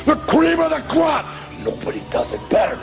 The cream of the crop! Nobody does it better.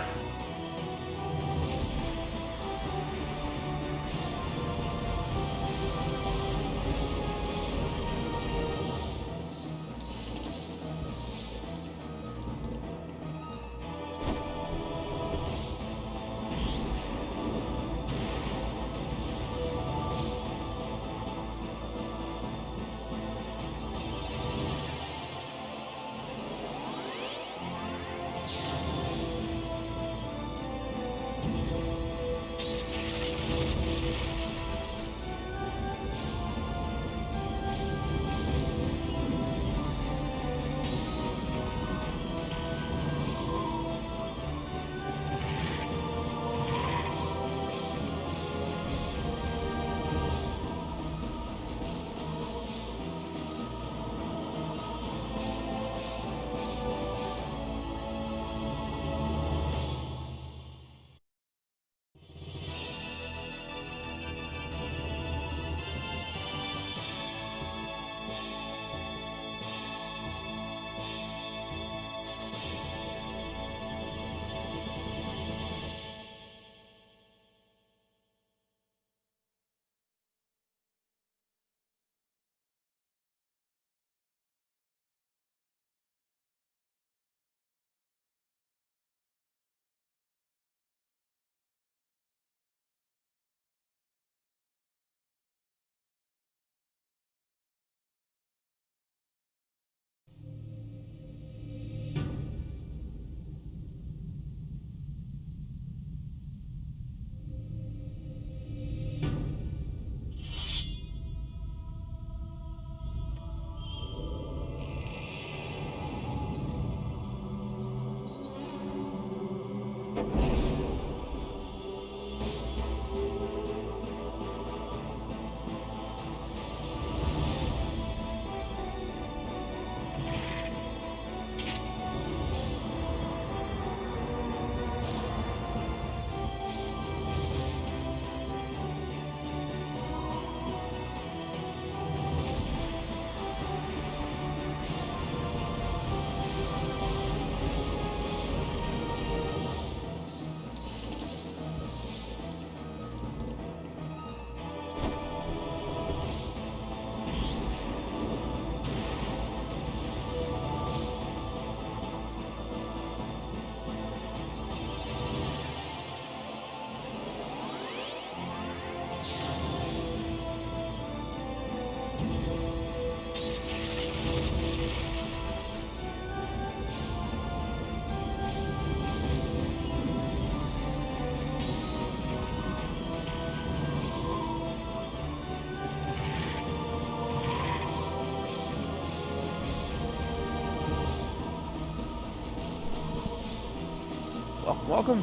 Welcome.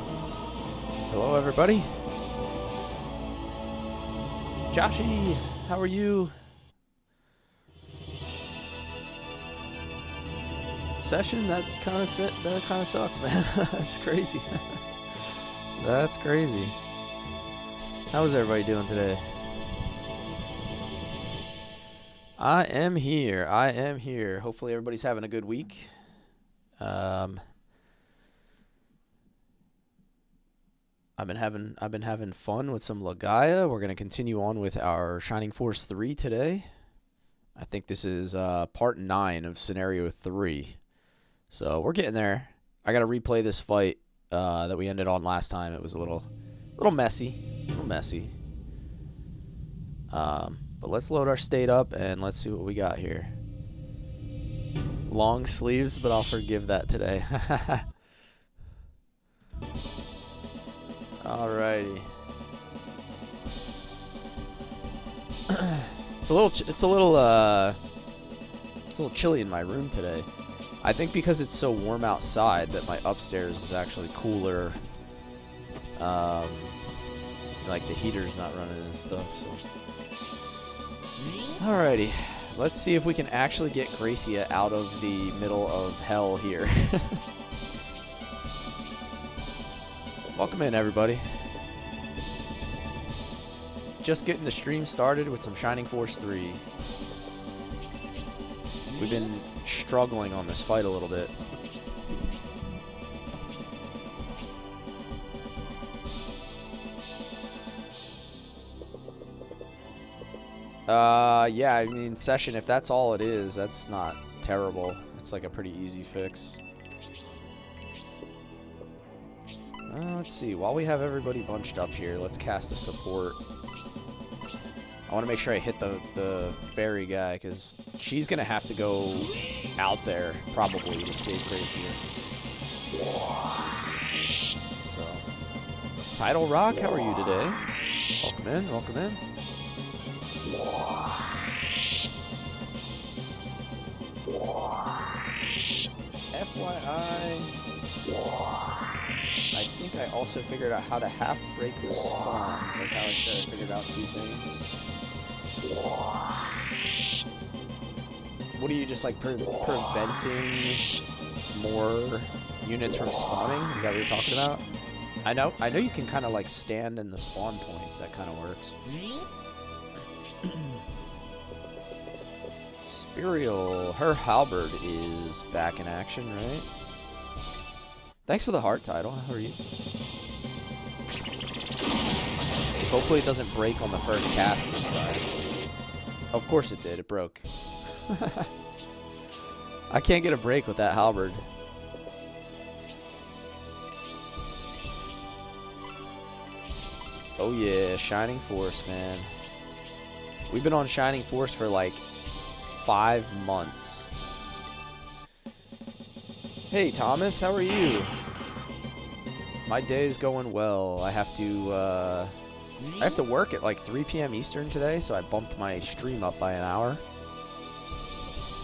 Hello, everybody. Joshy, how are you? Session? That kind of sucks, man. That's crazy. That's crazy. How is everybody doing today? I am here. Hopefully everybody's having a good week. I've been having fun with some Legaia. We're gonna continue on with our Shining Force 3 today. I think this is part 9 of scenario 3. So we're getting there. I gotta replay this fight that we ended on last time. It was a little messy. But let's load our state up and let's see what we got here. Long sleeves, but I'll forgive that today. Alrighty. It's a little chilly in my room today. I think because it's so warm outside that my upstairs is actually cooler. Like the heater's not running and stuff. So. Alrighty. Let's see if we can actually get Gracia out of the middle of hell here. Welcome in, everybody. Just getting the stream started with some Shining Force 3. We've been struggling on this fight a little bit. Yeah, I mean, Session, if that's all it is, that's not terrible. It's like a pretty easy fix. Let's see. While we have everybody bunched up here, let's cast a support. I want to make sure I hit the fairy guy, because she's going to have to go out there, probably, to save Gracia. So, Tidal Rock, how are you today? Welcome in, welcome in. FYI, I think I also figured out how to half break the spawns, like how I said I figured out 2 things. What are you, just like preventing more units from spawning? Is that what you're talking about? I know you can kind of like stand in the spawn points. That kind of works. Spirial, her halberd is back in action, right? Thanks for the heart, Tidal. How are you? Hopefully it doesn't break on the first cast this time. Of course it did. It broke. I can't get a break with that halberd. Oh yeah, Shining Force, man. We've been on Shining Force for like 5 months. Hey Thomas, how are you? My day's going well. I have to work at like 3 p.m. Eastern today, so I bumped my stream up by an hour.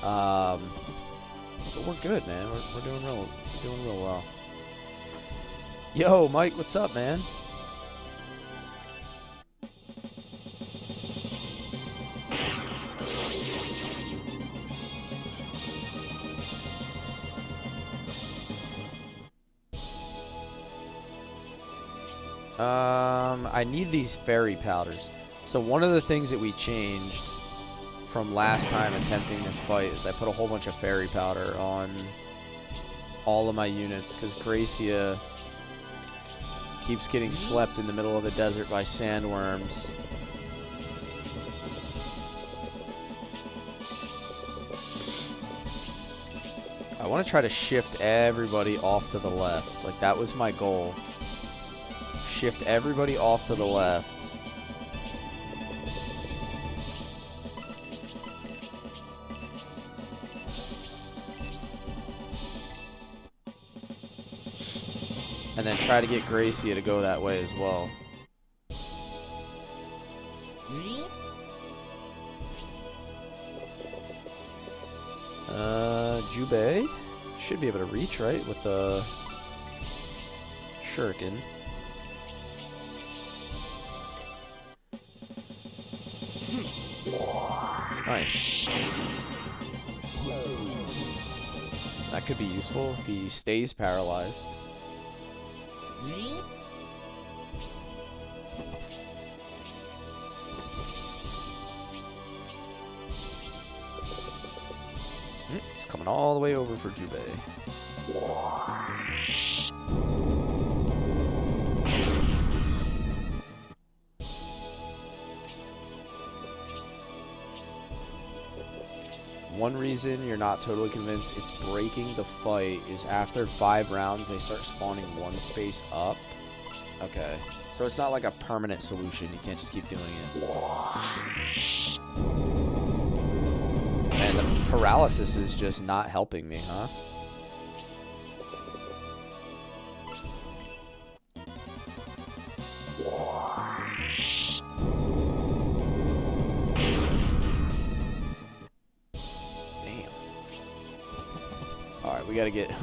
But we're good, man. We're doing real well. Yo, Mike, what's up, man? I need these fairy powders. So one of the things that we changed from last time attempting this fight is I put a whole bunch of fairy powder on all of my units, because Gracia keeps getting slept in the middle of the desert by sandworms. I want to try to shift everybody off to the left. Like, that was my goal. Shift everybody off to the left. And then try to get Gracia to go that way as well. Jubei should be able to reach, right, with the shuriken. Nice. That could be useful if he stays paralyzed. He's coming all the way over for Jubei. One reason you're not totally convinced it's breaking the fight is after 5 rounds they start spawning 1 space up. Okay, so it's not like a permanent solution. You can't just keep doing it. And the paralysis is just not helping me, huh?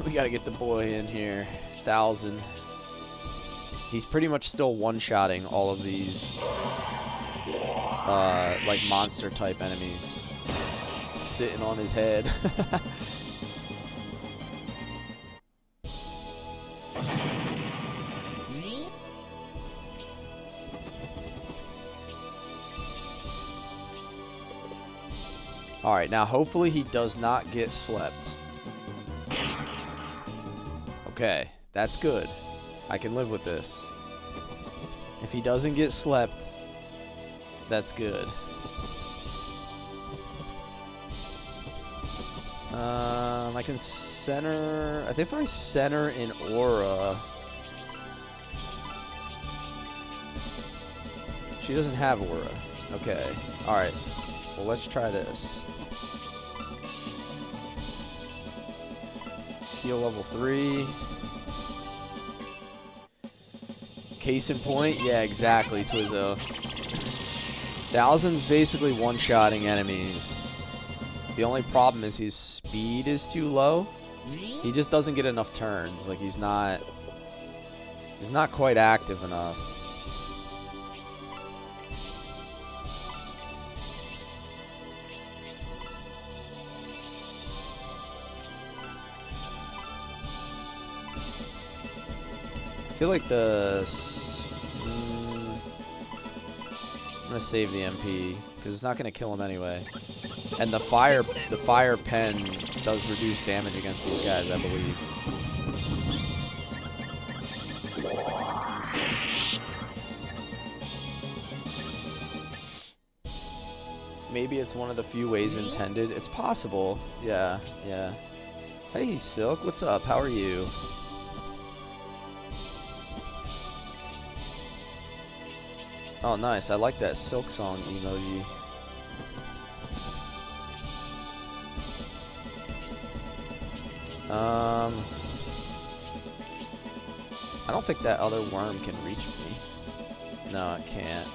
We gotta get the boy in here. 1,000. He's pretty much still one-shotting all of these like monster type enemies. Sitting on his head. Alright, now hopefully he does not get slept. Okay, that's good. I can live with this. If he doesn't get slept, that's good. I can center. I think if I center in Aura, she doesn't have Aura. Okay. All right. Well, let's try this. Heal level 3. Case in point, yeah, exactly, Twizzo. Thousand's basically one-shotting enemies. The only problem is his speed is too low. He just doesn't get enough turns. Like he's not quite active enough. I feel like I'm gonna save the MP because it's not gonna kill him anyway. And the fire pen does reduce damage against these guys, I believe. Maybe it's one of the few ways intended. It's possible. Yeah, yeah. Hey, Silk, what's up? How are you? Oh, nice. I like that Silk Song emoji. I don't think that other worm can reach me. No, it can't.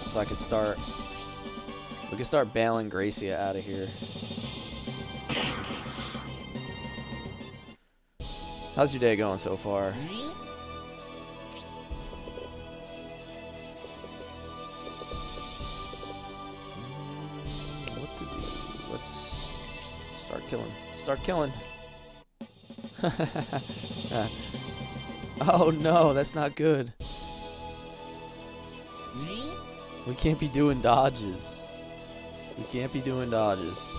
So I could start... We can start bailing Gracia out of here. How's your day going so far? What to do? Let's start killing. Start killing. Oh no, that's not good. We can't be doing dodges. We can't be doing dodges.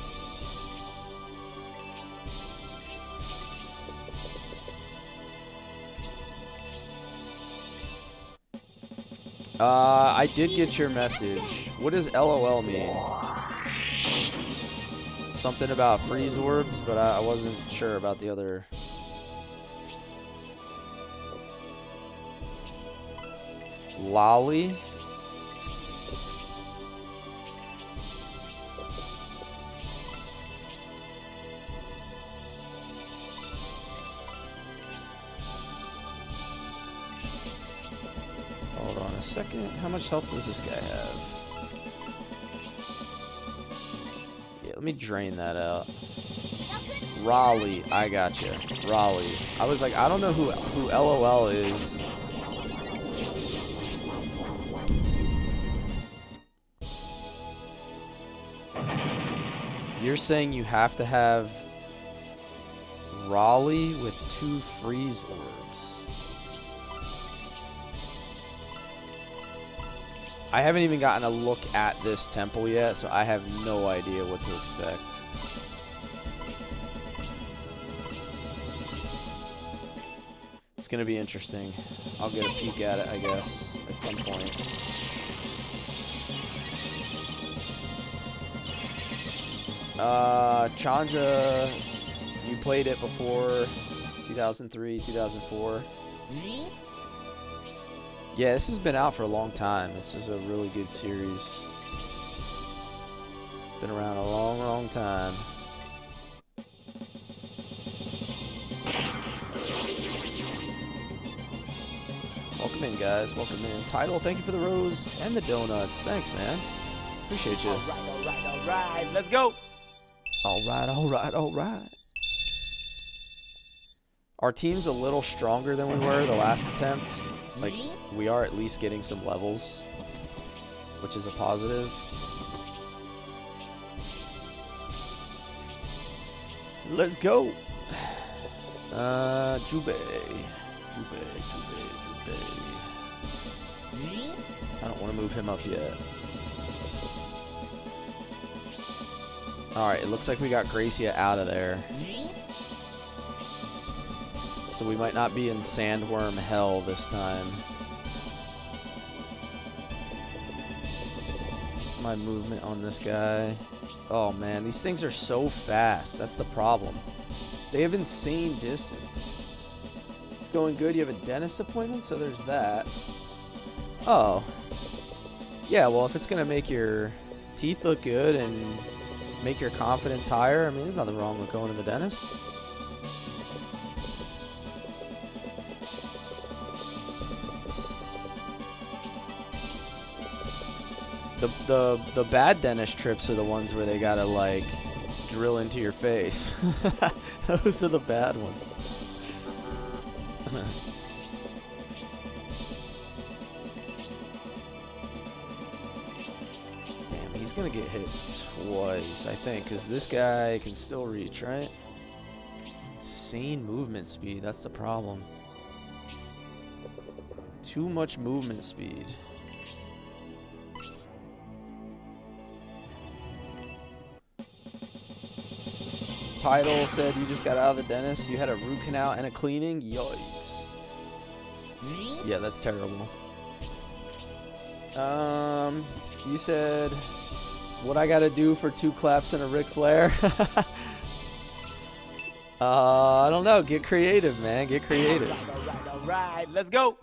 I did get your message. What does LOL mean? Something about freeze orbs, but I wasn't sure about the other. Lolly? Hold on a second. How much health does this guy have? Yeah, let me drain that out. Raleigh, I gotcha. Raleigh. I was like, I don't know who LOL is. You're saying you have to have Raleigh with 2 freeze orbs. I haven't even gotten a look at this temple yet, so I have no idea what to expect. It's gonna be interesting. I'll get a peek at it, I guess, at some point. Chandra, you played it before 2003, 2004. Yeah, this has been out for a long time. This is a really good series. It's been around a long, long time. Welcome in, guys. Welcome in. Title, thank you for the rose and the donuts. Thanks, man. Appreciate you. All right, all right, all right. Let's go. Alright, alright, alright. Our team's a little stronger than we were the last attempt. Like, we are at least getting some levels, which is a positive. Let's go! Jubei. Jubei. I don't want to move him up yet. Alright, it looks like we got Gracia out of there. So we might not be in Sandworm Hell this time. Let's my movement on this guy. Oh man, these things are so fast. That's the problem. They have insane distance. It's going good. You have a dentist appointment, so there's that. Oh. Yeah, well, if it's going to make your teeth look good and make your confidence higher, I mean, there's nothing wrong with going to the dentist. The bad dentist trips are the ones where they gotta like drill into your face. Those are the bad ones. Damn, he's gonna get hit twice, I think, because this guy can still reach, right? Insane movement speed, that's the problem. Too much movement speed. Title said you just got out of the dentist. You had a root canal and a cleaning. Yikes. Yeah, that's terrible. You said what I gotta do for 2 claps and a Ric Flair. I don't know. Get creative, man. Get creative. All right. Let's go.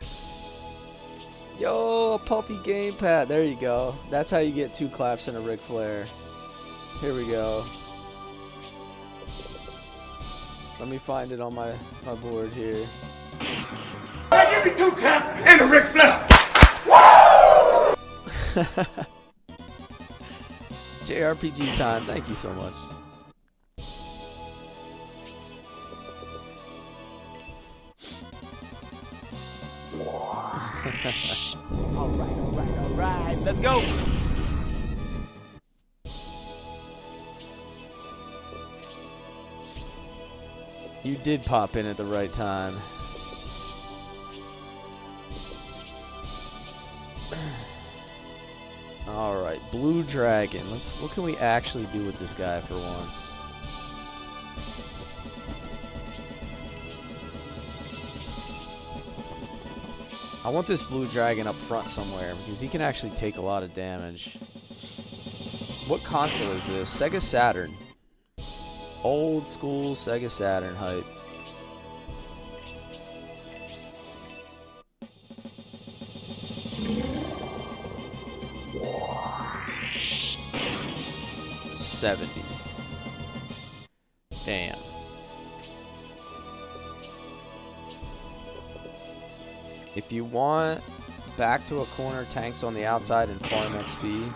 Yo, a puppy gamepad. There you go. That's how you get 2 claps and a Ric Flair. Here we go. Let me find it on my board here. Hey, give me 2 claps and a Ric Flair. JRPG time. Thank you so much. All right. Let's go. You did pop in at the right time. All right, Blue Dragon. What can we actually do with this guy for once? I want this Blue Dragon up front somewhere because he can actually take a lot of damage. What console is this? Sega Saturn. Old school Sega Saturn hype. $70. Damn. If you want back to a corner, tanks on the outside and farm XP.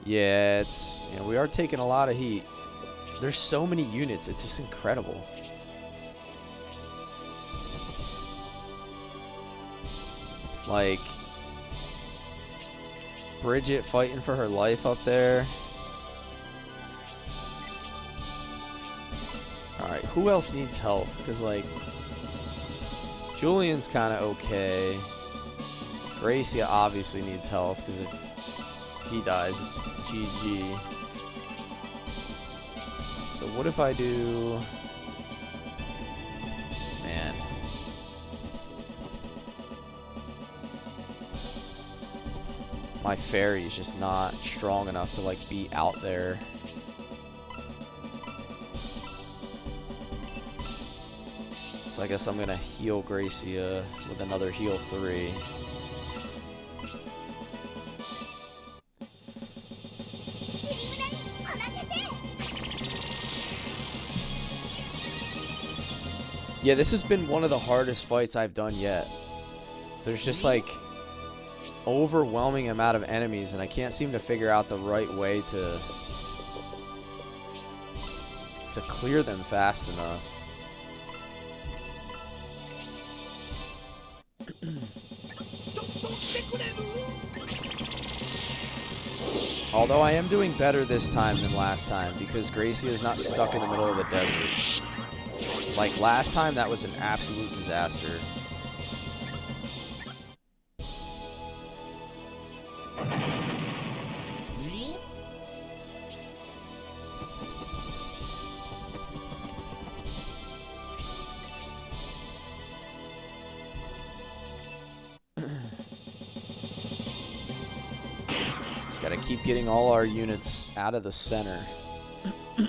Yeah, it's, you know, we are taking a lot of heat. There's so many units, it's just incredible. Like Bridget fighting for her life up there. Alright, who else needs health? Because like Julian's kind of okay. Gracia obviously needs health because if he dies, it's GG. So what if I do... Man. My fairy's just not strong enough to like be out there. So I guess I'm gonna heal Gracia with another heal 3. Yeah, this has been one of the hardest fights I've done yet. There's just like overwhelming amount of enemies and I can't seem to figure out the right way to clear them fast enough. Although I am doing better this time than last time because Gracia is not stuck in the middle of the desert. Like last time, that was an absolute disaster. Gotta keep getting all our units out of the center. There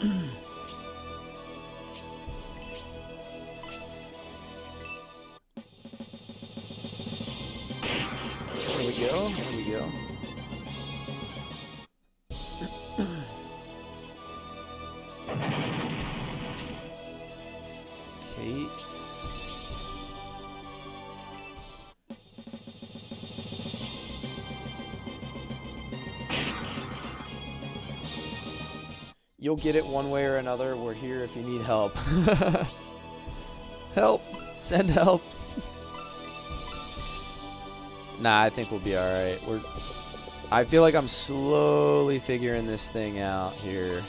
we go. There we go. Kate. You'll get it one way or another. We're here if you need help. Help. Send help. Nah, I think we'll be alright. I feel like I'm slowly figuring this thing out here.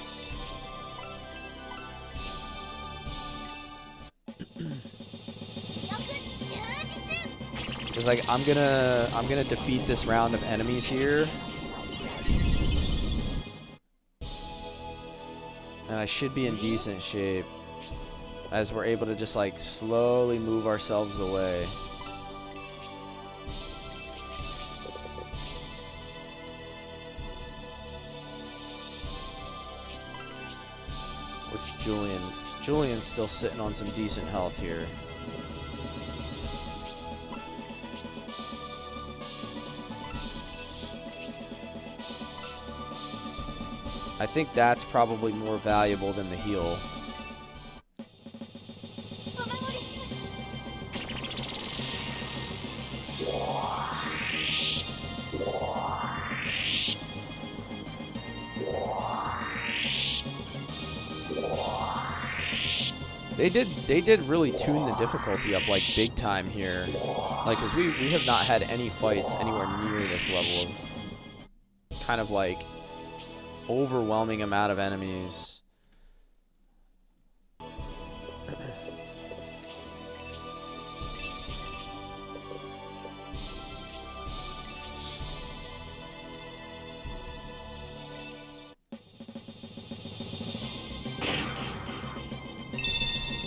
Cause like I'm gonna defeat this round of enemies here. And I should be in decent shape as we're able to just like slowly move ourselves away. Which Julian's still sitting on some decent health here. I think that's probably more valuable than the heal. They did really tune the difficulty up like big time here. Like, cause we have not had any fights anywhere near this level of kind of like overwhelming amount of enemies.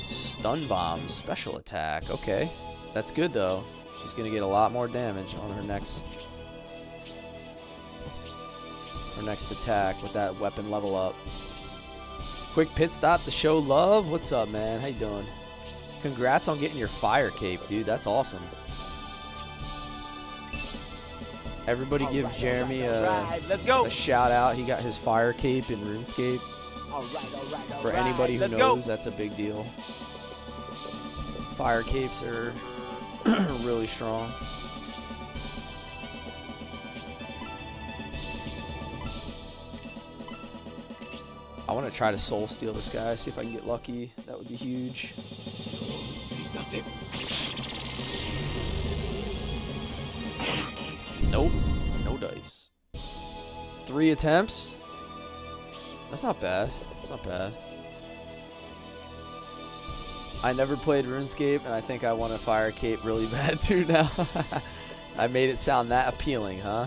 Stun bomb, special attack. Okay, that's good though. She's gonna get a lot more damage on her next attack with that weapon level up. Quick pit stop to show love. What's up, man? How you doing? Congrats on getting your fire cape, dude. That's awesome. Everybody give Jeremy a shout out. He got his fire cape in RuneScape. For anybody who knows, that's a big deal. Fire capes are really strong. I want to try to soul steal this guy, see if I can get lucky. That would be huge. Nope, no dice. 3 attempts? That's not bad. That's not bad. I never played RuneScape, and I think I want a fire cape really bad too now. I made it sound that appealing, huh?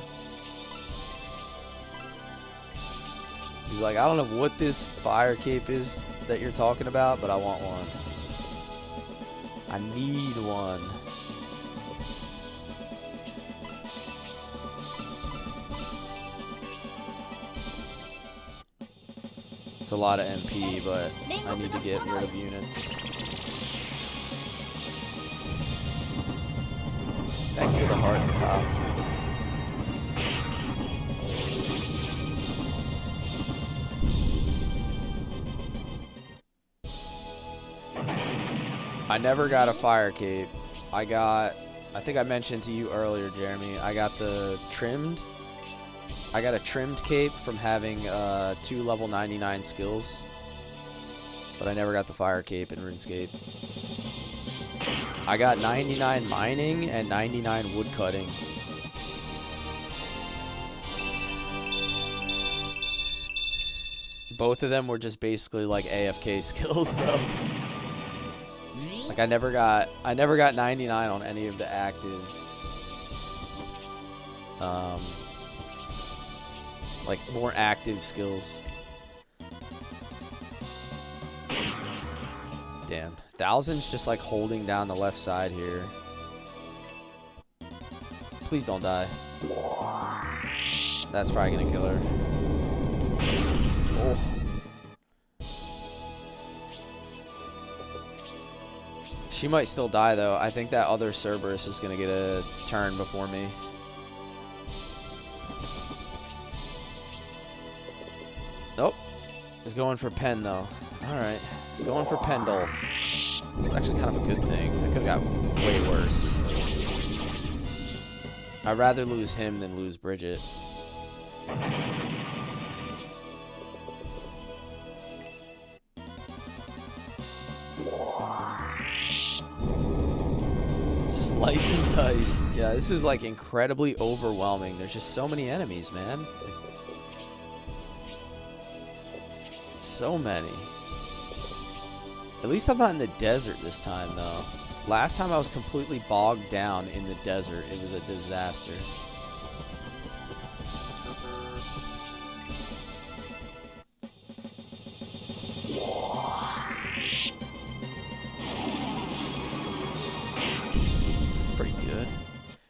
He's like, I don't know what this fire cape is that you're talking about, but I want one. I need one. It's a lot of MP, but I need to get rid of units. Thanks for the heart, pal. I never got a fire cape. I think I mentioned to you earlier, Jeremy, I got a trimmed cape from having 2 level 99 skills. But I never got the fire cape in RuneScape. I got 99 mining and 99 wood cutting. Both of them were just basically like AFK skills though. Like I never got 99 on any of the active like more active skills. Damn. Thousand's just like holding down the left side here. Please don't die. That's probably gonna kill her. Oh. She might still die though. I think that other Cerberus is gonna get a turn before me. Nope. He's going for Pen though. Alright. He's going for Pendulph. It's actually kind of a good thing. It could have got way worse. I'd rather lose him than lose Bridget. Slice and dice. Yeah, this is like incredibly overwhelming. There's just so many enemies, man. So many. At least I'm not in the desert this time, though. Last time I was completely bogged down in the desert. It was a disaster. That's pretty good.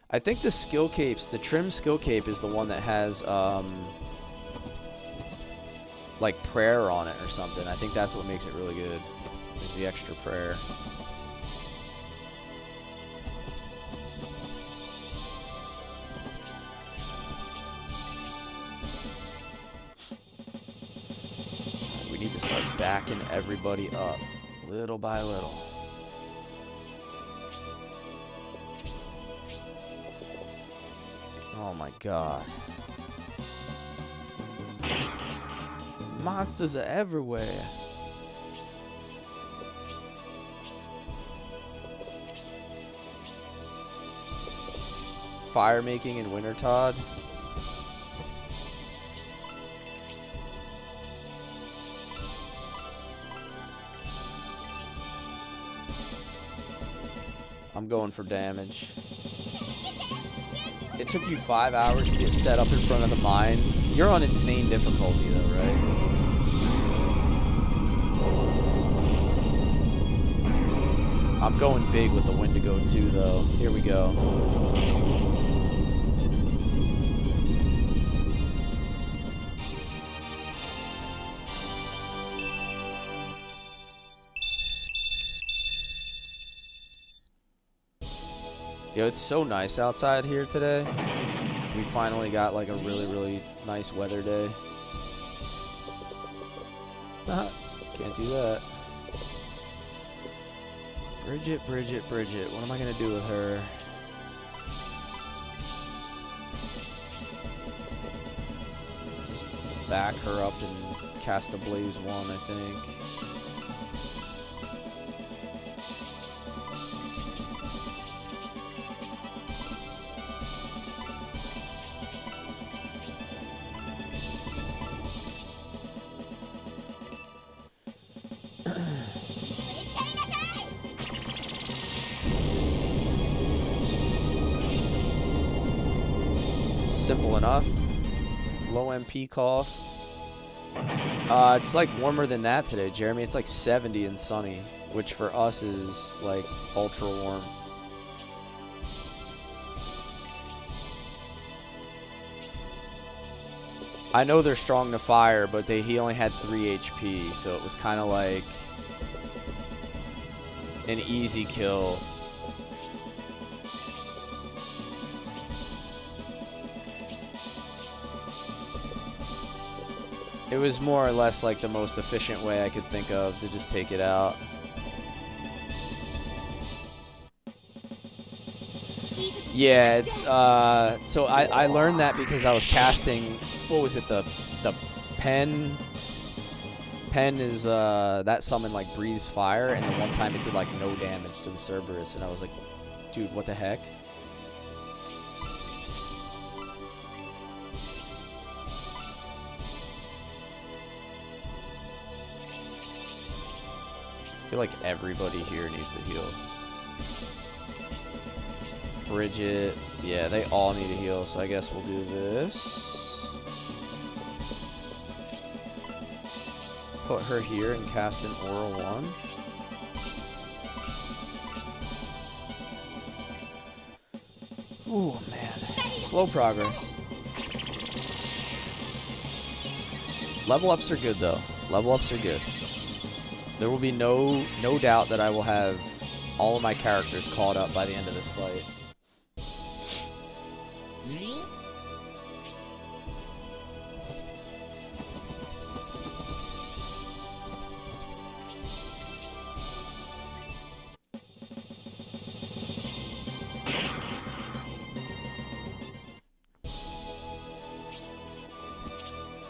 I think the skill capes, the trim skill cape is the one that has, like prayer on it or something. I think that's what makes it really good, is the extra prayer. We need to start backing everybody up little by little. Oh my god. Monsters are everywhere. Fire making in Wintertodt. I'm going for damage. It took you 5 hours to get set up in front of the mine. You're on insane difficulty though, right? I'm going big with the Wendigo too, though. Here we go. Yo, it's so nice outside here today. We finally got like a really, really nice weather day. Can't do that. Bridget, Bridget, Bridget. What am I going to do with her? Just back her up and cast a Blaze 1, I think. Simple enough. Low MP cost. It's like warmer than that today, Jeremy. It's like 70 and sunny, which for us is like ultra warm. I know they're strong to fire, but he only had 3 HP, so it was kind of like an easy kill. It was more or less like the most efficient way I could think of to just take it out. Yeah, it's so I learned that because I was casting, what was it, the Pen is that summon like breathes fire, and the one time it did like no damage to the Cerberus, and I was like, dude, what the heck? I feel like everybody here needs to heal. Bridget, yeah, they all need to heal, so I guess we'll do this. Put her here and cast an Aura 1. Ooh, man. Slow progress. Level ups are good though. Level ups are good. There will be no doubt that I will have all of my characters caught up by the end of this fight.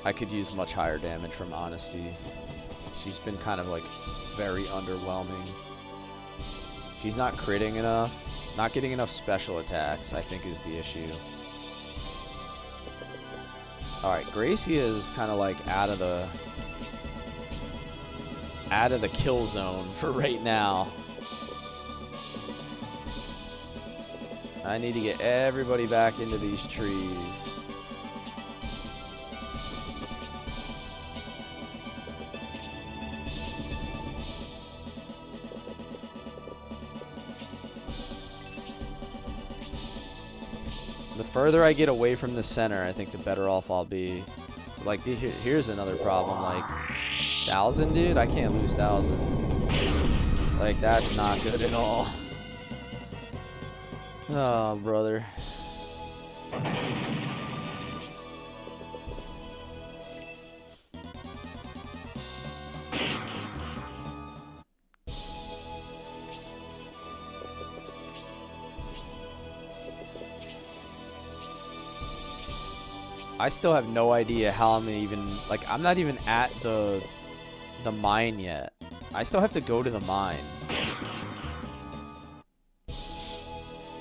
I could use much higher damage from Honesty. She's been kind of like very underwhelming. She's not critting enough. Not getting enough special attacks, I think, is the issue. Alright, Gracia is kind of like out of the kill zone for right now. I need to get everybody back into these trees. The further I get away from the center, I think the better off I'll be. Like, here's another problem. Like, 1,000, dude? I can't lose 1,000. Like, that's not good at all. Oh, brother. I still have no idea how I'm even, like, I'm not even at the mine yet. I still have to go to the mine.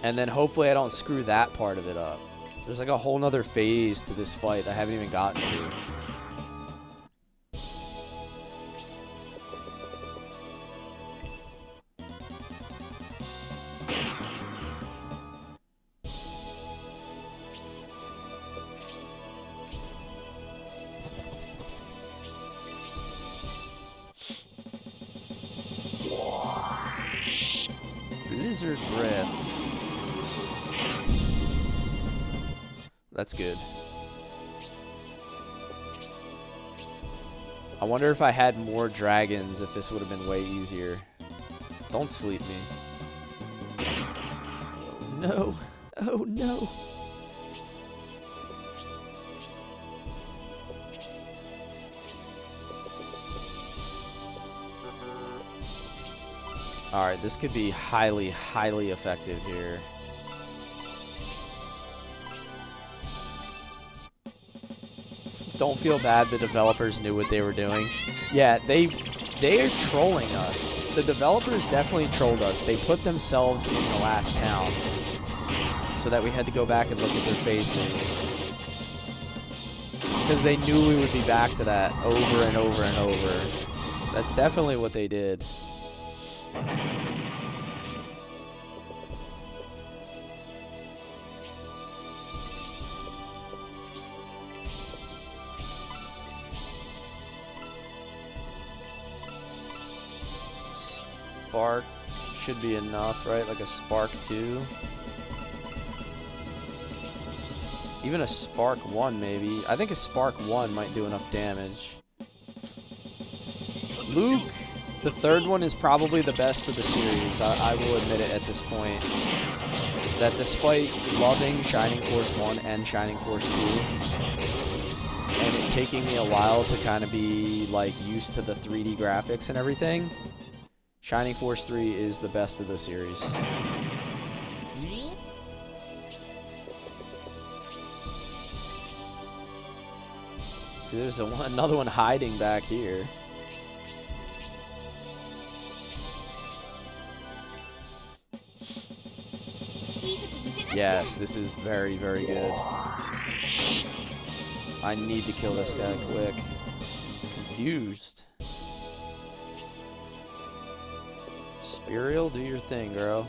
And then hopefully I don't screw that part of it up. There's like a whole nother phase to this fight I haven't even gotten to. Blizzard Breath. That's good. I wonder if I had more dragons, if this would have been way easier. Don't sleep me. No. Oh no. Alright, this could be highly, highly effective here. Don't feel bad, the developers knew what they were doing. Yeah, they are trolling us. The developers definitely trolled us. They put themselves in the last town so that we had to go back and look at their faces. Because they knew we would be back to that over and over and over. That's definitely what they did. Spark should be enough, right? Like a Spark 2. Even a Spark 1, maybe. I think a Spark 1 might do enough damage. Luke, the third one, is probably the best of the series. I will admit it at this point. That despite loving Shining Force 1 and Shining Force 2, and it taking me a while to kind of be like used to the 3D graphics and everything, Shining Force 3 is the best of the series. See, there's another one hiding back here. Yes, this is very, very good. I need to kill this guy quick. Confused. Spirial, do your thing, girl.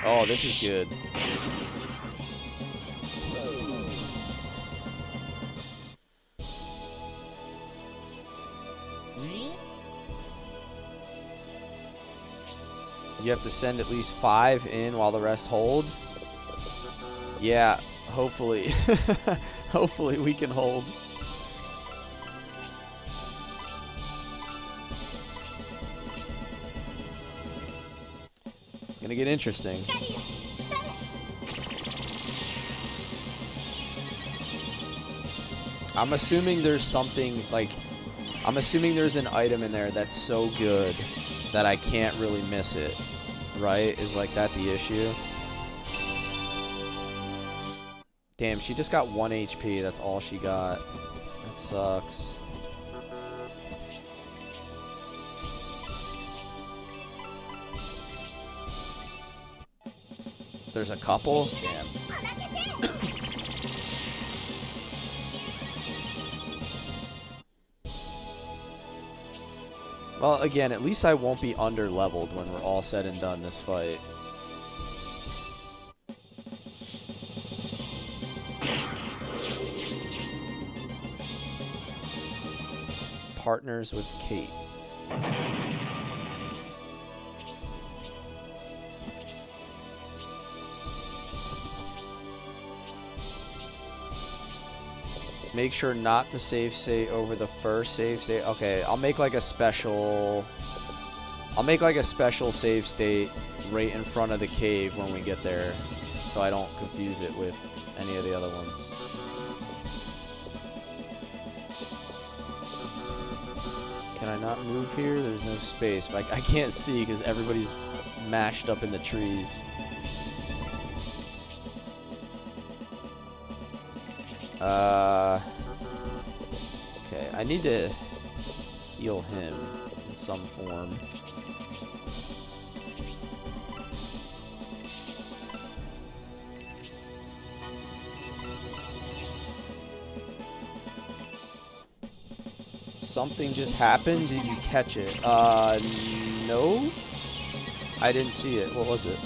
Oh, this is good. You have to send at least 5 in while the rest hold. Yeah, hopefully, hopefully we can hold. It's gonna get interesting. I'm assuming there's something like, I'm assuming there's an item in there that's so good that I can't really miss it, right? Is like that the issue? Damn, she just got 1 HP. That's all she got. That sucks. There's a couple? Damn. Well, again, at least I won't be under-leveled when we're all said and done this fight. Partners with Kate. Make sure not to save state over the first save state. Okay, I'll make like a special save state right in front of the cave when we get there, so I don't confuse it with any of the other ones. Can I not move here? There's no space, but I can't see because everybody's mashed up in the trees. Okay, I need to heal him in some form. Something just happened. Did you catch it? No. I didn't see it. What was it?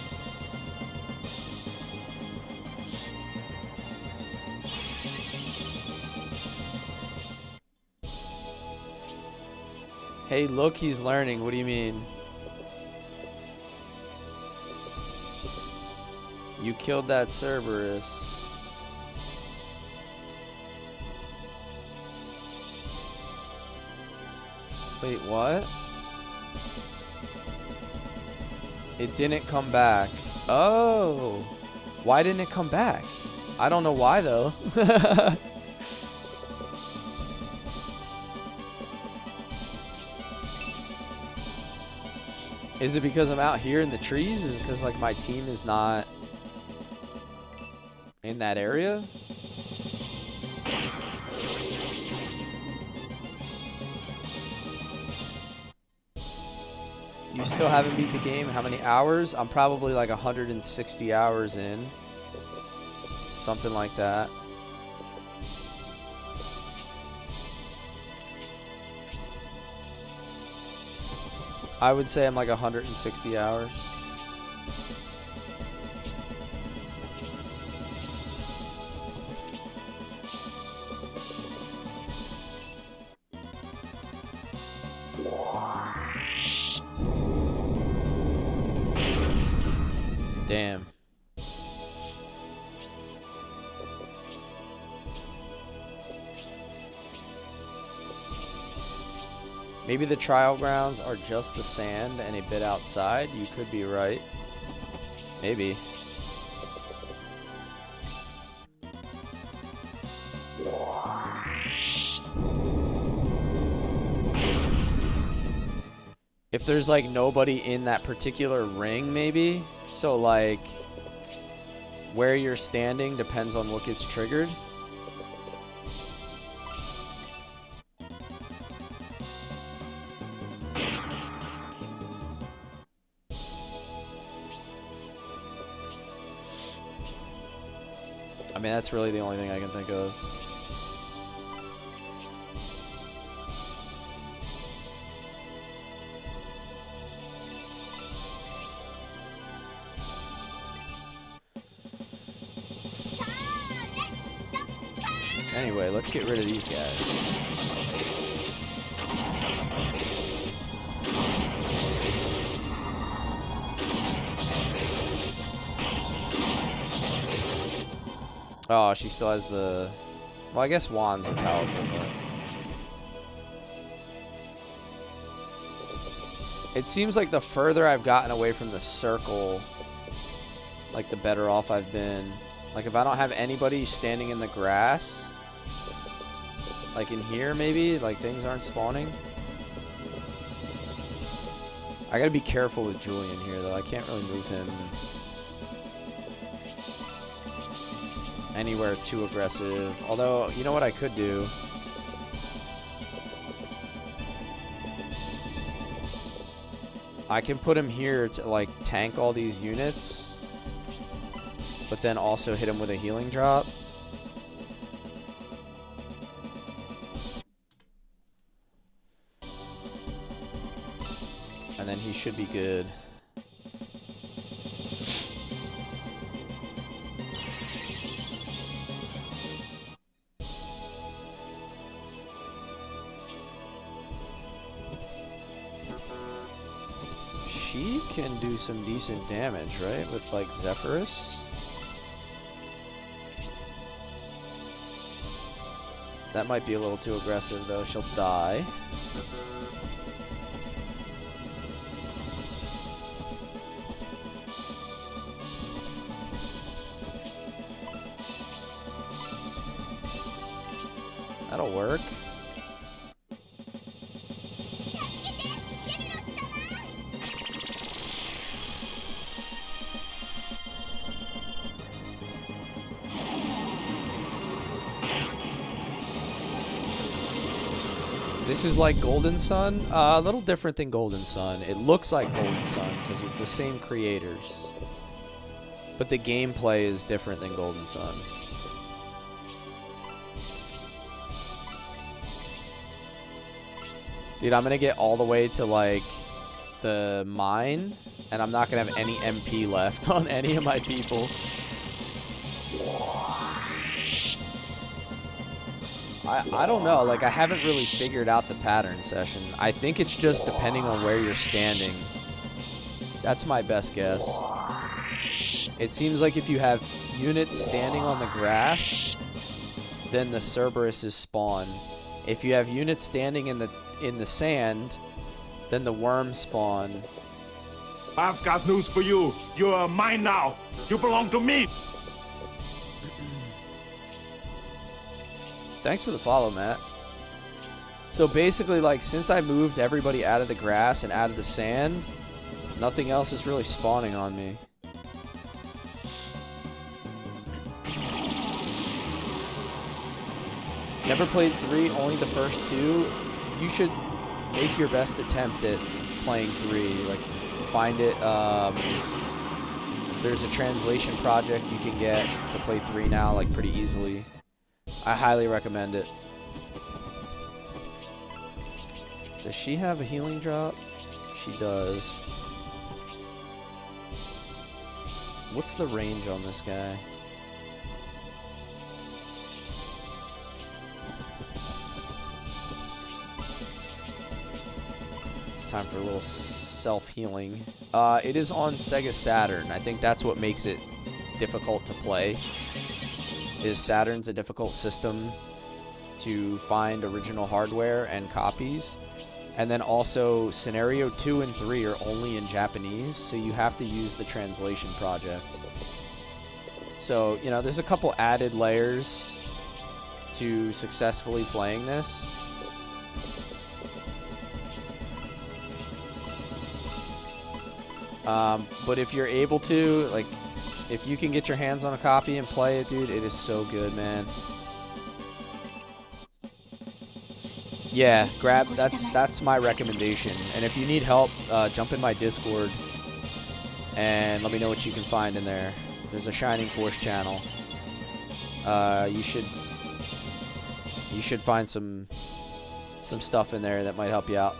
Hey, look, he's learning. What do you mean? You killed that Cerberus. Wait, what? It didn't come back. Oh. Why didn't it come back? I don't know why, though. Is it because I'm out here in the trees? Is it because, like, my team is not in that area? You still haven't beat the game? How many hours? I'm probably like 160 hours in. Something like that. I would say I'm like 160 hours. Damn. Maybe the trial grounds are just the sand and a bit outside. You could be right. Maybe. If there's like nobody in that particular ring, maybe. So like where you're standing depends on what gets triggered. I mean, that's really the only thing I can think of. Anyway, let's get rid of these guys. Oh, she still has the... Well, I guess wands are powerful, but... It seems like the further I've gotten away from the circle, like the better off I've been. Like if I don't have anybody standing in the grass, like in here maybe, like things aren't spawning. I gotta be careful with Julian here though. I can't really move him anywhere too aggressive. Although, you know what I could do? I can put him here to like tank all these units, but then also hit him with a healing drop. And then he should be good. She can do some decent damage, right? With like Zephyrus. That might be a little too aggressive though. She'll die. That'll work. This is like Golden Sun, a little different than Golden Sun. It looks like Golden Sun because it's the same creators, but the gameplay is different than Golden Sun. Dude, I'm gonna get all the way to like the mine, and I'm not gonna have any MP left on any of my people. I don't know, like I haven't really figured out the pattern session. I think it's just depending on where you're standing. That's my best guess. It seems like if you have units standing on the grass, then the Cerberuses spawn. If you have units standing in the sand, then the worms spawn. I've got news for you. You are mine now. You belong to me. Thanks for the follow, Matt. So basically, like, since I moved everybody out of the grass and out of the sand, nothing else is really spawning on me. Never played 3, only the first 2. You should make your best attempt at playing 3. Like, find it. There's a translation project you can get to play 3 now, like, pretty easily. I highly recommend it. Does she have a healing drop? She does. What's the range on this guy? It's time for a little self-healing. It is on Sega Saturn. I think that's what makes it difficult to play. Is Saturn's a difficult system to find original hardware and copies. And then also Scenario 2 and 3 are only in Japanese, so you have to use the translation project. So, you know, there's a couple added layers to successfully playing this. But if you're able to, like, if you can get your hands on a copy and play it, dude, it is so good, man. Yeah, that's my recommendation. And if you need help, jump in my Discord and let me know what you can find in there. There's a Shining Force channel. You should find some stuff in there that might help you out.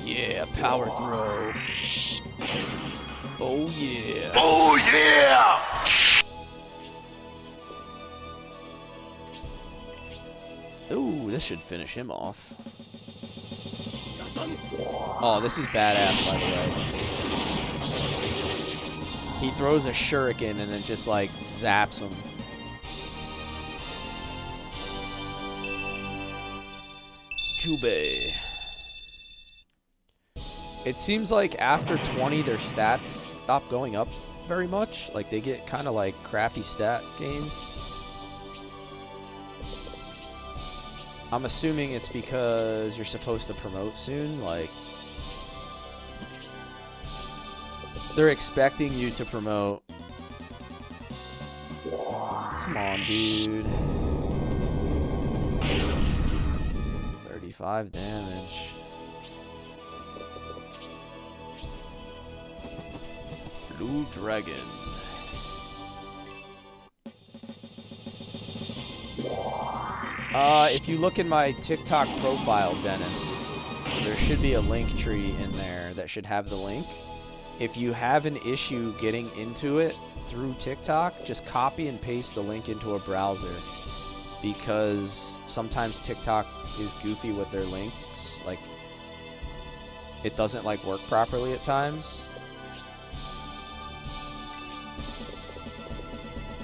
Yeah, power throw. Oh yeah. Oh yeah! Ooh, this should finish him off. Oh, this is badass, by the way. He throws a shuriken and then just, like, zaps him. Jubei. It seems like after 20, their stats stop going up very much. Like, they get kind of like crappy stat gains. I'm assuming it's because you're supposed to promote soon. Like, they're expecting you to promote. Come on, dude. 35 damage. Blue Dragon. If you look in my TikTok profile, Dennis, there should be a link tree in there that should have the link. If you have an issue getting into it through TikTok, just copy and paste the link into a browser, because sometimes TikTok is goofy with their links. Like, it doesn't like work properly at times.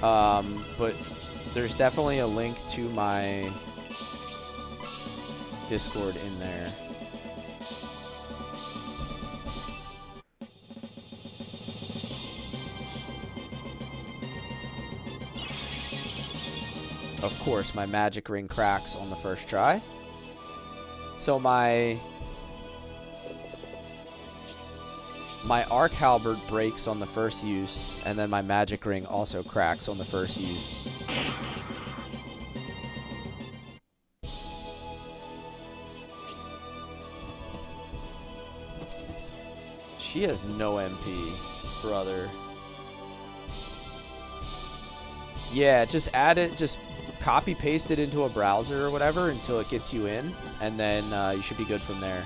But there's definitely a link to my Discord in there. Of course, my magic ring cracks on the first try. So my arc halberd breaks on the first use, and then my magic ring also cracks on the first use. She has no MP, brother. Yeah, just add it, just copy paste it into a browser or whatever until it gets you in, and then you should be good from there.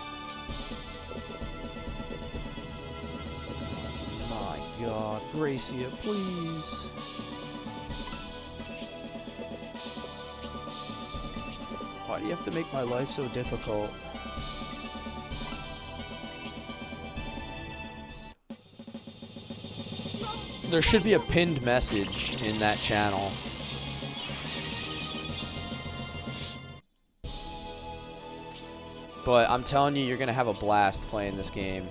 My God, Gracia, please. Why do you have to make my life so difficult? There should be a pinned message in that channel. But I'm telling you, you're going to have a blast playing this game.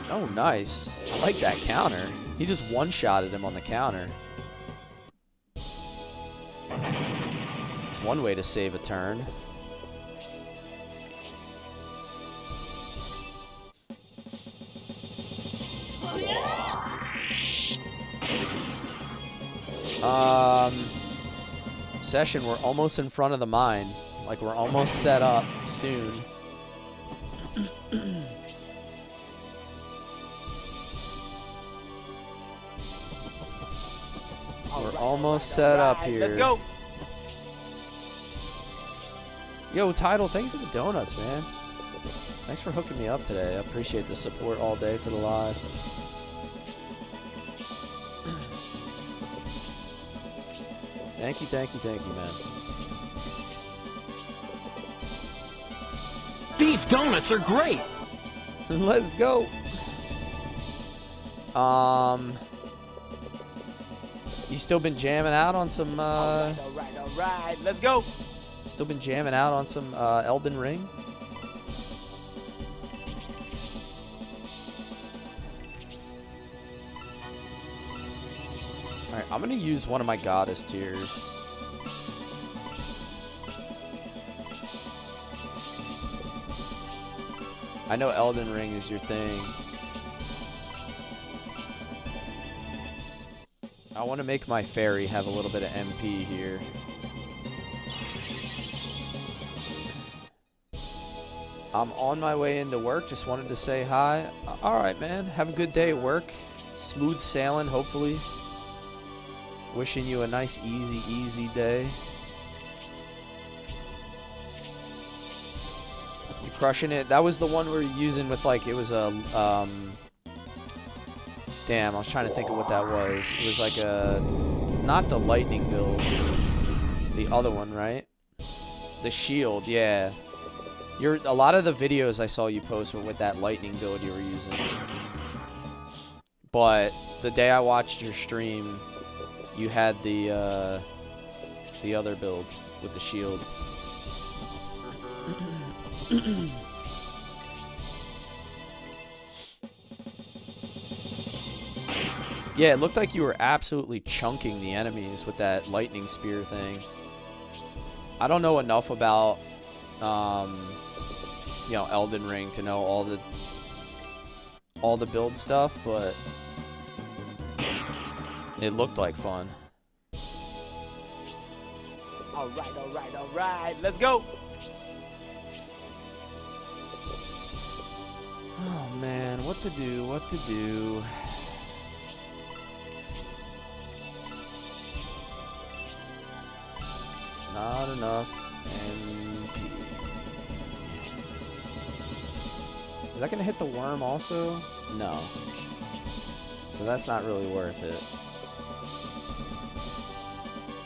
Oh, nice. I like that counter. He just one-shotted him on the counter. It's one way to save a turn. Session, we're almost in front of the mine. Like, we're almost set up soon. We're almost set up here. Let's go. Yo, Tidal, thank you for the donuts, man. Thanks for hooking me up today. I appreciate the support all day for the live. Thank you, man. These donuts are great. Let's go. You still been jamming out on some All right. Let's go. still been jamming out on some Elden Ring? Alright, I'm gonna use one of my goddess tiers. I know Elden Ring is your thing. I want to make my fairy have a little bit of MP here. I'm on my way into work. Just wanted to say hi. Alright, man. Have a good day at work. Smooth sailing, hopefully. Wishing you a nice, easy day. You crushing it. That was the one we were using with, like, it was a, damn, I was trying to think of what that was. It was like a, not the lightning build. The other one, right? The shield, yeah. A lot of the videos I saw you post were with that lightning build you were using. But the day I watched your stream, you had the other build with the shield. Yeah, it looked like you were absolutely chunking the enemies with that lightning spear thing. I don't know enough about, you know, Elden Ring to know all the build stuff, but it looked like fun. All right, all right, all right. Let's go. Oh man, what to do? What to do? Not enough MP. Is that gonna hit the worm also? No. So that's not really worth it.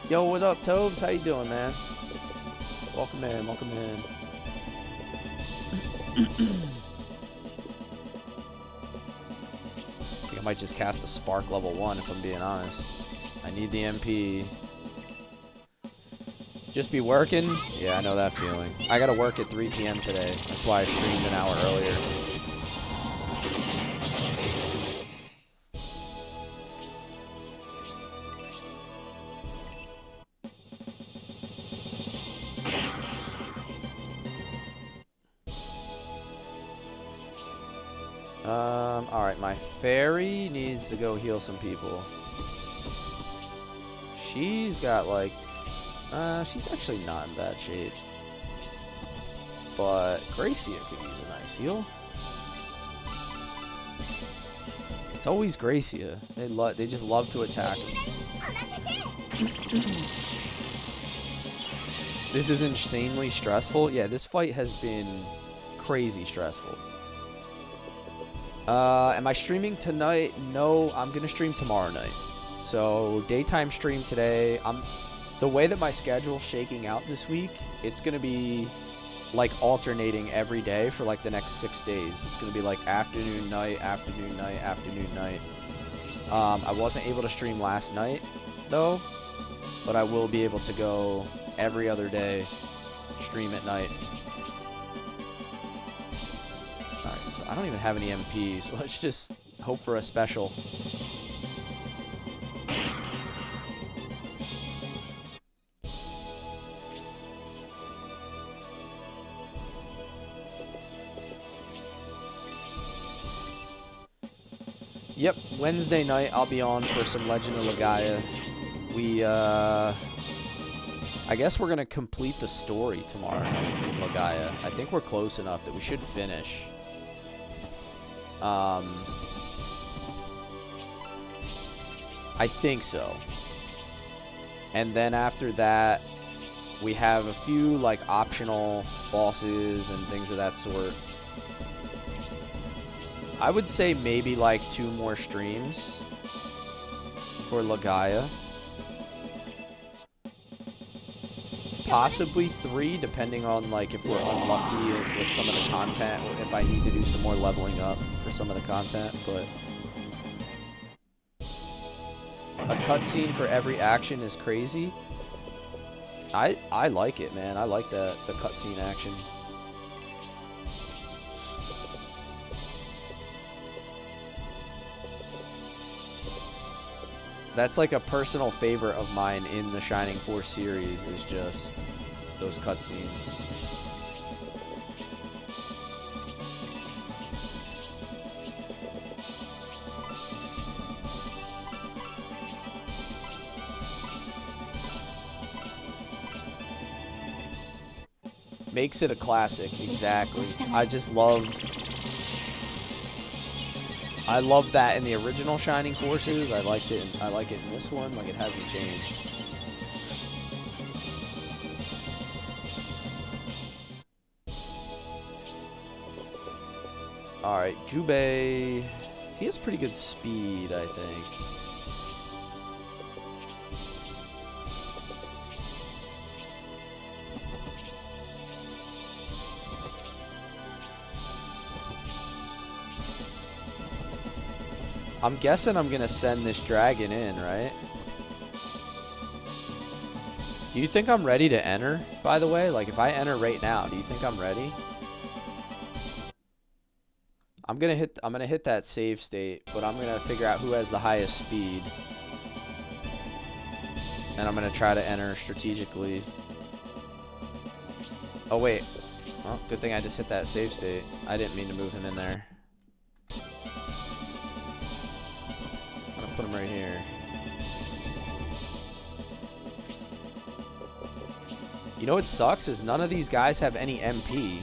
Yo, what up, Tobes? How you doing, man? Welcome in, welcome in. I think I might just cast a Spark level 1 if I'm being honest. I need the MP. Just be working? Yeah, I know that feeling. I gotta work at 3 p.m. today. That's why I streamed an hour earlier. Alright, my fairy needs to go heal some people. She's got like... she's actually not in bad shape. But Gracia could use a nice heal. It's always Gracia. They just love to attack. This is insanely stressful. Yeah, this fight has been crazy stressful. Am I streaming tonight? No, I'm gonna stream tomorrow night. So daytime stream today. The way that my schedule's shaking out this week, it's going to be like alternating every day for like the next 6 days. It's going to be like afternoon, night, afternoon, night, afternoon, night. I wasn't able to stream last night though, but I will be able to go every other day, stream at night. Alright, so I don't even have any MPs, so let's just hope for a special. Yep, Wednesday night I'll be on for some Legend of Legaia. I guess we're gonna complete the story tomorrow night in Legaia. I think we're close enough that we should finish. I think so. And then after that, we have a few like optional bosses and things of that sort. I would say maybe like 2 more streams for Legaia. Possibly 3, depending on like if we're unlucky with some of the content, or if I need to do some more leveling up for some of the content. But a cutscene for every action is crazy. I like it, man. I like the cutscene action. That's like a personal favorite of mine in the Shining Force series, is just those cutscenes. Makes it a classic, exactly. I love that in the original Shining Forces. I like it in this one. Like, it hasn't changed. Alright, Jubei. He has pretty good speed, I think. I'm guessing I'm gonna send this dragon in, right? Do you think I'm ready to enter, by the way? Like, if I enter right now, do you think I'm ready? I'm gonna hit that save state, but I'm gonna figure out who has the highest speed. And I'm gonna try to enter strategically. Oh wait. Well, good thing I just hit that save state. I didn't mean to move him in there. I'm gonna put him right here. You know what sucks is none of these guys have any MP.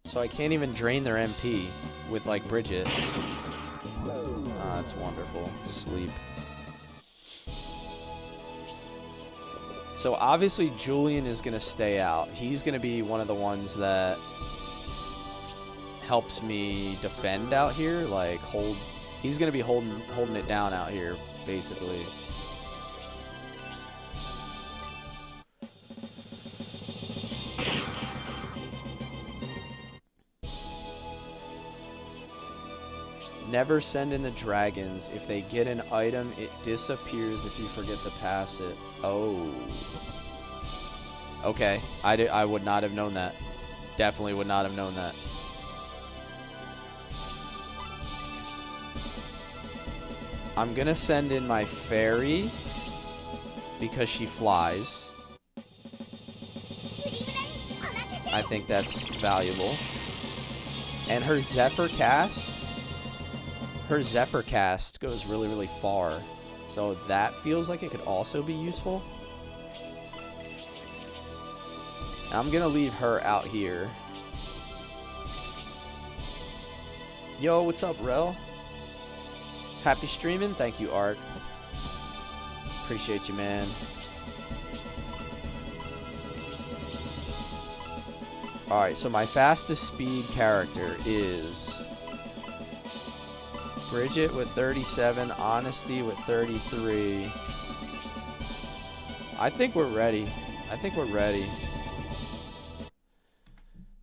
So I can't even drain their MP with like Bridget. Ah, that's wonderful. Sleep. So obviously Julian is going to stay out. He's going to be one of the ones that helps me defend out here, like he's going to be holding it down out here basically. Never send in the dragons. If they get an item, it disappears if you forget to pass it. Oh. Okay. I would not have known that. Definitely would not have known that. I'm gonna send in my fairy because she flies. I think that's valuable. And her Zephyr cast. Her Zephyr cast goes really, really far. So that feels like it could also be useful. I'm going to leave her out here. Yo, what's up, Rel? Happy streaming. Thank you, Art. Appreciate you, man. Alright, so my fastest speed character is Bridget with 37, Honesty with 33. I think we're ready.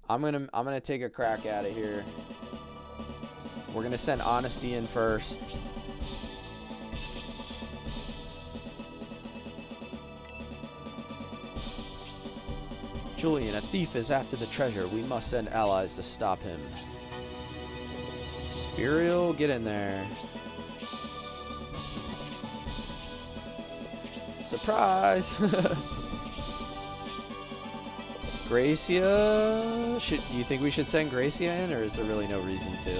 I'm gonna take a crack at it here. We're gonna send Honesty in first. Julian, a thief is after the treasure. We must send allies to stop him. Spirial, get in there. Surprise! Gracia? Do you think we should send Gracia in, or is there really no reason to?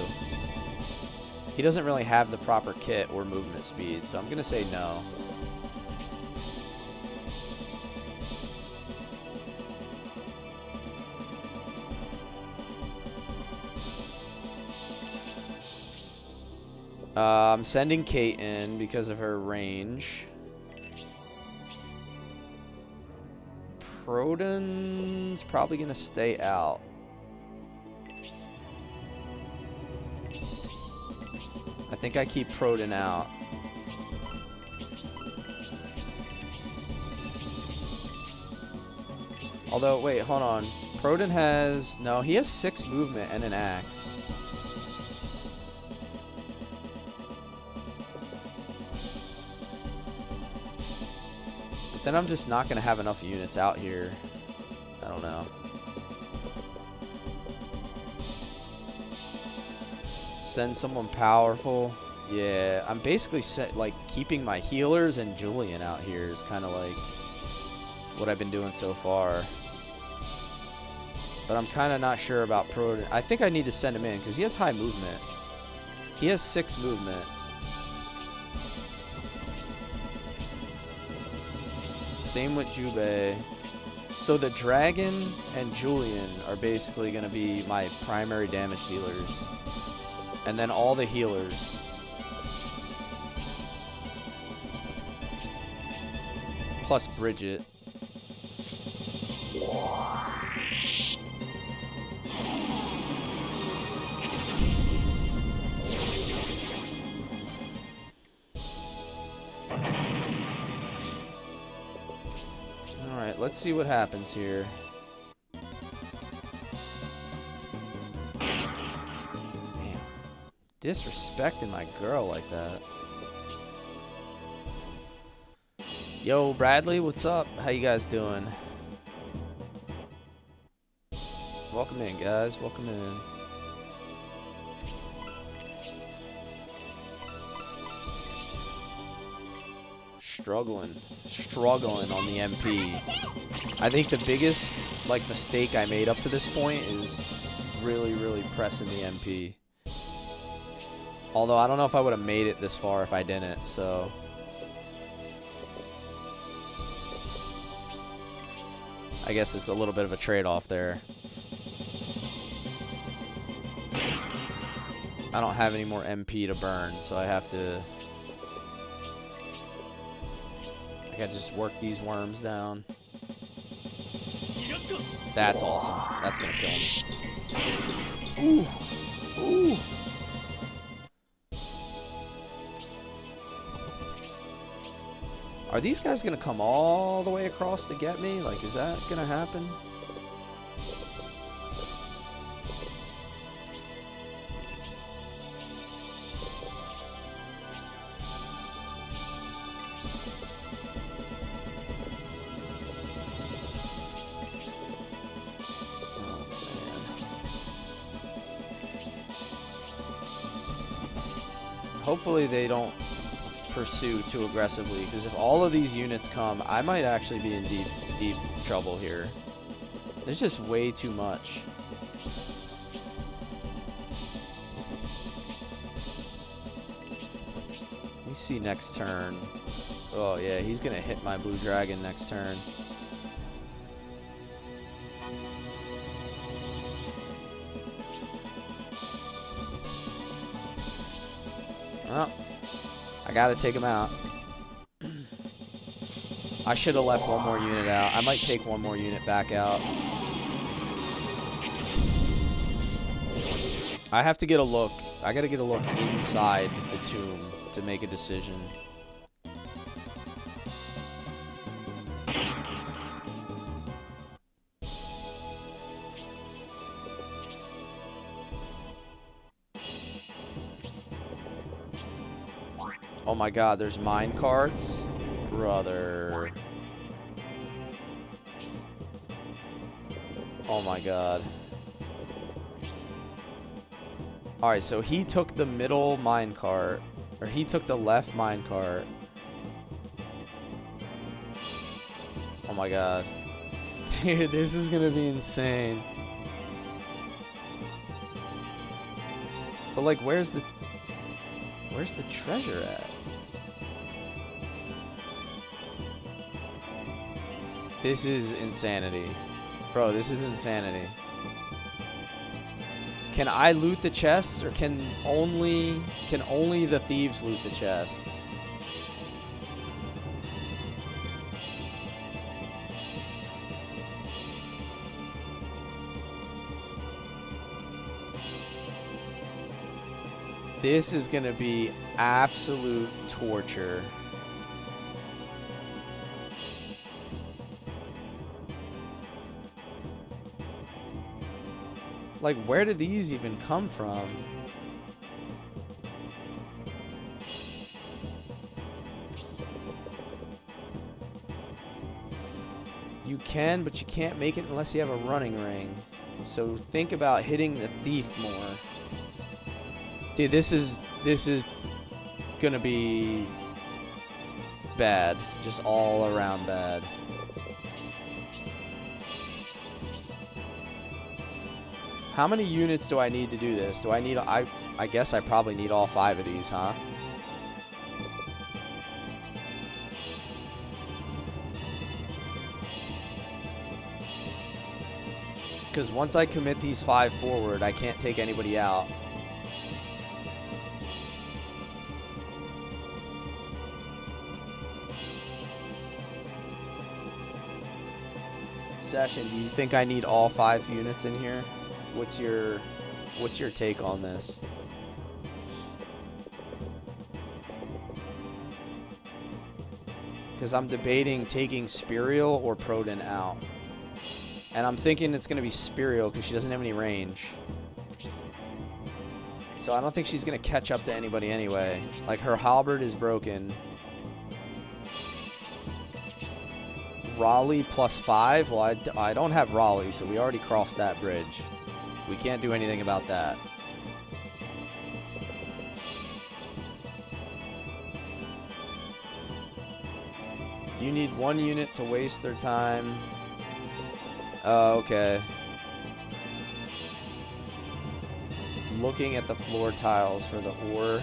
He doesn't really have the proper kit or movement speed, so I'm going to say no. I'm sending Kate in because of her range. Proden's probably going to stay out. I think I keep Proden out. Although, wait, hold on. Proden has... No, he has 6 movement and an axe. But then I'm just not going to have enough units out here. I don't know. Send someone powerful. Yeah, I'm basically keeping my healers and Julian out here is kind of like what I've been doing so far. But I'm kind of not sure about Proden. I think I need to send him in because he has high movement. He has 6 movement. Same with Jubei. So the dragon and Julian are basically going to be my primary damage dealers. And then all the healers. Plus Bridget. Alright, let's see what happens here. disrespecting my girl like that. Yo, Bradley, what's up? How you guys doing? Welcome in, guys. Welcome in. Struggling on the MP. I think the biggest mistake I made up to this point is really pressing the MP. Although I don't know if I would have made it this far if I didn't, so I guess it's a little bit of a trade-off there. I don't have any more MP to burn, so I gotta just work these worms down. That's awesome. That's gonna kill him. Ooh. Ooh. Are these guys gonna come all the way across to get me? Like, is that gonna happen? Hopefully they don't pursue too aggressively, because if all of these units come, I might actually be in deep trouble here. There's just way too much. Let me see next turn. Oh yeah, he's gonna hit my blue dragon next turn. Oh, I gotta take him out. I should have left one more unit out. I might take one more unit back out. I have to get a look. I gotta get a look inside the tomb to make a decision. Oh my god, there's mine carts? Brother. Oh my god. Alright, so he took the middle mine cart. Or he took the left mine cart. Oh my god. Dude, this is gonna be insane. But like, where's the treasure at? This is insanity. Bro, this is insanity. Can I loot the chests, or can only the thieves loot the chests? This is gonna be absolute torture. Like, where did these even come from? You can, but you can't make it unless you have a running ring. So think about hitting the thief more. Dude, this is gonna be bad. Just all around bad. How many units do I need to do this? Do I need... I guess I probably need all 5 of these, huh? Because once I commit these 5 forward, I can't take anybody out. Session, do you think I need all 5 units in here? What's your take on this? Because I'm debating taking Spiriel or Proden out. And I'm thinking it's going to be Spiriel because she doesn't have any range. So I don't think she's going to catch up to anybody anyway. Like, her halberd is broken. Raleigh +5? Well, I don't have Raleigh, so we already crossed that bridge. We can't do anything about that. You need 1 unit to waste their time. Oh, okay. Looking at the floor tiles for the ore.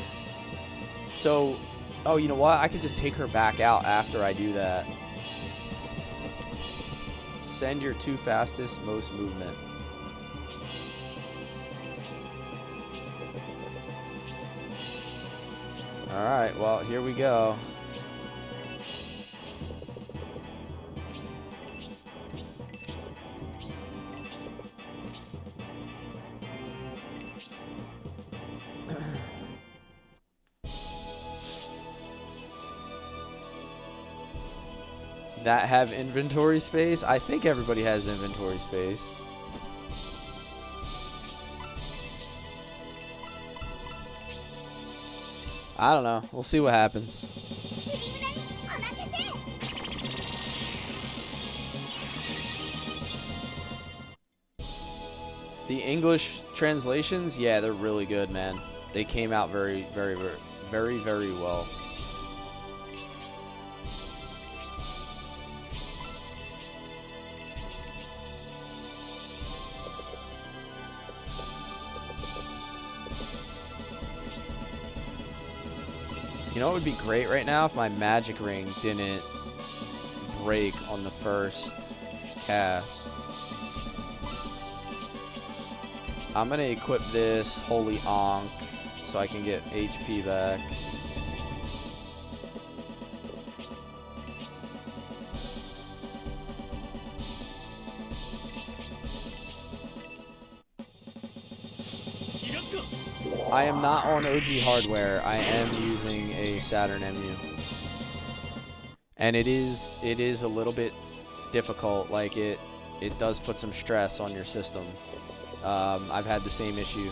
So, oh, you know what? I could just take her back out after I do that. Send your 2 fastest, most movement. Alright, well, here we go. That have inventory space? I think everybody has inventory space. I don't know. We'll see what happens. The English translations, yeah, they're really good, man. They came out very, very, very, very, very well. You know what would be great right now if my magic ring didn't break on the first cast? I'm gonna equip this Holy Ankh so I can get HP back. I am not on OG hardware. I am using a Saturn MU. And it is a little bit difficult. Like it does put some stress on your system. I've had the same issue.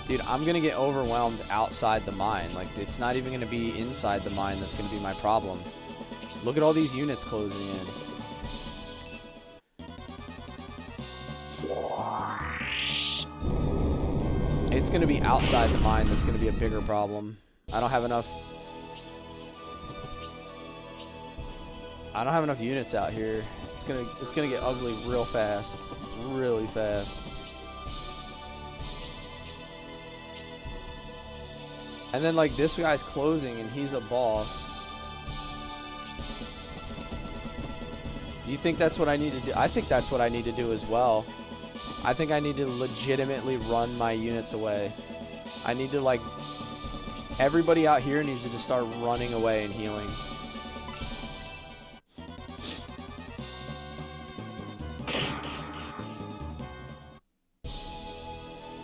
Dude, I'm gonna get overwhelmed outside the mine. Like, it's not even gonna be inside the mine that's gonna be my problem. Look at all these units closing in. It's gonna be outside the mine that's gonna be a bigger problem. I don't have enough units out here. It's gonna get ugly real fast. Really fast. And then like this guy's closing and he's a boss. You think that's what I need to do? I think that's what I need to do as well. I think I need to legitimately run my units away. I need to, like, everybody out here needs to just start running away and healing.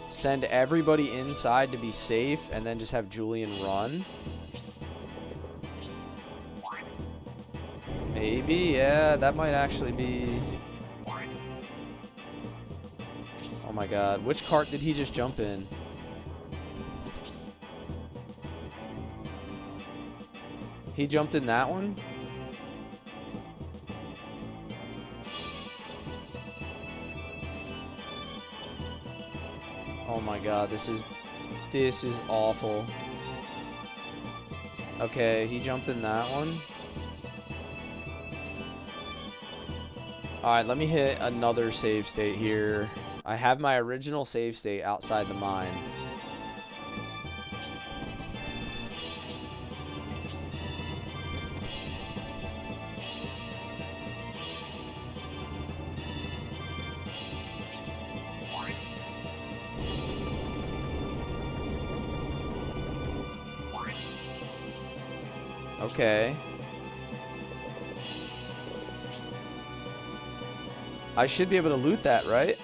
Send everybody inside to be safe and then just have Julian run. Maybe, yeah, that might actually be... Oh my god, which cart did he just jump in? He jumped in that one? Oh my god, this is awful. Okay, he jumped in that one. Alright, let me hit another save state here. I have my original save state outside the mine. Okay. I should be able to loot that, right?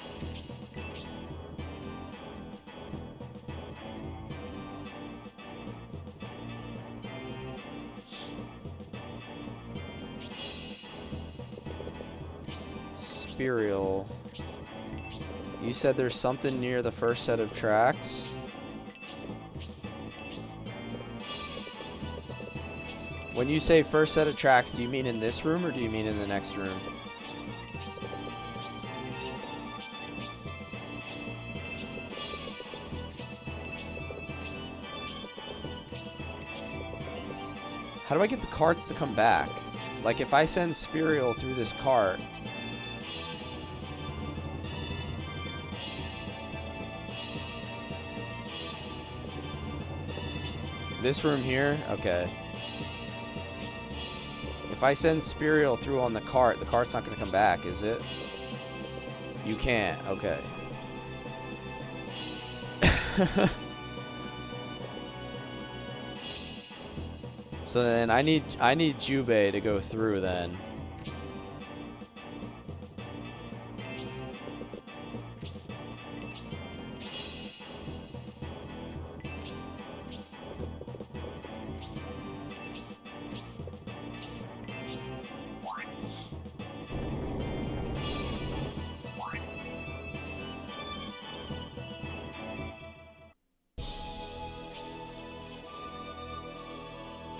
Spirial, you said there's something near the first set of tracks. When you say first set of tracks, do you mean in this room or do you mean in the next room? How do I get the carts to come back? Like, if I send Spirial through this cart... This room here? Okay. If I send Spirial through on the cart's not going to come back, is it? You can't. Okay. So then I need Jubei to go through then.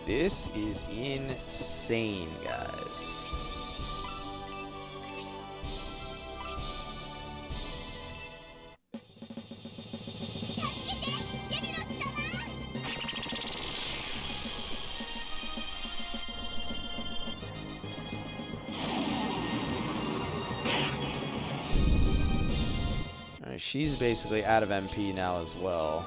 This is insane, guys. Alright, she's basically out of MP now as well.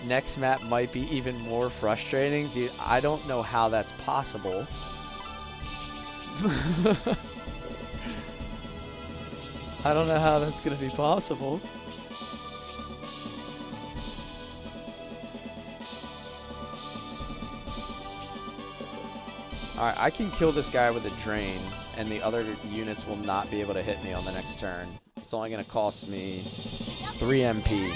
Next map might be even more frustrating. Dude, I don't know how that's possible. I don't know how that's going to be possible. Alright, I can kill this guy with a drain, and the other units will not be able to hit me on the next turn. It's only going to cost me 3 MP.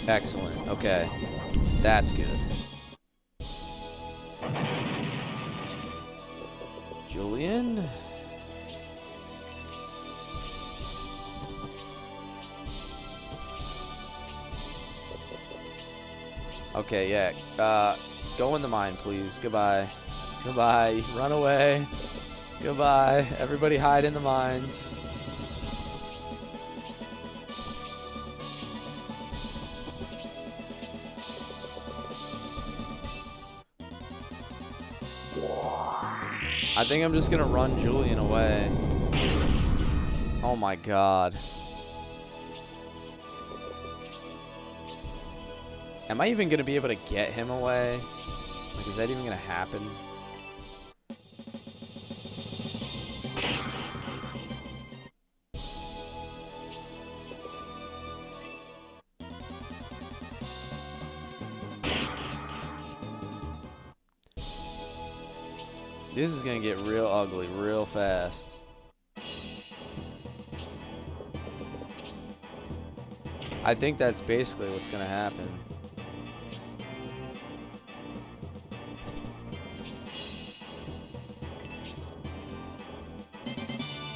Excellent. Okay. That's good. Julian? Okay, yeah. Go in the mine, please. Goodbye. Goodbye. Run away. Goodbye. Everybody hide in the mines. I think I'm just gonna run Julian away. Oh my god. Am I even gonna be able to get him away? Like, is that even gonna happen? This is gonna get real ugly real fast. I think that's basically what's gonna happen.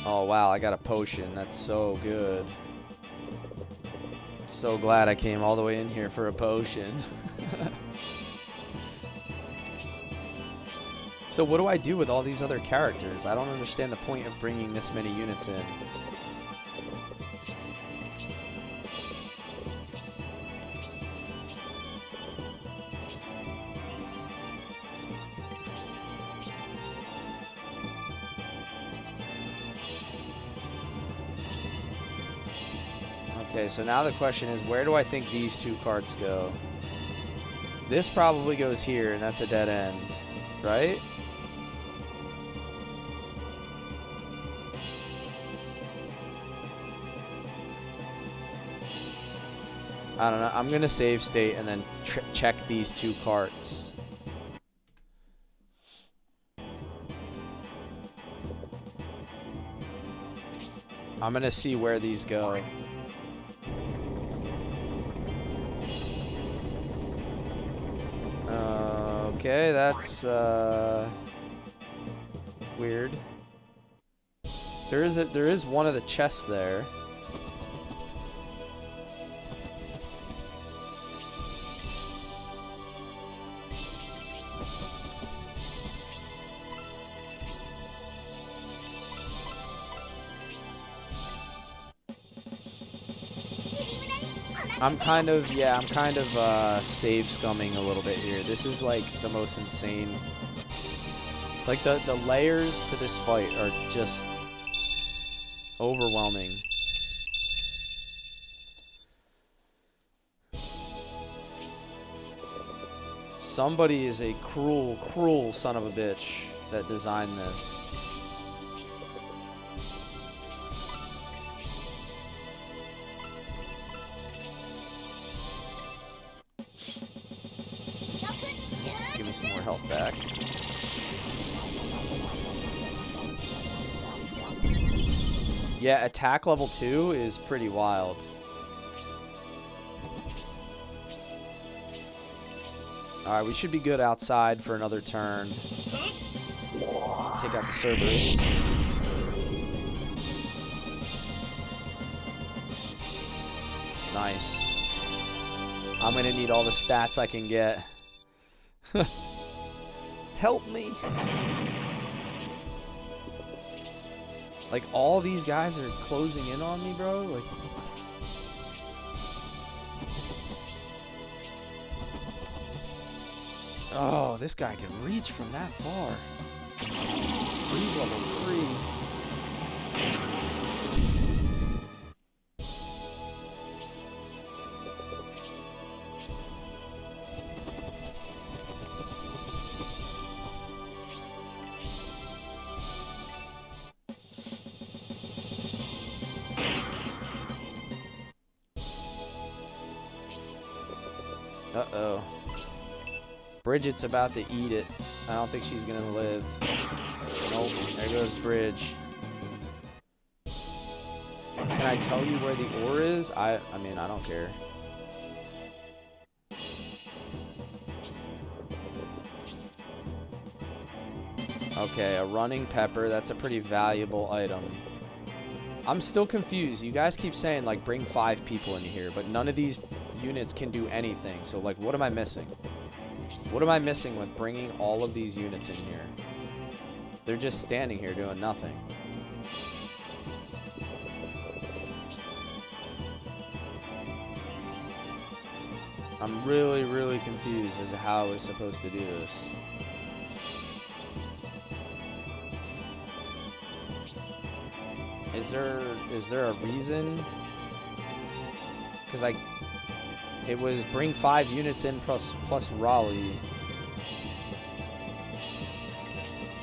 Oh wow, I got a potion. That's so good. So glad I came all the way in here for a potion. So what do I do with all these other characters? I don't understand the point of bringing this many units in. Okay, so now the question is, where do I think these two carts go? This probably goes here, and that's a dead end, right? I don't know. I'm going to save state and then check these two carts. I'm gonna see where these go. Okay, that's weird. There is one of the chests there. I'm kind of save scumming a little bit here. This is like the most insane. Like the layers to this fight are just overwhelming. Somebody is a cruel, cruel son of a bitch that designed this. Give me some more health back. Yeah, attack level 2 is pretty wild. Alright, we should be good outside for another turn. Take out the Cerberus. Nice. I'm gonna need all the stats I can get. Help me. Like, all these guys are closing in on me, bro. Like, oh, this guy can reach from that far. He's level 3. Uh-oh. Bridget's about to eat it. I don't think she's gonna live. Nope, there goes Bridge. Can I tell you where the ore is? I mean, I don't care. Okay, a running pepper. That's a pretty valuable item. I'm still confused. You guys keep saying, like, bring 5 people in here, but none of these units can do anything. So, like, what am I missing? What am I missing with bringing all of these units in here? They're just standing here doing nothing. I'm really, really confused as to how I was supposed to do this. Is there a reason? Because it was bring 5 units in plus Raleigh.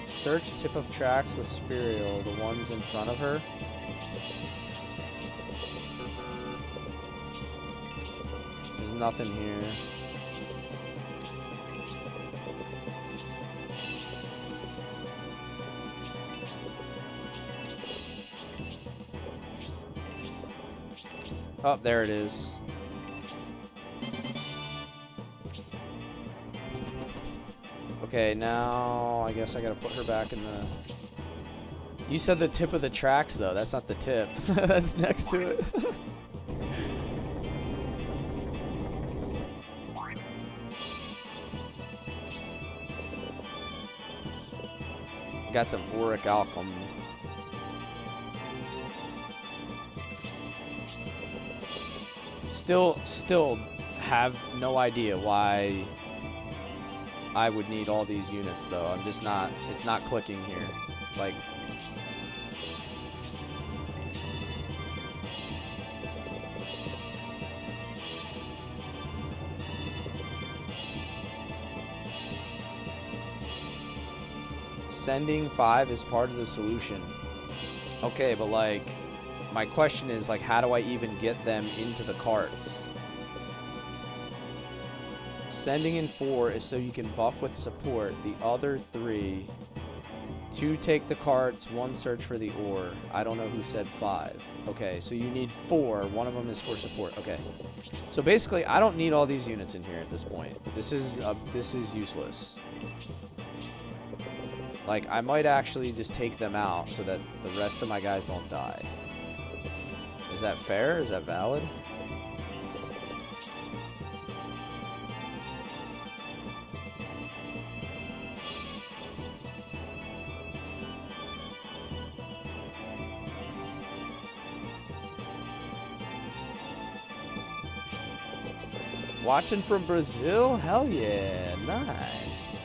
Search tip of tracks with Spirial, the ones in front of her. There's nothing here. Oh, there it is. Okay, now I guess I gotta put her back in the... You said the tip of the tracks, though. That's not the tip. That's next to it. Got some auric alchemy. Still have no idea why I would need all these units, though. I'm just not... It's not clicking here. Like... Sending 5 is part of the solution. Okay, but like... My question is, like, how do I even get them into the carts? Sending in 4 is so you can buff with support. The other 3 2 take the carts, 1 search for the ore. I don't know who said 5. Okay, so you need 4. One of them is for support. Okay. So basically, I don't need all these units in here at this point. This is useless. Like, I might actually just take them out so that the rest of my guys don't die. Is that fair? Is that valid? Watching from Brazil? Hell yeah. Nice.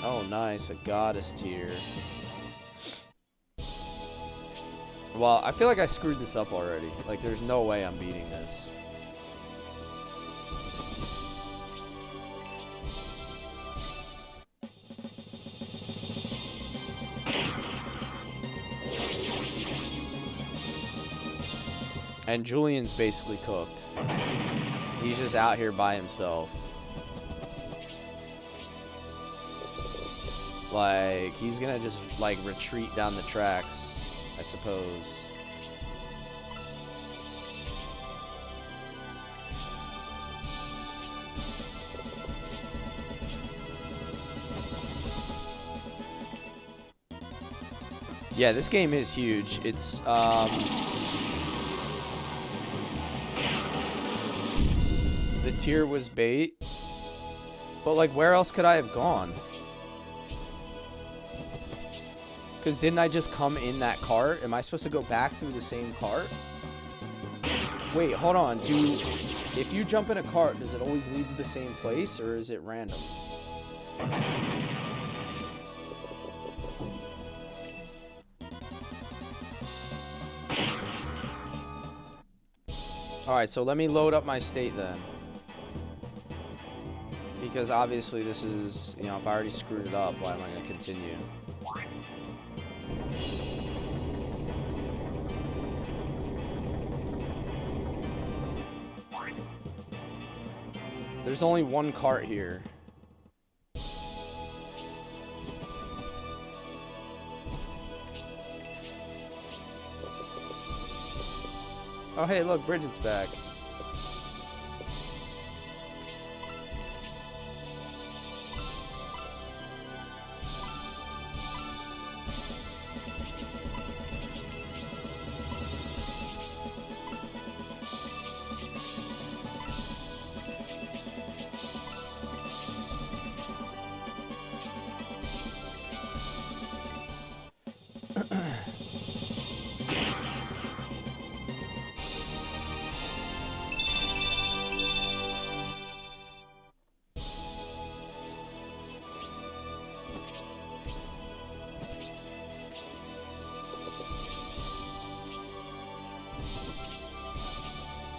Oh, nice. A goddess tier. Well, I feel like I screwed this up already. Like, there's no way I'm beating this. And Julian's basically cooked. He's just out here by himself. Like, he's gonna just, like, retreat down the tracks, I suppose. Yeah, this game is huge. It's, the tier was bait. But, like, where else could I have gone? Because didn't I just come in that cart? Am I supposed to go back through the same cart? Wait, hold on. If you jump in a cart, does it always lead to the same place, or is it random? Alright, so let me load up my state then. Because obviously this is, you know, if I already screwed it up, why am I going to continue? There's only one cart here. Oh, hey, look, Bridget's back.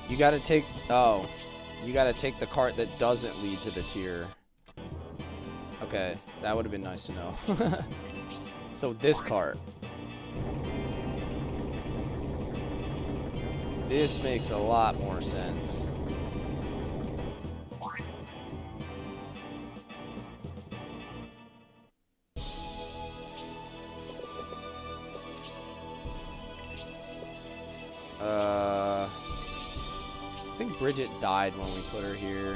You gotta take, oh, you gotta take the cart that doesn't lead to the tier. Okay, that would have been nice to know. So this cart. This makes a lot more sense. I think Bridget died when we put her here.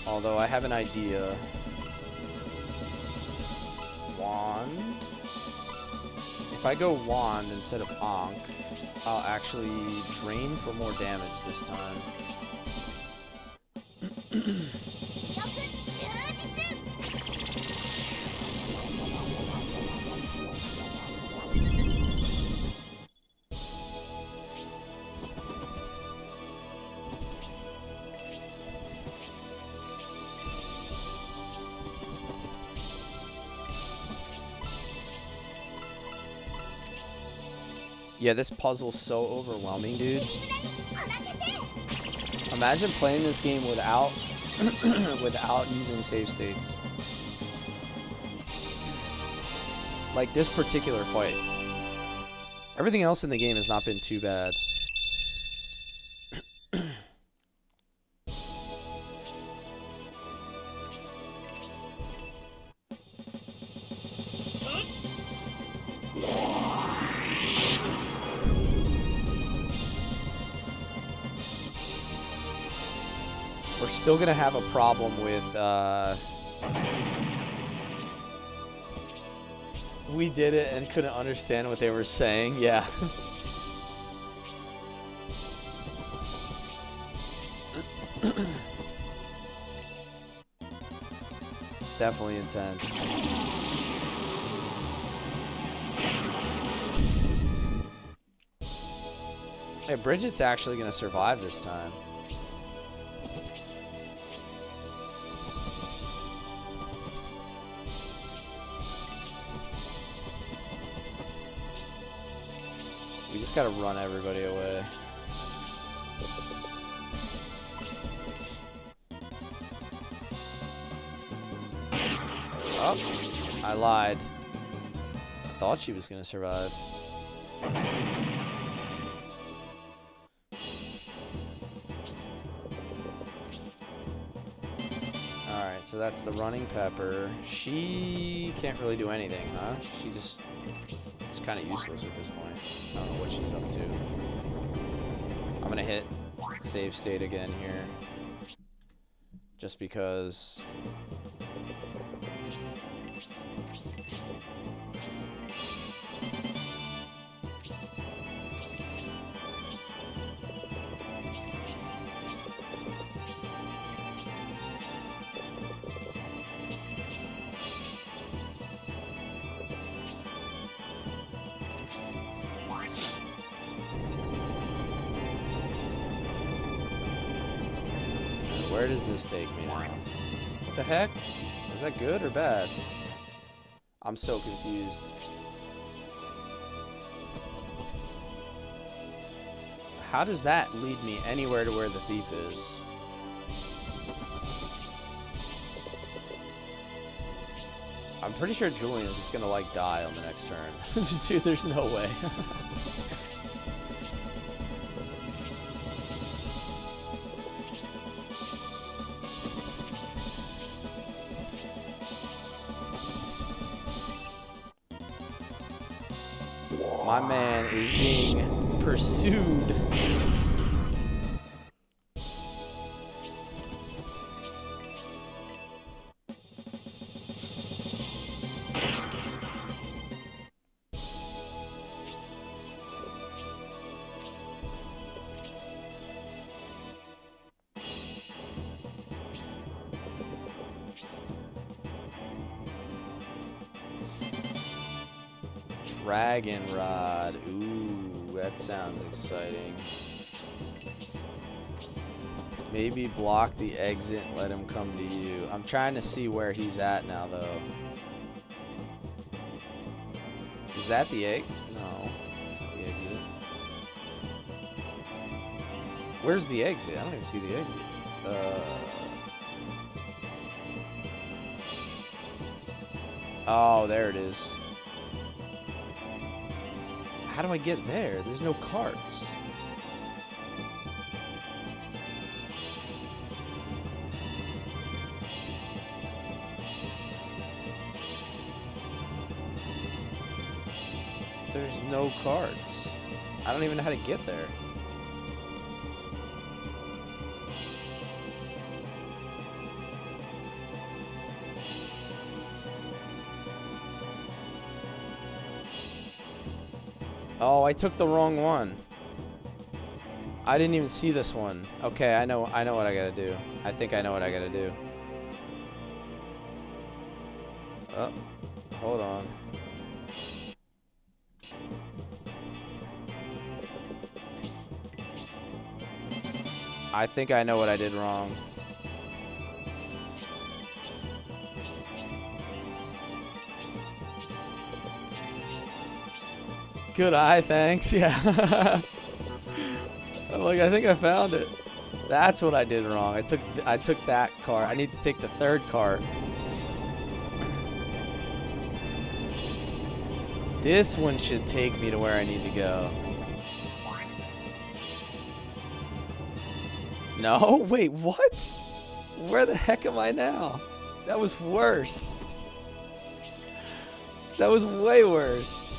Although I have an idea. Wand. If I go wand instead of Ankh, I'll actually drain for more damage this time. Yeah, this puzzle's so overwhelming, dude. Imagine playing this game without without using save states. Like this particular fight. Everything else in the game has not been too bad. We're still gonna have a problem with, we did it and couldn't understand what they were saying, yeah. It's definitely intense. Hey, Bridget's actually gonna survive this time. We just gotta run everybody away. Oh, I lied. I thought she was gonna survive. Alright, so that's the running pepper. She can't really do anything, huh? She just... It's kind of useless at this point. I don't know what she's up to. I'm gonna hit save state again here. Just because... Where does this take me now? What the heck? Is that good or bad? I'm so confused. How does that lead me anywhere to where the thief is? I'm pretty sure Julian is just gonna like die on the next turn. Dude, there's no way. My man is being pursued. Dragon Rod. Ooh, that sounds exciting. Maybe block the exit and let him come to you. I'm trying to see where he's at now, though. Is that the egg? No, it's not the exit. Where's the exit? I don't even see the exit. Oh, there it is. How do I get there? There's no carts. There's no carts. I don't even know how to get there. Oh, I took the wrong one. I didn't even see this one. Okay, I know what I gotta do. I think I know what I gotta do. Oh, hold on. I think I know what I did wrong. Good eye, thanks. Yeah. I'm like, I think I found it. That's what I did wrong. I took that car. I need to take the third car. This one should take me to where I need to go. No? Wait, what? Where the heck am I now? That was worse. That was way worse.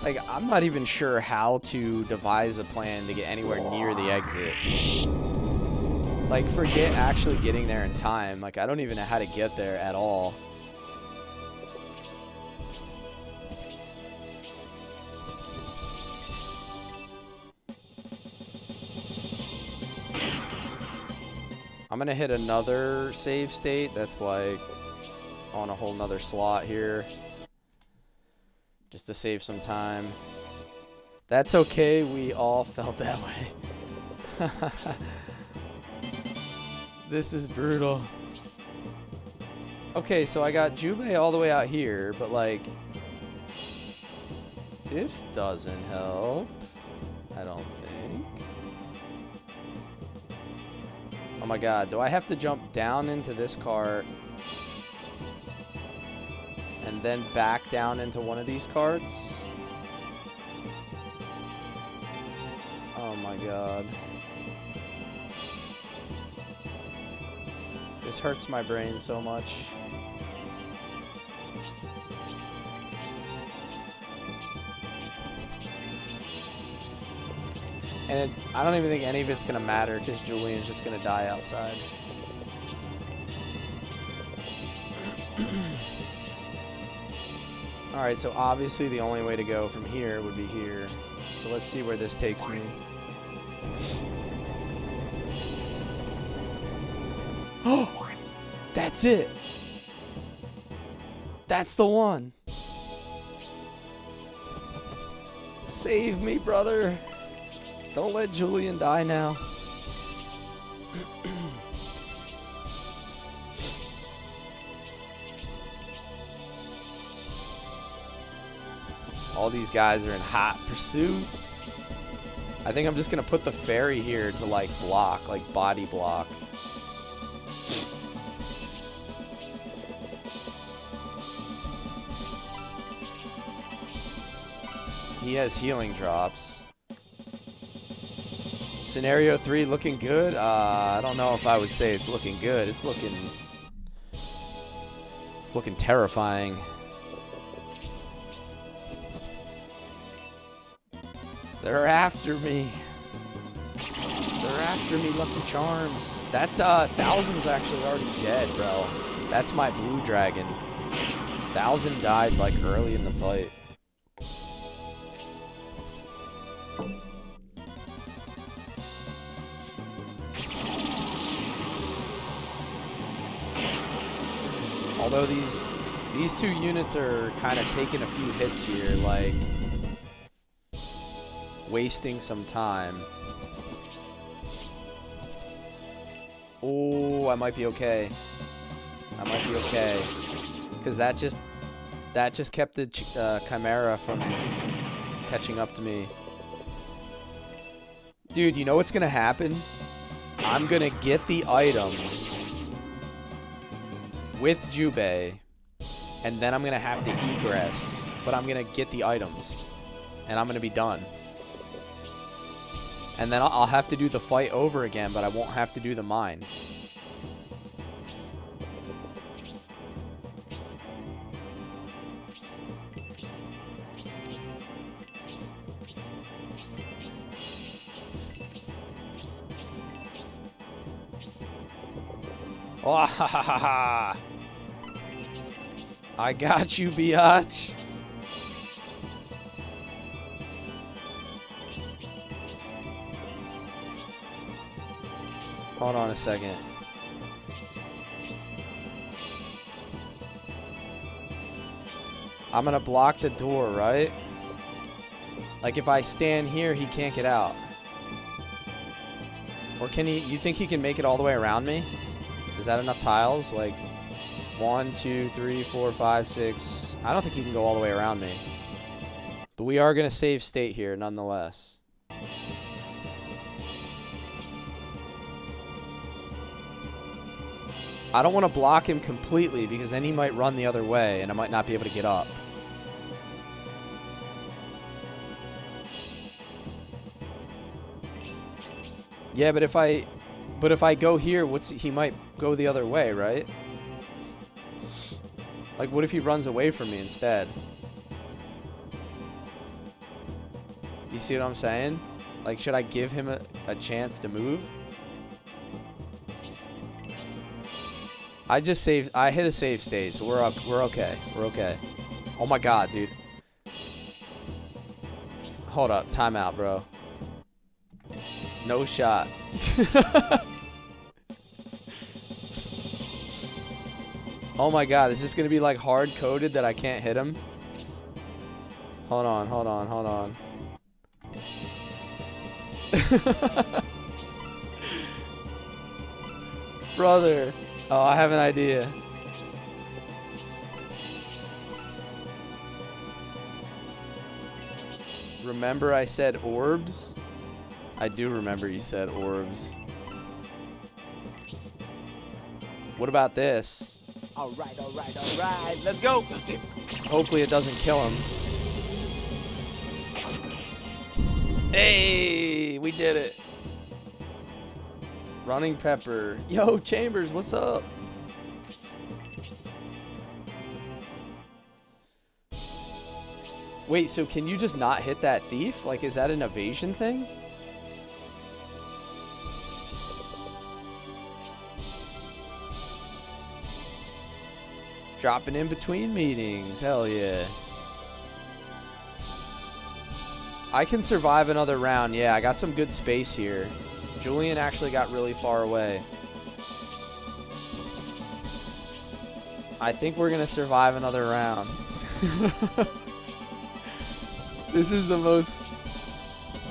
Like, I'm not even sure how to devise a plan to get anywhere near the exit. Like, forget actually getting there in time. Like, I don't even know how to get there at all. I'm gonna hit another save state that's like on a whole nother slot here. Just to save some time. That's okay, we all felt that way. This is brutal. Okay, so I got Jubei all the way out here, but like, this doesn't help, I don't think. Oh my god, do I have to jump down into this cart and then back down into one of these carts? Oh my god. This hurts my brain so much. And I don't even think any of it's going to matter because Julian's just going to die outside. Alright, so obviously the only way to go from here would be here. So let's see where this takes me. Oh! That's it! That's the one! Save me, brother! Don't let Julian die now. All these guys are in hot pursuit. I think I'm just gonna put the ferry here to like block, like body block. He has healing drops. Scenario 3 looking good? I don't know if I would say it's looking good. It's looking terrifying. They're after me. They're after me, Lucky Charms. That's Thousand's actually already dead, bro. That's my blue dragon. Thousand died like early in the fight. Although these two units are kind of taking a few hits here, like wasting some time. Oh, I might be okay. I might be okay, because that just kept the Chimera from catching up to me. Dude, you know what's gonna happen? I'm gonna get the items with Jubei, and then I'm gonna have to egress, but I'm gonna get the items, and I'm gonna be done. And then I'll have to do the fight over again, but I won't have to do the mine. Oh, ha ha ha ha! I got you, biatch. Hold on a second. I'm gonna block the door, right? Like if I stand here, he can't get out. Or can he? You think he can make it all the way around me? Is that enough tiles? Like 1, 2, 3, 4, 5, 6. I don't think he can go all the way around me. But we are going to save state here nonetheless. I don't want to block him completely because then he might run the other way and I might not be able to get up. Yeah, but if I go here, he might go the other way, right? Like, what if he runs away from me instead? You see what I'm saying? Like, should I give him a chance to move? I hit a save state, so we're okay. We're okay. Oh my god, dude. Hold up, timeout, bro. No shot. Oh my god, is this gonna be like hard coded that I can't hit him? Hold on, hold on, hold on. Brother. Oh, I have an idea. Remember I said orbs? I do remember you said orbs. What about this? Alright, alright, alright. Let's go. Hopefully it doesn't kill him. Hey, we did it. Running Pepper. Yo, Chambers, what's up? Wait, so can you just not hit that thief? Like, is that an evasion thing? Dropping in between meetings. Hell yeah. I can survive another round. Yeah, I got some good space here. Julian actually got really far away. I think we're going to survive another round. This is the most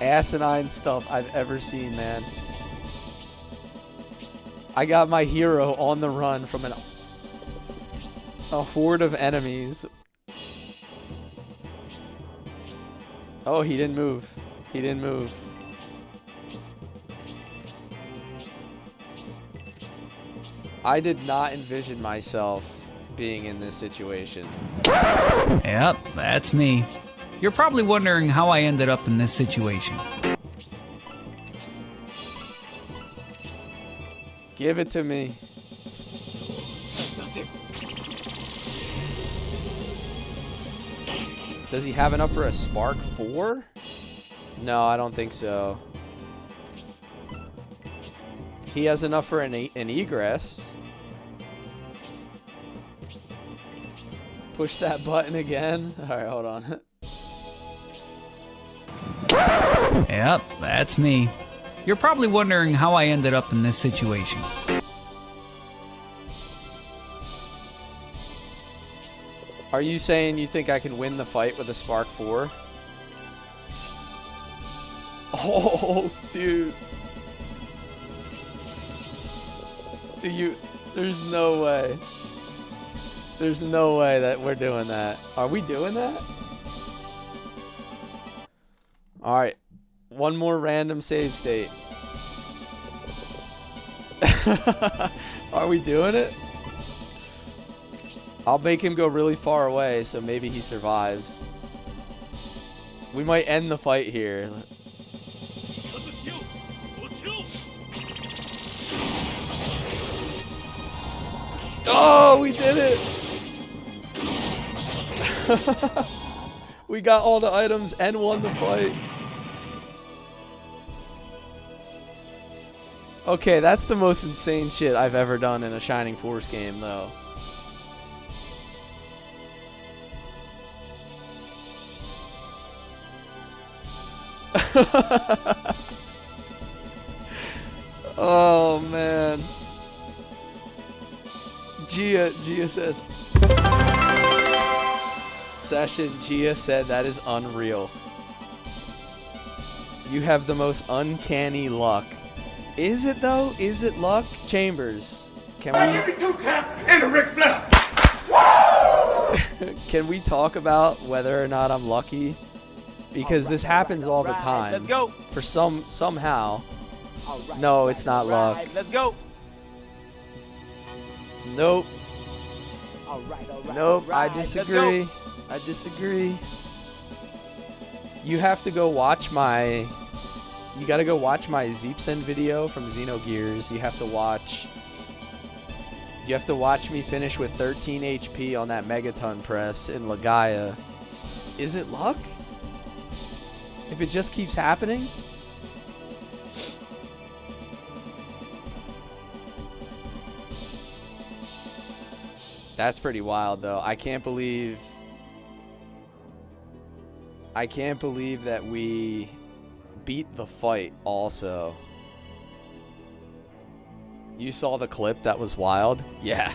asinine stuff I've ever seen, man. I got my hero on the run from a horde of enemies. Oh, he didn't move. He didn't move. I did not envision myself being in this situation. Yep, that's me. You're probably wondering how I ended up in this situation. Give it to me. Does he have enough for a Spark 4? No, I don't think so. He has enough for an egress. Push that button again. Alright, hold on. Yep, that's me. You're probably wondering how I ended up in this situation. Are you saying you think I can win the fight with a Spark 4? Oh, dude. There's no way. There's no way that we're doing that. Are we doing that? Alright. One more random save state. Are we doing it? I'll make him go really far away, so maybe he survives. We might end the fight here. Oh, we did it! We got all the items and won the fight. Okay, that's the most insane shit I've ever done in a Shining Force game, though. Oh, man. Gia says... Session, Gia said that is unreal. You have the most uncanny luck. Is it though? Is it luck? Chambers. Can Give me 2 taps and a Ric Flair. can we talk about whether or not I'm lucky? Because this happens all the time. Let's go. For somehow. No, it's not luck. Let's go. Nope. Nope. I Let's disagree. I disagree. You have to go watch my. You gotta go watch my Zeepsen video from Xenogears. You have to watch. You have to watch me finish with 13 HP on that Megaton press in Legaia. Is it luck? If it just keeps happening? That's pretty wild, though. I can't believe that we beat the fight also. You saw the clip? That was wild. Yeah.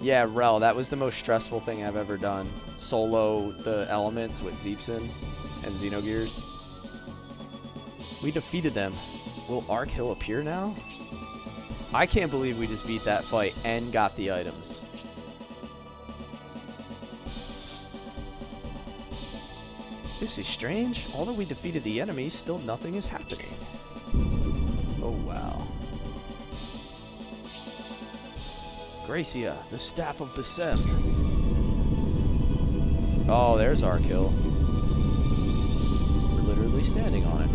Yeah, Rel, that was the most stressful thing I've ever done. Solo the elements with Zeepsen and Xenogears. We defeated them. Will Arkhill appear now? I can't believe we just beat that fight and got the items. This is strange. Although we defeated the enemy, still nothing is happening. Oh, wow. Gracia, the Staff of Besem. Oh, there's Arkhill. We're literally standing on it.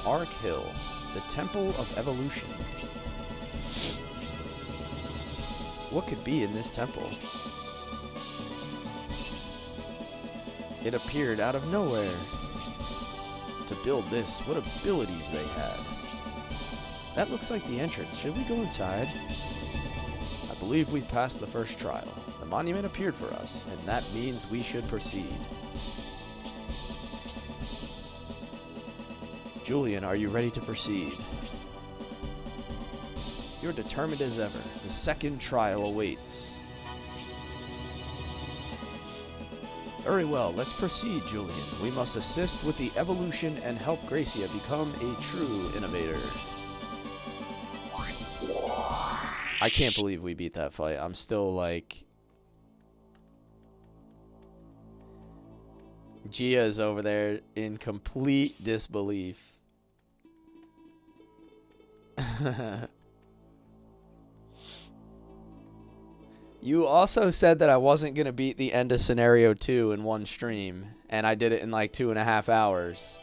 Arkhill, the Temple of Evolution. What could be in this temple? It appeared out of nowhere. To build this, what abilities they had. That looks like the entrance. Should we go inside? I believe we've passed the first trial. The monument appeared for us, and that means we should proceed. Julian, are you ready to proceed? You're determined as ever. The second trial awaits. Very well, let's proceed, Julian. We must assist with the evolution and help Gracia become a true innovator. I can't believe we beat that fight. I'm still like... Gia's over there in complete disbelief. You also said that I wasn't going to beat the end of Scenario 2 in one stream, and I did it in like 2.5 hours.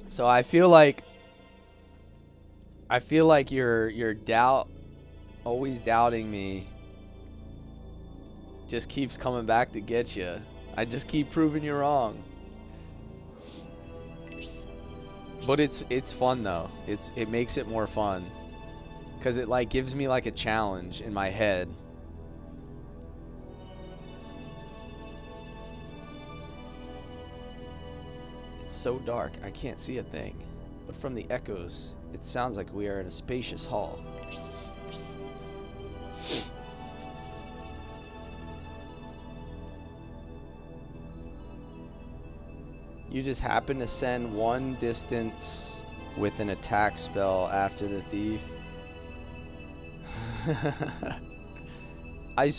So I feel like your doubt, always doubting me, just keeps coming back to get you. I just keep proving you wrong. But it's fun though. It makes it more fun. Cause it like gives me like a challenge in my head. It's so dark, I can't see a thing. But from the echoes, it sounds like we are in a spacious hall. You just happen to send one distance with an attack spell after the thief. I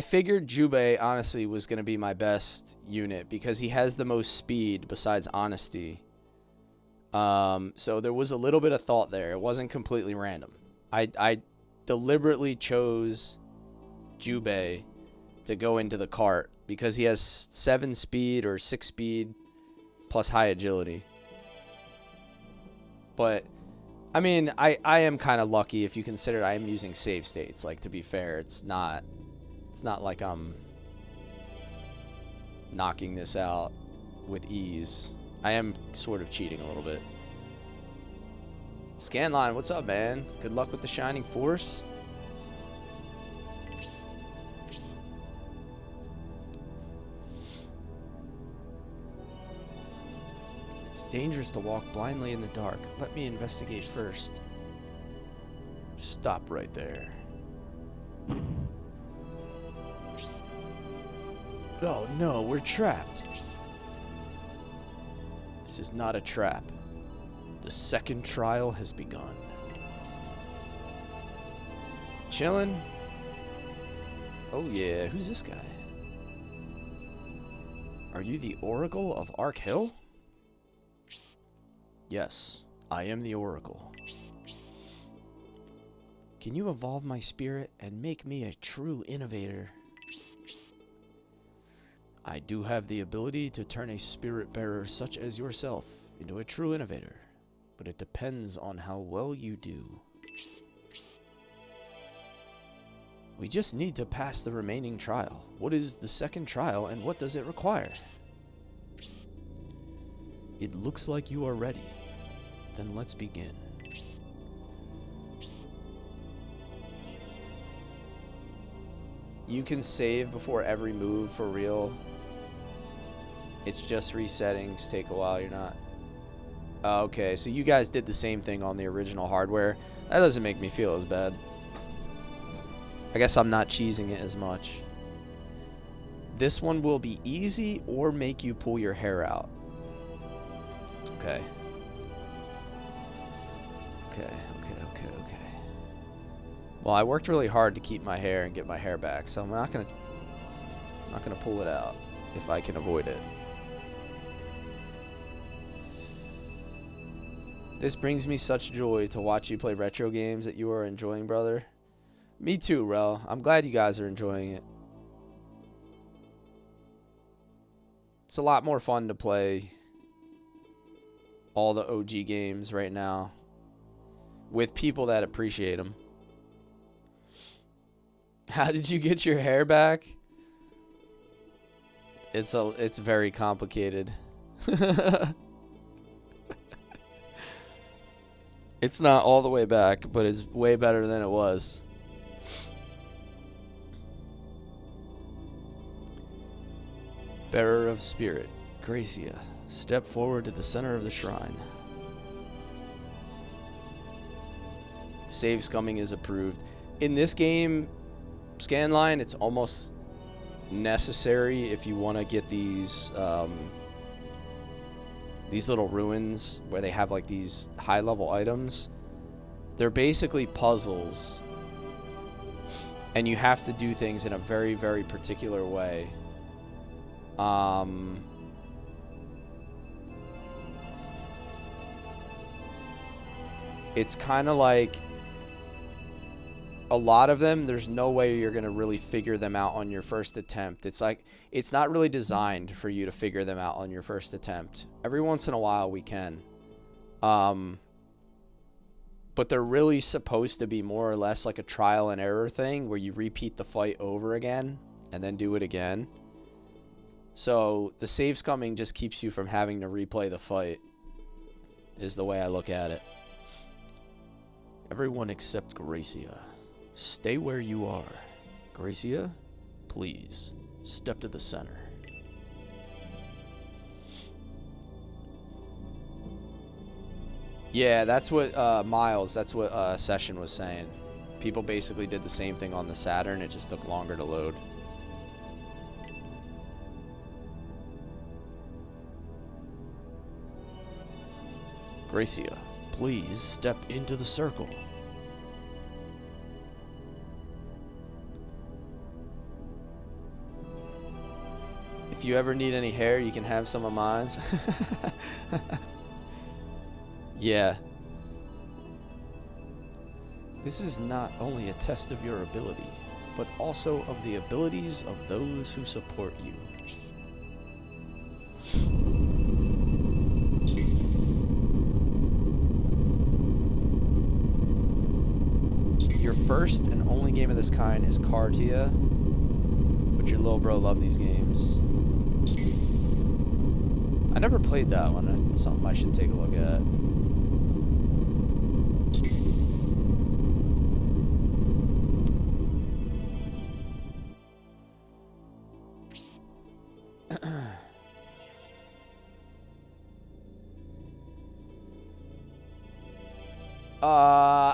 figured Jubei honestly was going to be my best unit because he has the most speed besides honesty. So there was a little bit of thought there. It wasn't completely random. I deliberately chose Jubei to go into the cart because he has 7 speed or 6 speed plus high agility. But I mean, I am kind of lucky if you consider I am using save states. Like, to be fair, it's not like I'm knocking this out with ease. I am sort of cheating a little bit. Scanline, what's up, man? Good luck with the Shining Force. It's dangerous to walk blindly in the dark. Let me investigate first. Stop right there. Oh no, we're trapped. This is not a trap. The second trial has begun. Chillin'? Oh yeah, who's this guy? Are you the Oracle of Ark Hill? Yes, I am the Oracle. Can you evolve my spirit and make me a true innovator? I do have the ability to turn a spirit bearer such as yourself into a true innovator, but it depends on how well you do. We just need to pass the remaining trial. What is the second trial and what does it require? It looks like you are ready. Then let's begin. You can save before every move for real. It's just resettings, take a while, you're not. Okay, so you guys did the same thing on the original hardware. That doesn't make me feel as bad. I guess I'm not cheesing it as much. This one will be easy or make you pull your hair out. Okay. Okay. Well, I worked really hard to keep my hair and get my hair back, so I'm not gonna pull it out if I can avoid it. This brings me such joy to watch you play retro games that you are enjoying, brother. Me too, Rel. I'm glad you guys are enjoying it. It's a lot more fun to play all the OG games right now with people that appreciate them. How did you get your hair back? It's very complicated. It's not all the way back, but it's way better than it was. Bearer of Spirit, Gracia, step forward to the center of the shrine. Save scumming is approved. In this game, Scanline, it's almost necessary if you want to get these little ruins where they have like these high-level items. They're basically puzzles, and you have to do things in a very, very particular way. It's kind of like a lot of them, there's no way you're going to really figure them out on your first attempt. It's like, it's not really designed for you to figure them out on your first attempt. Every once in a while we can. But they're really supposed to be more or less like a trial and error thing where you repeat the fight over again and then do it again. So the save scumming just keeps you from having to replay the fight, is the way I look at it. Everyone except Gracia. Stay where you are. Gracia, please, step to the center. Yeah, that's what, Miles, that's what, Session was saying. People basically did the same thing on the Saturn, it just took longer to load. Gracia, please step into the circle. If you ever need any hair, you can have some of mine. Yeah. This is not only a test of your ability, but also of the abilities of those who support you. Your first and only game of this kind is Cartia, but your little bro loved these games. I never played that one. It's something I should take a look at.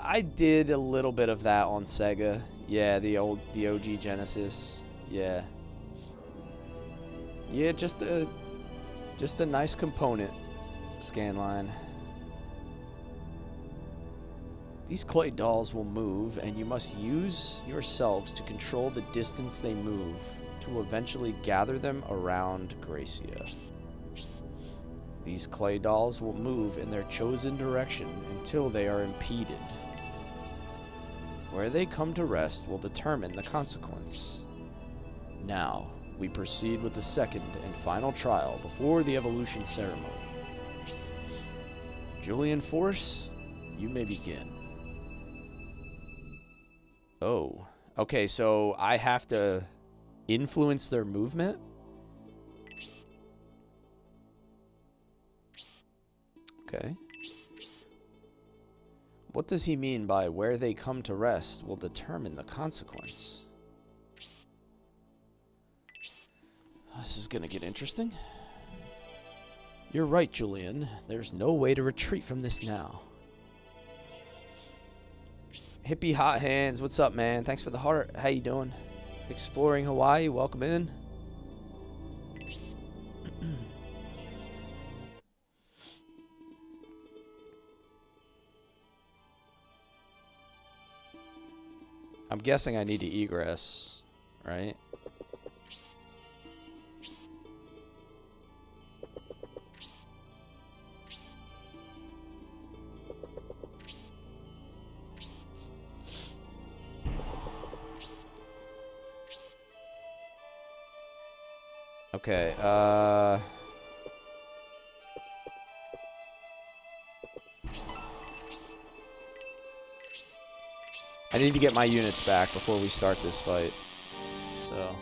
I did a little bit of that on Sega. Yeah, the OG Genesis. Yeah. Yeah, just a nice component. Scanline. These clay dolls will move, and you must use yourselves to control the distance they move to eventually gather them around Gracia. These clay dolls will move in their chosen direction until they are impeded. Where they come to rest will determine the consequence. Now, we proceed with the second and final trial before the evolution ceremony. Julian Force, you may begin. Oh, okay, so I have to influence their movement? Okay. What does he mean by where they come to rest will determine the consequence? This is gonna get interesting. You're right, Julian. There's no way to retreat from this now. Hippie Hot Hands, what's up, man? Thanks for the heart. How you doing? Exploring Hawaii, welcome in. I'm guessing I need to egress, right? Okay, I need to get my units back before we start this fight. So,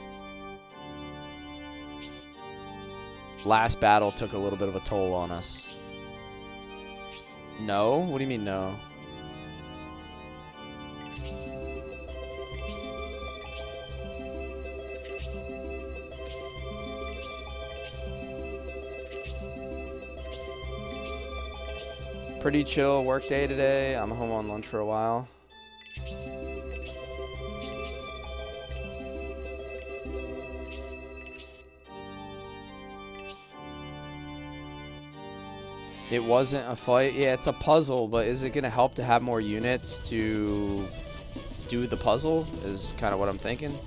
last battle took a little bit of a toll on us. No? What do you mean no? Pretty chill work day today. I'm home on lunch for a while. It wasn't a fight. Yeah, it's a puzzle, but is it going to help to have more units to do the puzzle is kind of what I'm thinking.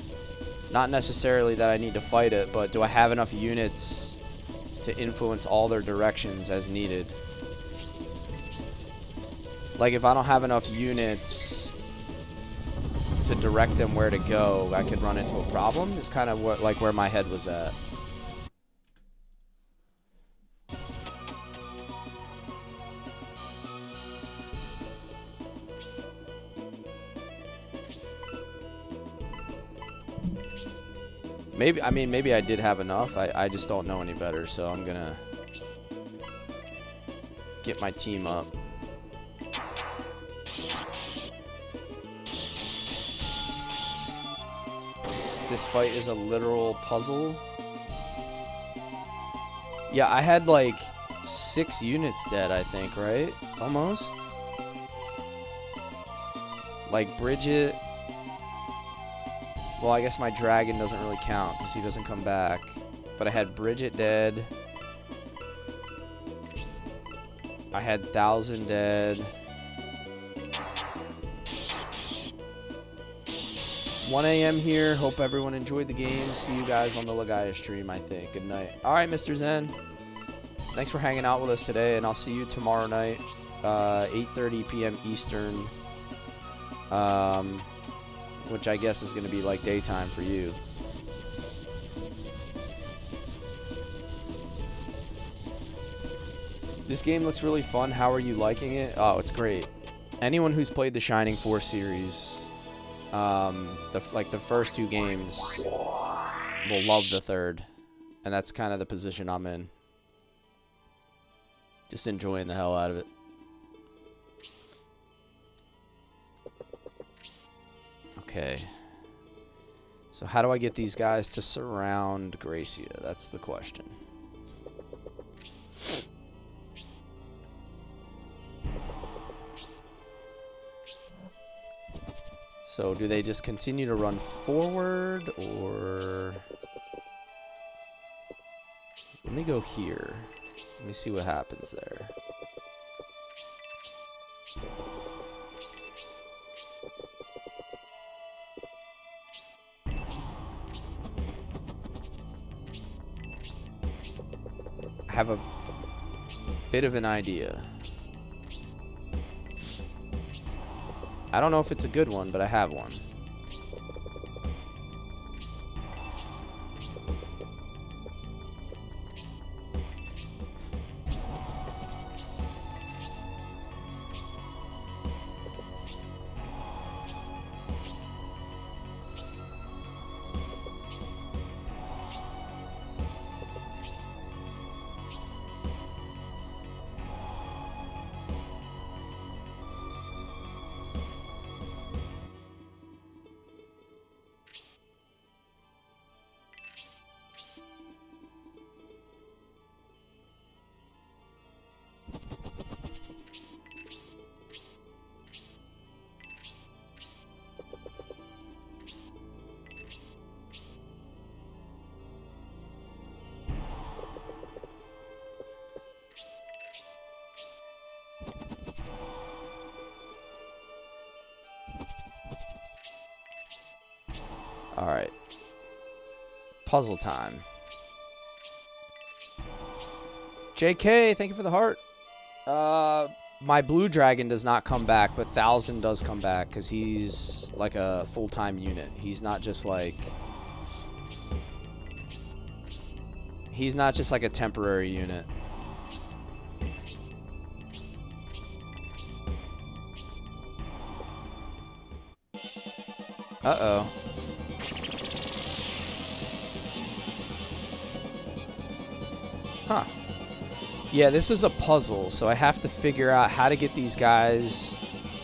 Not necessarily that I need to fight it, but do I have enough units to influence all their directions as needed? Like, if I don't have enough units to direct them where to go, I could run into a problem. Is kind of what, like, where my head was at. Maybe, I mean, maybe I did have enough. I just don't know any better, so I'm gonna get my team up. This fight is a literal puzzle. Yeah, I had like 6 units dead, I think, right? Almost. Like Bridget. Well, I guess my dragon doesn't really count because he doesn't come back. But I had Bridget dead. I had 1,000 dead. 1 a.m. here. Hope everyone enjoyed the game. See you guys on the Legaia stream, I think. Good night. All right, Mr. Zen. Thanks for hanging out with us today, and I'll see you tomorrow night, 8:30 p.m. Eastern, which I guess is going to be like daytime for you. This game looks really fun. How are you liking it? Oh, it's great. Anyone who's played the Shining Force series, the first 2 games, will love the third. And that's kind of the position I'm in. Just enjoying the hell out of it. Okay. So how do I get these guys to surround Gracia? That's the question. So do they just continue to run forward, or... Let me go here. Let me see what happens there. I have a bit of an idea. I don't know if it's a good one, but I have one. Alright. Puzzle time. JK, thank you for the heart. My blue dragon does not come back, but Thousand does come back because he's like a full-time unit. He's not just like... He's not just like a temporary unit. Uh-oh. Huh. Yeah, this is a puzzle, so I have to figure out how to get these guys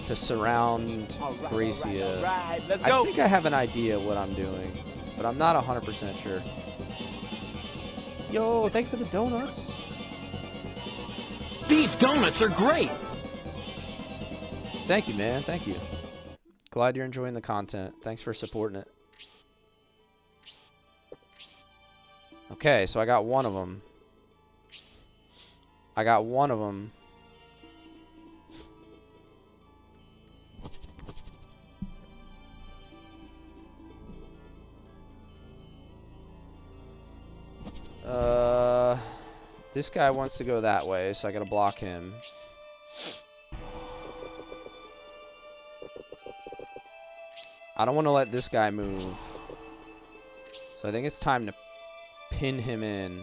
to surround Gracia. All right, let's I go. think I have an idea what I'm doing, but I'm not 100% sure. Yo, thank you for the donuts. These donuts are great. Thank you, man. Thank you. Glad you're enjoying the content. Thanks for supporting it. Okay, so I got one of them. I got one of them. This guy wants to go that way, so I gotta block him. I don't want to let this guy move. So I think it's time to pin him in.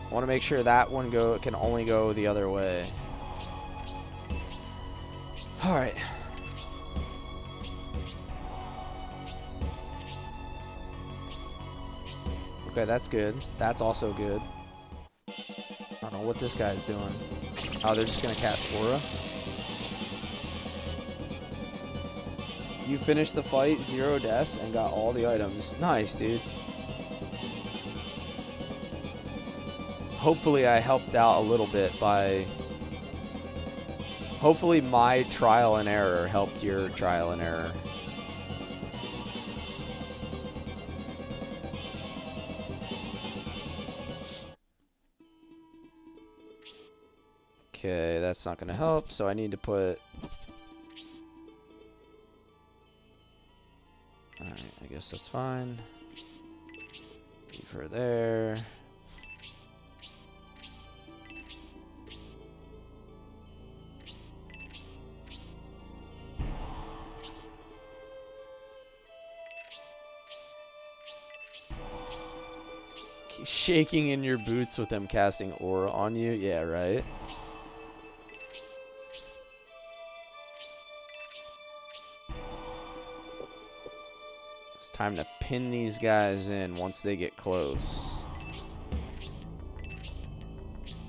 I want to make sure that one can only go the other way. All right. Okay, that's good. That's also good. I don't know what this guy's doing. Oh, they're just gonna cast Aura. You finished the fight, 0 deaths, and got all the items. Nice, dude. Hopefully I helped out a little bit by... Hopefully my trial and error helped your trial and error. Okay, that's not going to help, so I need to put... Alright, I guess that's fine. Leave her there. Shaking in your boots with them casting aura on you. Yeah, right. It's time to pin these guys in once they get close.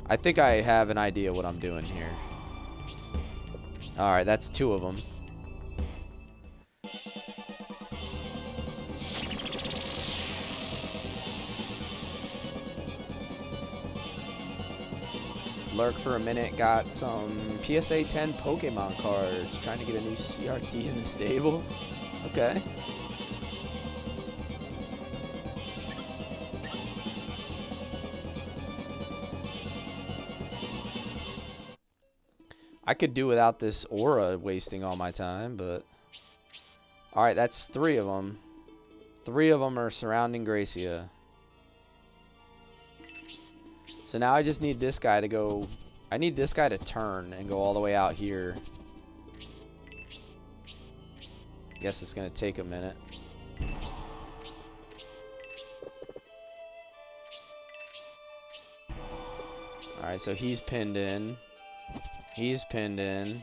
I think I have an idea what I'm doing here. Alright, that's 2 of them. Lurk for a minute, got some PSA 10 Pokemon cards. Trying to get a new CRT in the stable. Okay. I could do without this aura wasting all my time, but... Alright, that's 3 of them. 3 of them are surrounding Gracia. So now I just need this guy to go... I need this guy to turn and go all the way out here. Guess it's going to take a minute. Alright, so he's pinned in. He's pinned in.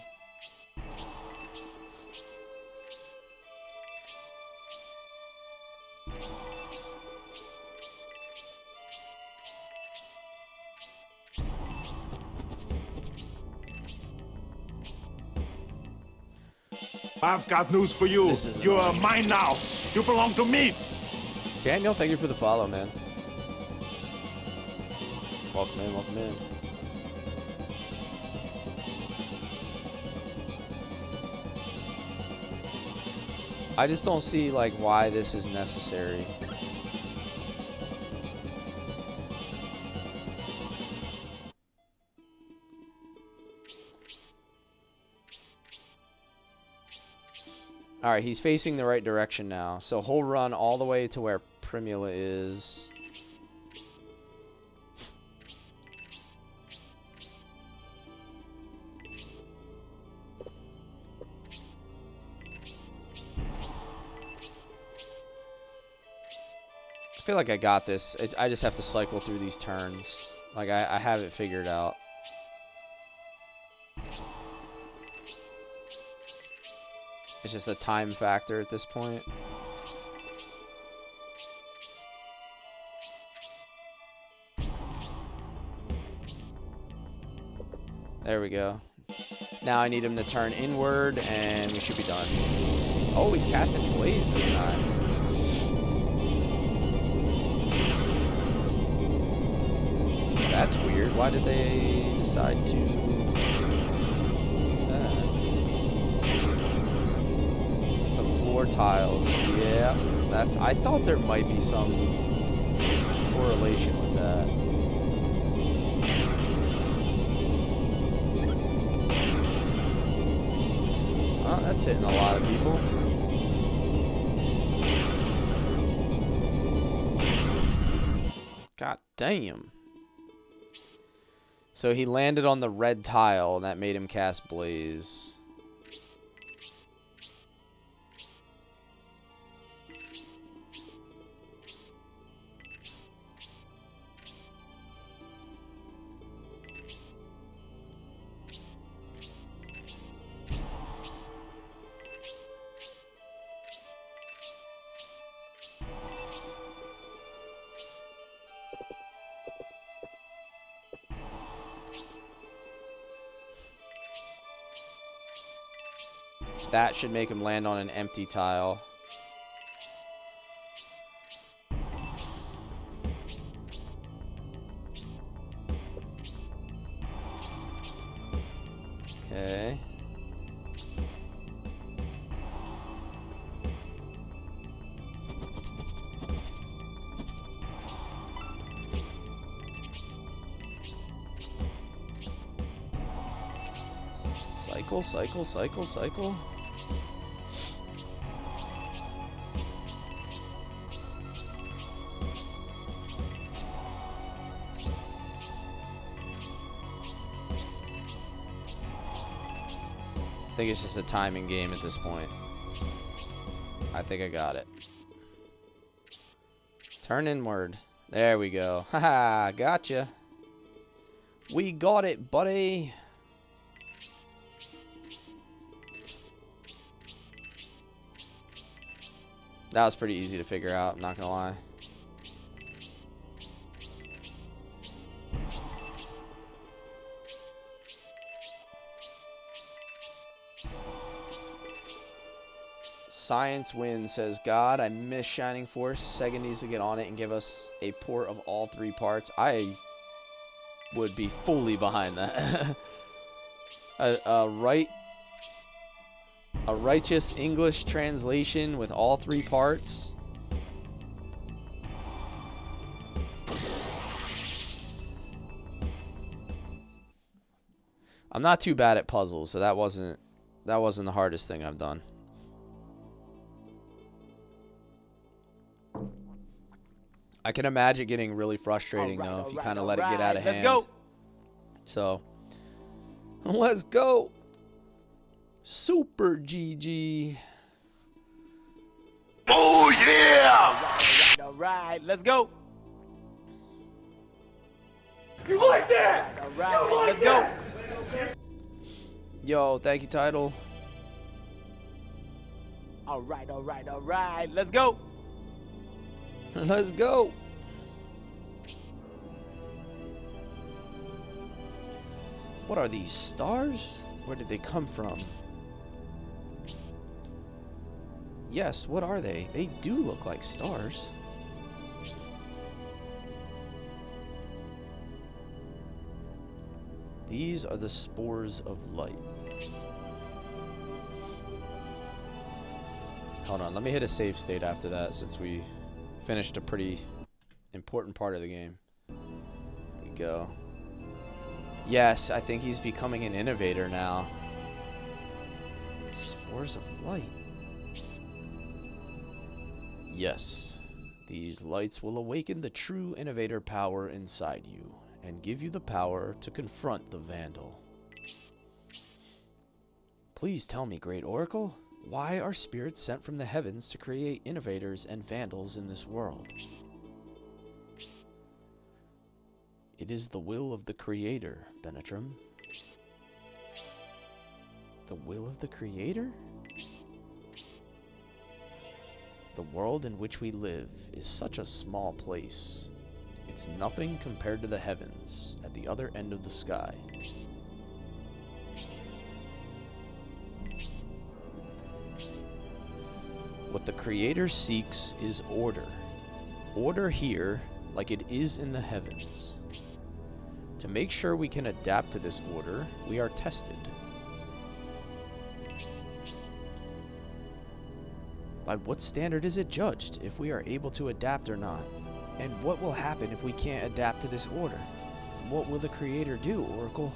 I've got news for you. This is You are annoying. mine now. You belong to me. Daniel, thank you for the follow, man. Welcome in, welcome in. I just don't see, like, why this is necessary. Alright, he's facing the right direction now. So he'll run all the way to where Primula is. I feel like I got this. I just have to cycle through these turns. Like, I have it figured out. It's just a time factor at this point. There we go. Now I need him to turn inward, and we should be done. Oh, he's casting Blaze this time. That's weird. Why did they decide to do that? The floor tiles. Yeah, that's... I thought there might be some correlation with that. Oh, that's hitting a lot of people. God damn. So he landed on the red tile, and that made him cast Blaze. That should make him land on an empty tile. Okay. Cycle, cycle, cycle, cycle. I think it's just a timing game at this point. I think I got it. Turn inward. There we go. Haha, gotcha. We got it, buddy. That was pretty easy to figure out, I'm not gonna lie. Science wins, says God. I miss Shining Force. Sega needs to get on it and give us a port of all 3 parts. I would be fully behind that. a righteous English translation with all 3 parts. I'm not too bad at puzzles, so that wasn't the hardest thing I've done. I can imagine getting really frustrating though if you kind of let it get out of hand. Let's go. So, let's go. Super GG. Oh yeah! All right, let's go. You like that? All right, You like let's that? go. Yo, thank you, Title. All right, let's go. Let's go. What are these stars? Where did they come from? Yes, what are they? They do look like stars. These are the spores of light. Hold on, let me hit a save state after that since we finished a pretty important part of the game. Here we go. Yes, I think he's becoming an innovator now. Spores of light. Yes, these lights will awaken the true innovator power inside you and give you the power to confront the Vandal. Please tell me, Great Oracle, why are spirits sent from the heavens to create innovators and vandals in this world? It is the will of the Creator, Benetram. The will of the Creator? The world in which we live is such a small place. It's nothing compared to the heavens at the other end of the sky. What the Creator seeks is order. Order here, like it is in the heavens. To make sure we can adapt to this order, we are tested. By what standard is it judged if we are able to adapt or not? And what will happen if we can't adapt to this order? What will the Creator do, Oracle?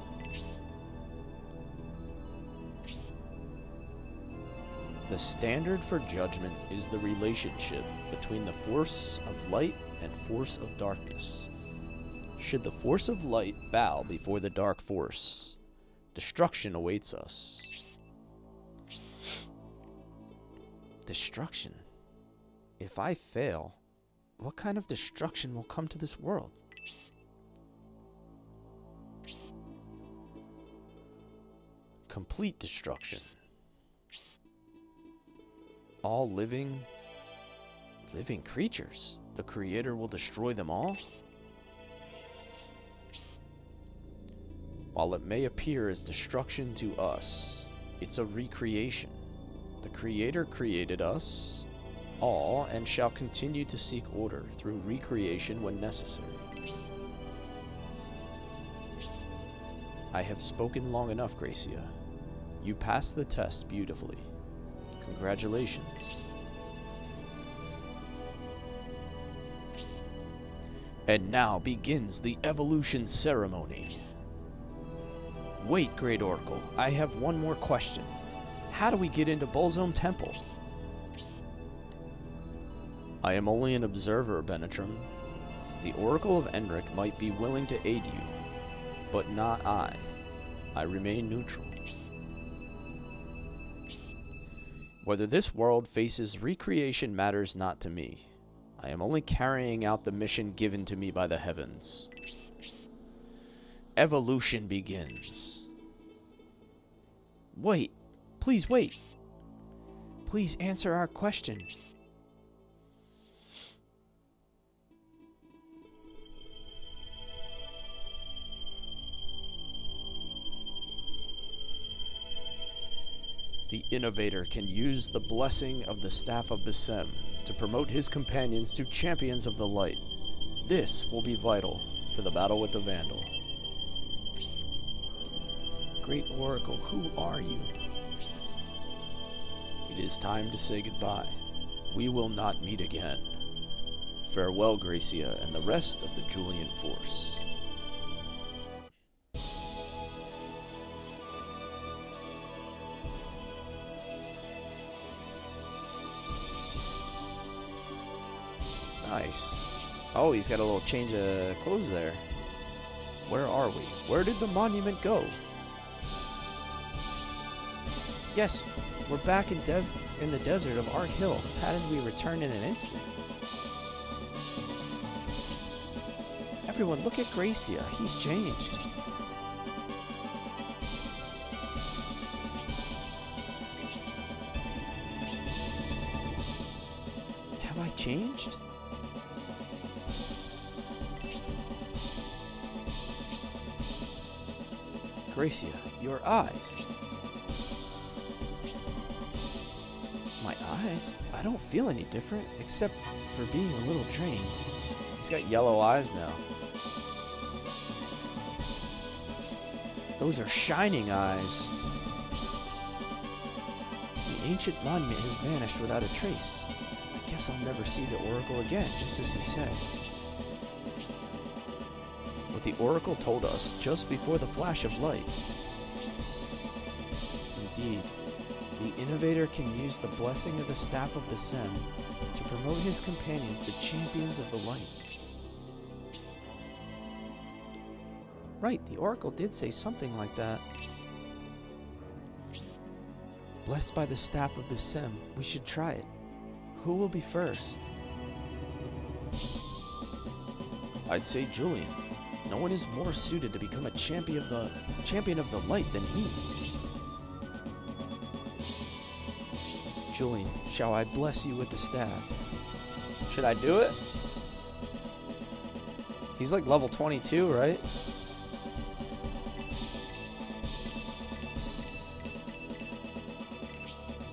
The standard for judgment is the relationship between the force of light and force of darkness. Should the force of light bow before the dark force, destruction awaits us. Destruction? If I fail, what kind of destruction will come to this world? Complete destruction. All living creatures. The Creator will destroy them all? While it may appear as destruction to us, it's a recreation. The Creator created us all and shall continue to seek order through recreation when necessary. I have spoken long enough, Gracia. You passed the test beautifully. Congratulations. And now begins the evolution ceremony. Wait, Great Oracle, I have one more question. How do we get into Bolzome Temple? I am only an observer, Benetram. The Oracle of Enric might be willing to aid you, but not I. I remain neutral. Whether this world faces recreation matters not to me. I am only carrying out the mission given to me by the heavens. Evolution begins. Wait. Please wait. Please answer our question. The Innovator can use the blessing of the Staff of Besem to promote his companions to champions of the light. This will be vital for the battle with the Vandal. Great Oracle, who are you? It is time to say goodbye. We will not meet again. Farewell, Gracia, and the rest of the Julian force. Nice. Oh, he's got a little change of clothes there. Where are we? Where did the monument go? Yes, we're back in the desert of Ark Hill. How did we return in an instant? Everyone, look at Gracia. He's changed. Have I changed? Gracia, your eyes. My eyes? I don't feel any different, except for being a little drained. He's got yellow eyes now. Those are shining eyes. The ancient monument has vanished without a trace. I guess I'll never see the Oracle again, just as he said. What the Oracle told us just before the flash of light. Indeed, the Innovator can use the blessing of the Staff of Besem to promote his companions to champions of the light. Right, the Oracle did say something like that. Blessed by the Staff of Besem, we should try it. Who will be first? I'd say Julian. No one is more suited to become a champion of the light than he. Julian, shall I bless you with the staff? Should I do it? He's like level 22, right?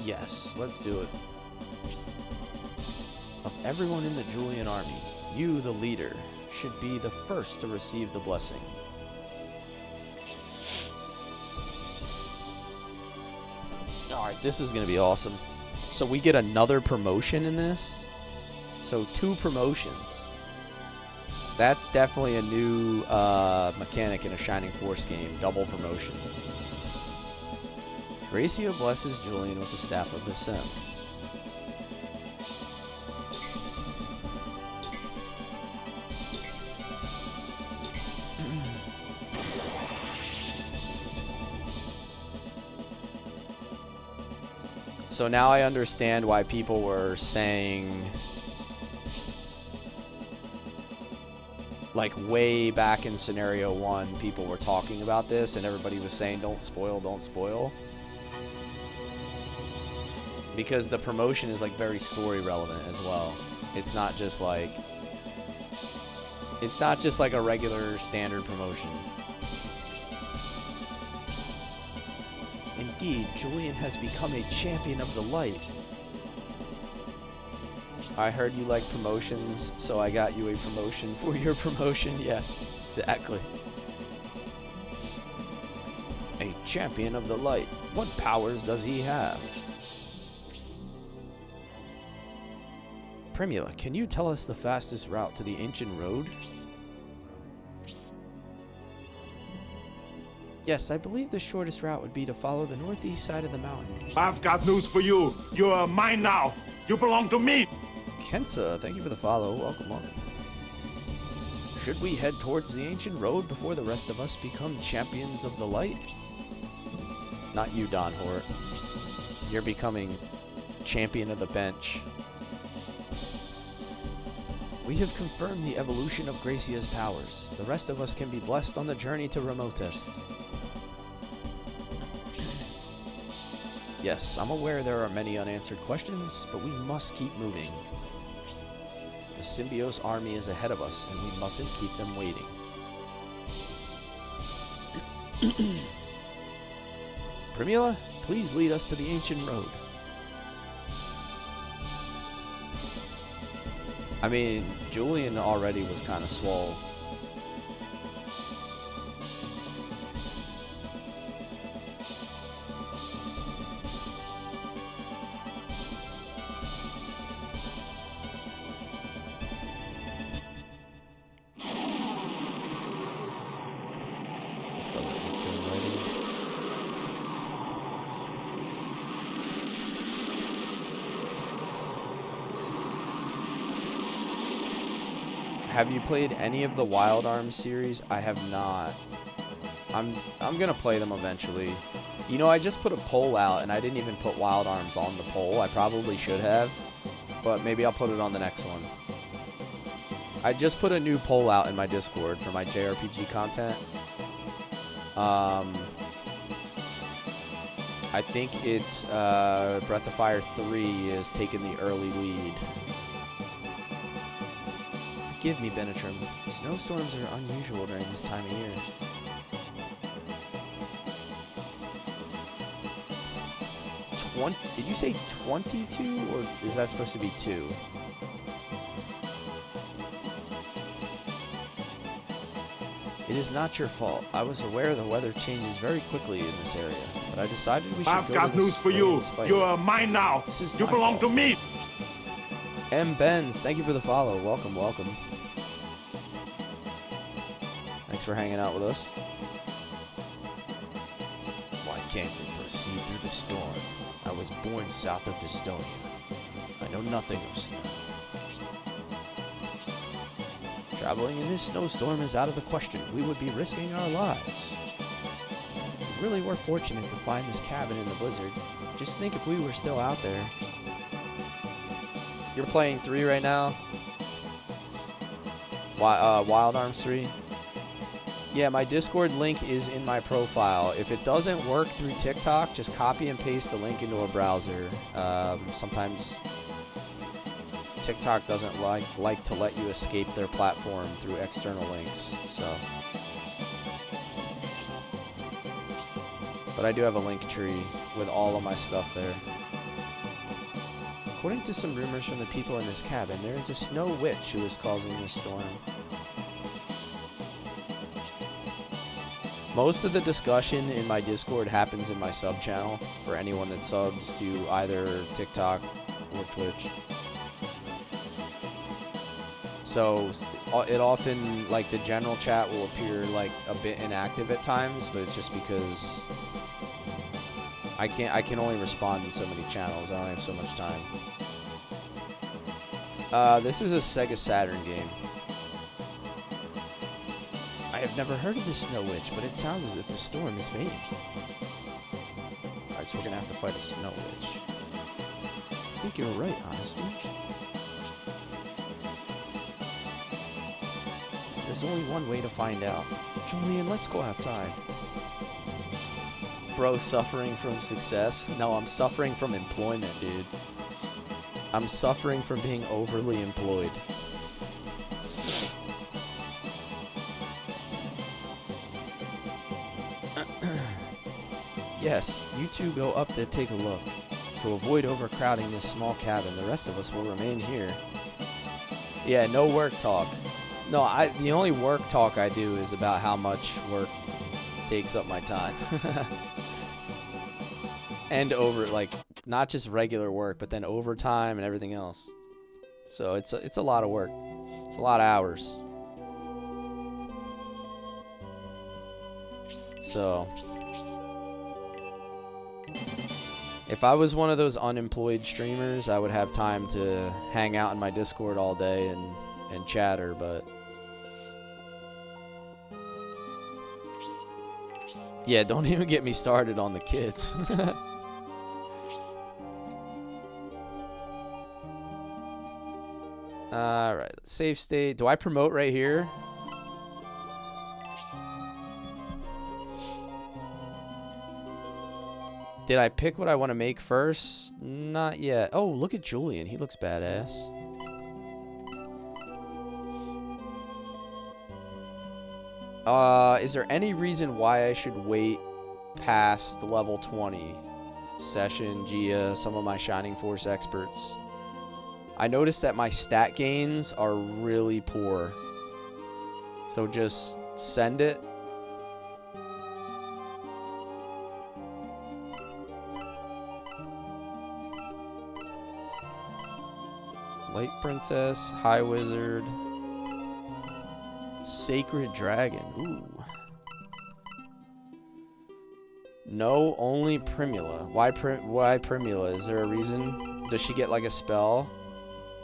Yes, let's do it. Of everyone in the Julian army, you, the leader, should be the first to receive the blessing. Alright, this is going to be awesome. So we get another promotion in this. So 2 promotions. That's definitely a new mechanic in a Shining Force game. Double promotion. Gracia blesses Julian with the Staff of Besem. So now I understand why people were saying, like way back in Scenario 1, people were talking about this and everybody was saying, don't spoil, don't spoil. Because the promotion is like very story relevant as well. It's not just like a regular standard promotion. Indeed, Julian has become a champion of the light. I heard you like promotions, so I got you a promotion for your promotion. Yeah, exactly. A champion of the light. What powers does he have? Primula, can you tell us the fastest route to the ancient road? Yes, I believe the shortest route would be to follow the northeast side of the mountain. I've got news for you. You're mine now. You belong to me. Kensa, thank you for the follow. Welcome, welcome. Should we head towards the ancient road before the rest of us become champions of the light? Not you, Don Hort. You're becoming champion of the bench. We have confirmed the evolution of Gracia's powers. The rest of us can be blessed on the journey to Remotest. Yes, I'm aware there are many unanswered questions, but we must keep moving. The Symbios army is ahead of us, and we mustn't keep them waiting. Primula, please lead us to the ancient road. I mean, Julian already was kind of swole. This doesn't look too inviting. Have you played any of the Wild Arms series? I have not. I'm gonna play them eventually. You know, I just put a poll out and I didn't even put Wild Arms on the poll. I probably should have, but maybe I'll put it on the next one. I just put a new poll out in my Discord for my JRPG content. I think it's Breath of Fire 3 is taking the early lead. Forgive me, Benetrim. Snowstorms are unusual during this time of year. Did you say 22, or is that supposed to be 2? It is not your fault. I was aware the weather changes very quickly in this area, but I decided we should I've go got to news for you. despite You it. are mine now. This is You my belong to fault. me. M. Benz, thank you for the follow. Welcome, welcome. Thanks for hanging out with us. Why can't we proceed through the storm? I was born south of Dystonia. I know nothing of snow. Traveling in this snowstorm is out of the question. We would be risking our lives. We really were fortunate to find this cabin in the blizzard. Just think if we were still out there. You're playing 3 right now? Wild Arms 3? Yeah, my Discord link is in my profile. If it doesn't work through TikTok, just copy and paste the link into a browser. Sometimes TikTok doesn't like to let you escape their platform through external links, so. But I do have a link tree with all of my stuff there. According to some rumors from the people in this cabin, there is a snow witch who is causing this storm. Most of the discussion in my Discord happens in my sub channel for anyone that subs to either TikTok or Twitch. So it often, like, the general chat will appear like a bit inactive at times, but it's just because I can only respond in so many channels. I only have so much time. This is a Sega Saturn game. I have never heard of this Snow Witch, but it sounds as if the storm is fading. Alright, so we're gonna have to fight a Snow Witch. I think you're right, Honesty. There's only one way to find out. Julian, let's go outside. Bro, suffering from success? No, I'm suffering from employment, dude. I'm suffering from being overly employed. Yes, you two go up to take a look. To avoid overcrowding this small cabin, the rest of us will remain here. Yeah, no work talk. No, the only work talk I do is about how much work takes up my time. And over, like, not just regular work, but then overtime and everything else. So it's a lot of work. It's a lot of hours. So if I was one of those unemployed streamers, I would have time to hang out in my Discord all day and chatter, but yeah, don't even get me started on the kids. Alright, save state. Do I promote right here? Did I pick what I want to make first? Not yet. Oh, look at Julian. He looks badass. Is there any reason why I should wait past level 20. Session, Gia, some of my Shining Force experts. I noticed that my stat gains are really poor. So just send it. Light Princess, High Wizard, Sacred Dragon. Ooh. No, only Primula. Why Primula? Is there a reason? Does she get like a spell?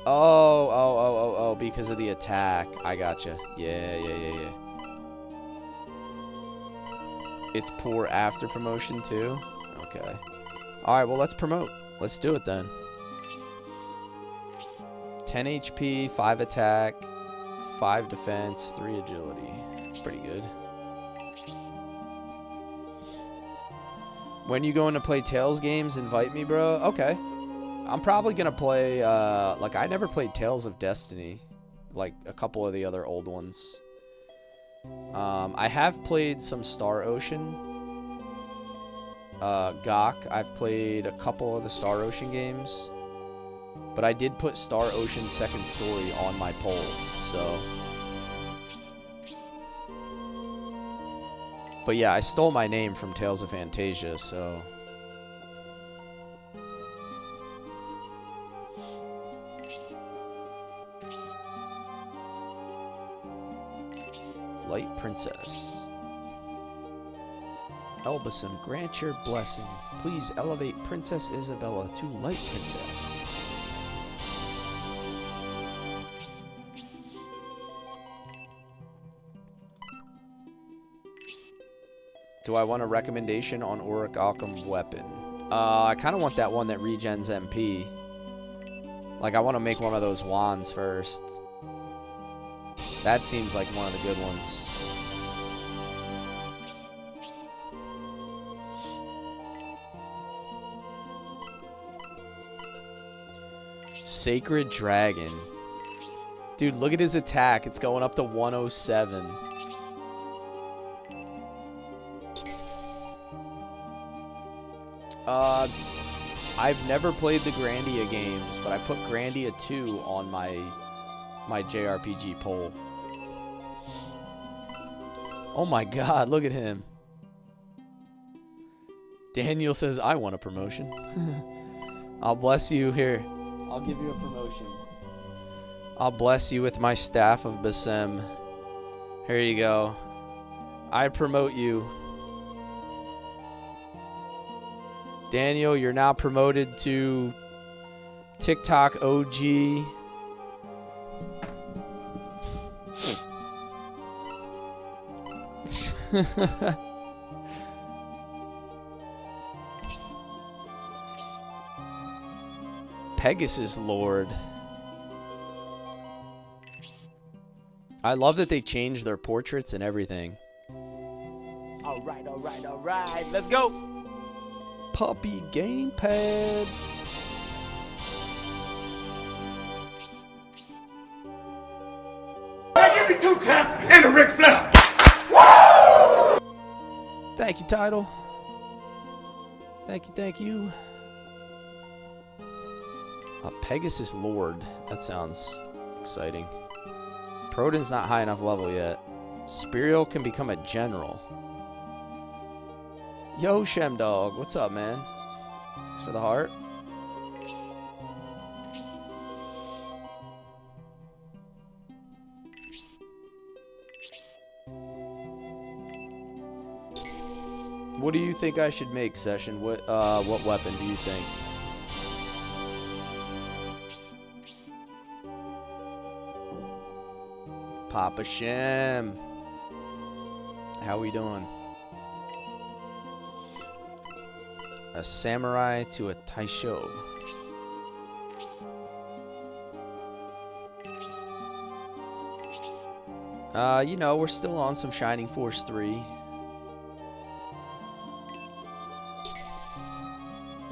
Oh, because of the attack. I gotcha. Yeah. It's poor after promotion too? Okay. Alright, well let's promote. Let's do it then. 10 HP, 5 attack, 5 defense, 3 agility. That's pretty good. When you going to play Tales games, invite me, bro. Okay. I'm probably going to play, like, I never played Tales of Destiny. Like, a couple of the other old ones. I have played some Star Ocean. Gok. I've played a couple of the Star Ocean games. But I did put Star Ocean Second Story on my poll, so. But yeah, I stole my name from Tales of Fantasia, so. Light Princess. Elbison, grant your blessing. Please elevate Princess Isabella to Light Princess. Do I want a recommendation on Orichalcum weapon? I kind of want that one that regens MP. Like, I want to make one of those wands first. That seems like one of the good ones. Sacred Dragon. Dude, look at his attack. It's going up to 107. I've never played the Grandia games, but I put Grandia 2 on my JRPG poll. Oh my god, look at him. Daniel says, I want a promotion. I'll bless you here. I'll give you a promotion. I'll bless you with my staff of Basem. Here you go. I promote you. Daniel, you're now promoted to TikTok OG. Pegasus Lord. I love that they changed their portraits and everything. All right. Let's go. Puppy gamepad. Give me 2 claps and a Ric Flair. Thank you, Title. Thank you. A Pegasus Lord. That sounds exciting. Proton's not high enough level yet. Spiriel can become a general. Yo, Shemdog. What's up, man? Thanks for the heart. What do you think I should make, Session? What weapon do you think? Papa Shem. How we doing? A samurai to a Taisho. You know, we're still on some Shining Force 3.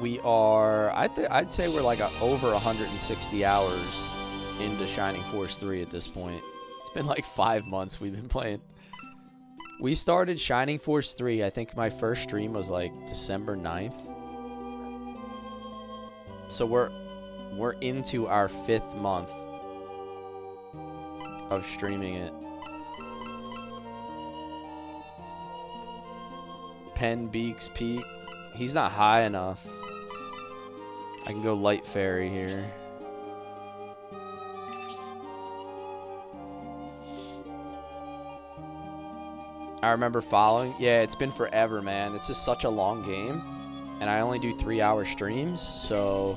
We are, I'd say we're like over 160 hours into Shining Force 3 at this point. It's been like 5 months we've been playing. We started Shining Force 3. I think my first stream was like December 9th. So we're into our 5th month of streaming it. Penn Beaks Peak. He's not high enough. I can go Light Fairy here. I remember following. Yeah, it's been forever, man. It's just such a long game. And I only do 3-hour streams. So,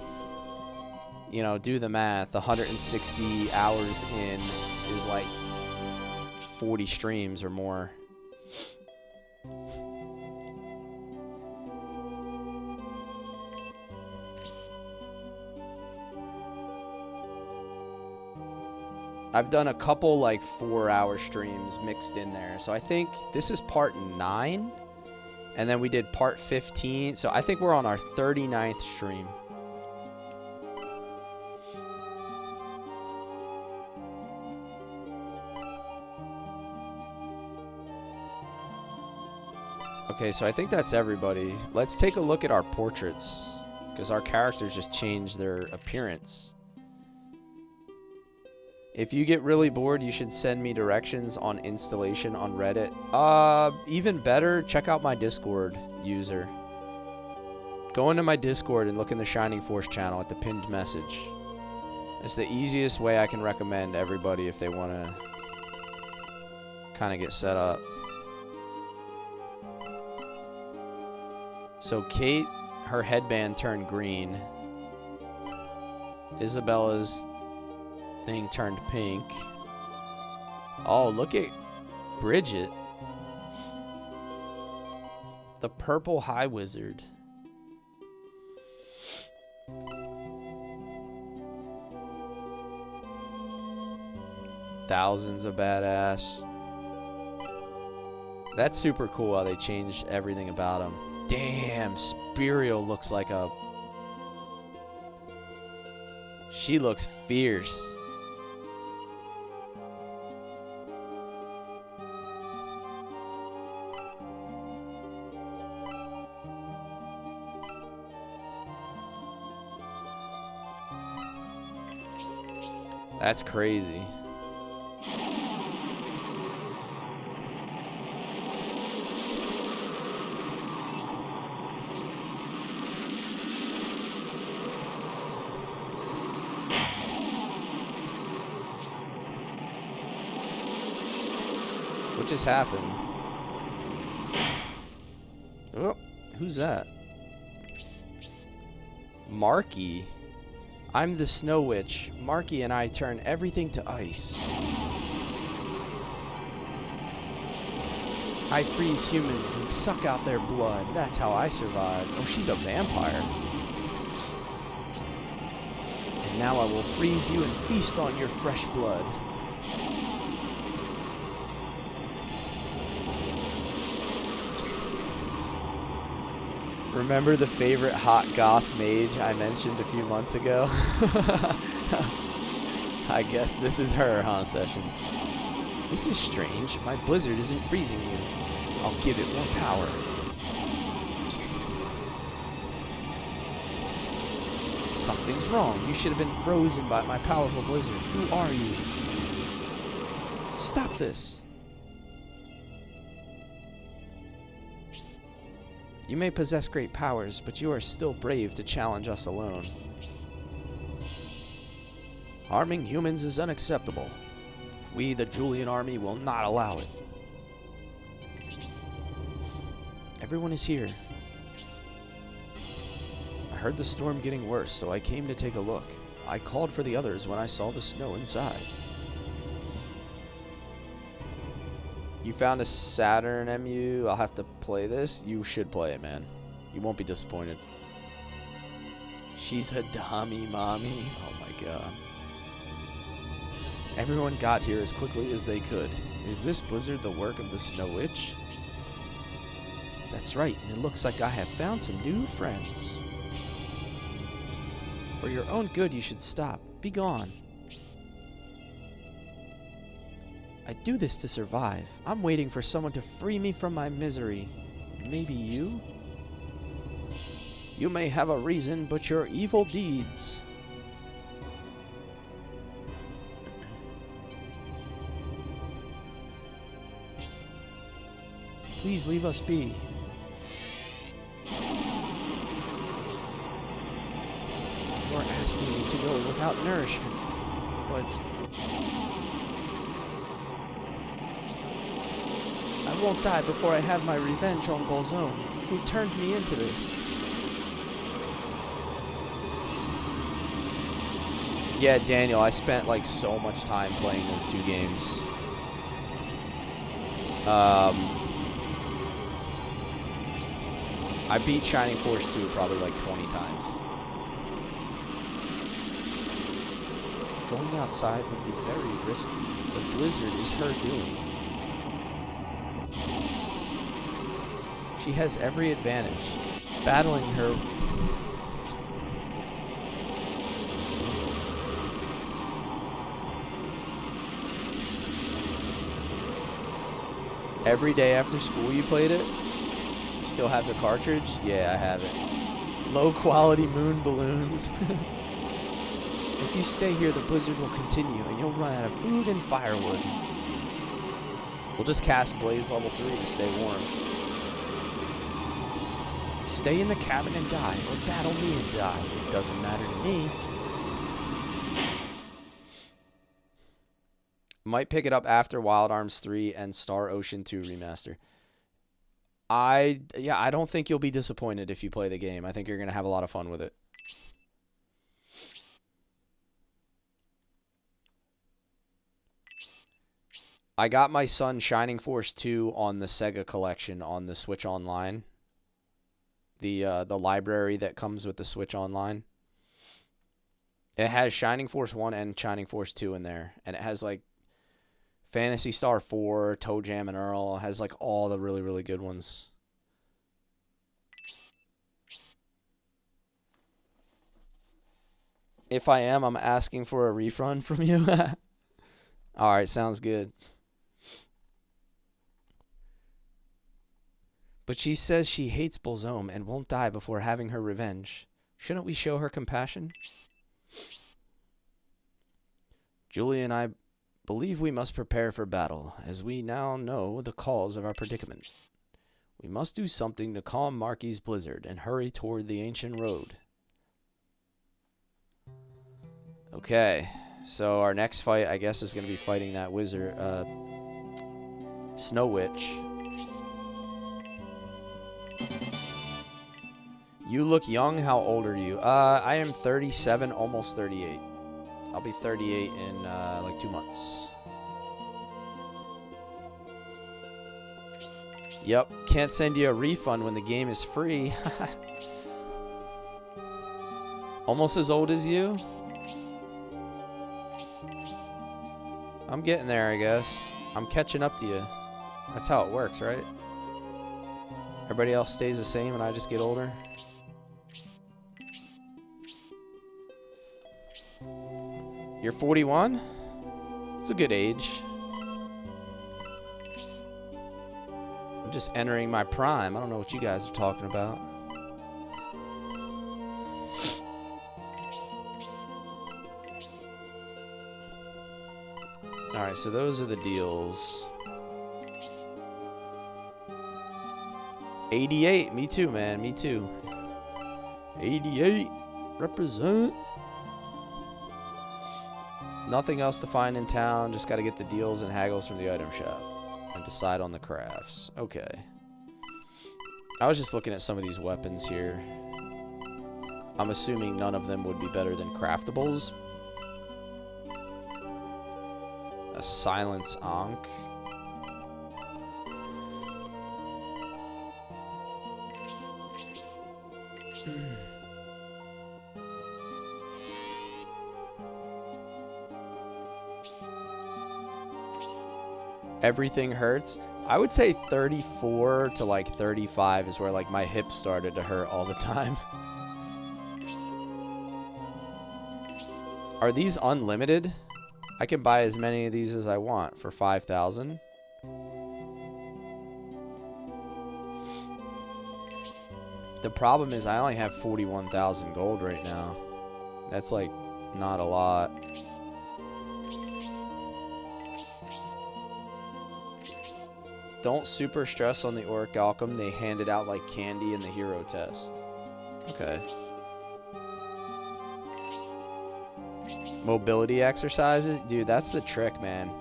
you know, do the math. 160 hours in is like 40 streams or more. I've done a couple like 4-hour streams mixed in there. So I think this is part 9. And then we did part 15. So I think we're on our 39th stream. Okay, so I think that's everybody. Let's take a look at our portraits, because our characters just changed their appearance. If you get really bored, you should send me directions on installation on Reddit. Even better, check out my Discord user. Go into my Discord and look in the Shining Force channel at the pinned message. It's the easiest way I can recommend everybody if they want to kind of get set up. So Kate, her headband turned green. Isabella's thing turned pink. Oh, look at Bridget. The purple high wizard. Thousands of badass. That's super cool how they changed everything about him. Damn, Spiriel looks like a... She looks fierce. That's crazy. What just happened? Oh, who's that? Marky. I'm the Snow Witch. Marky and I turn everything to ice. I freeze humans and suck out their blood. That's how I survive. Oh, she's a vampire. And now I will freeze you and feast on your fresh blood. Remember the favorite hot goth mage I mentioned a few months ago? I guess this is her, huh, Session? This is strange. My blizzard isn't freezing you. I'll give it more power. Something's wrong. You should have been frozen by my powerful blizzard. Who are you? Stop this. You may possess great powers, but you are still brave to challenge us alone. Harming humans is unacceptable. We, the Julian army, will not allow it. Everyone is here. I heard the storm getting worse, so I came to take a look. I called for the others when I saw the snow inside. You found a Saturn MU. I'll have to play this. You should play it, man. You won't be disappointed. She's a dummy, mommy. Oh my god. Everyone got here as quickly as they could. Is this blizzard the work of the Snow Witch? That's right, and it looks like I have found some new friends. For your own good, you should stop. Be gone. I do this to survive. I'm waiting for someone to free me from my misery. Maybe you? You may have a reason, but your evil deeds... Please leave us be. You're asking me to go without nourishment, but... I won't die before I have my revenge on Bolzone, who turned me into this. Yeah, Daniel, I spent like so much time playing those two games. I beat Shining Force 2 probably like 20 times. Going outside would be very risky. The blizzard is her doing. She has every advantage. Battling her... Every day after school you played it? You still have the cartridge? Yeah, I have it. Low quality moon balloons. If you stay here, the blizzard will continue, and you'll run out of food and firewood. We'll just cast Blaze level 3 to stay warm. Stay in the cabin and die, or battle me and die. It doesn't matter to me. Might pick it up after Wild Arms 3 and Star Ocean 2 Remaster. I don't think you'll be disappointed if you play the game. I think you're going to have a lot of fun with it. I got my son Shining Force 2 on the Sega Collection on the Switch Online. The library that comes with the Switch Online. It has Shining Force 1 and Shining Force 2 in there. And it has like Phantasy Star 4, Toe Jam and Earl. It has like all the really, really good ones. If I am, I'm asking for a refund from you. Alright, sounds good. But she says she hates Bolzone and won't die before having her revenge. Shouldn't we show her compassion? Julie and I believe we must prepare for battle, as we now know the cause of our predicament. We must do something to calm Marky's blizzard and hurry toward the ancient road. Okay, so our next fight, I guess, is going to be fighting that wizard, Snow Witch. You look young. How old are you? I am 37, almost 38. I'll be 38 in like 2 months. Yep, can't send you a refund when the game is free. Almost as old as you? I'm getting there, I guess. I'm catching up to you. That's how it works, right? Everybody else stays the same and I just get older. You're 41? It's a good age. I'm just entering my prime. I don't know what you guys are talking about. Alright, so those are the deals. 88. Me too, man. Me too. 88. Represent. Nothing else to find in town. Just got to get the deals and haggles from the item shop. And decide on the crafts. Okay. I was just looking at some of these weapons here. I'm assuming none of them would be better than craftables. A Silence Ankh. Everything hurts. I would say 34 to like 35 is where like my hips started to hurt all the time. Are these unlimited? I can buy as many of these as I want for 5,000. The problem is I only have 41,000 gold right now. That's like not a lot. Don't super stress on the Orichalcum. They hand it out like candy in the hero test. Okay. Mobility exercises? Dude, that's the trick, man.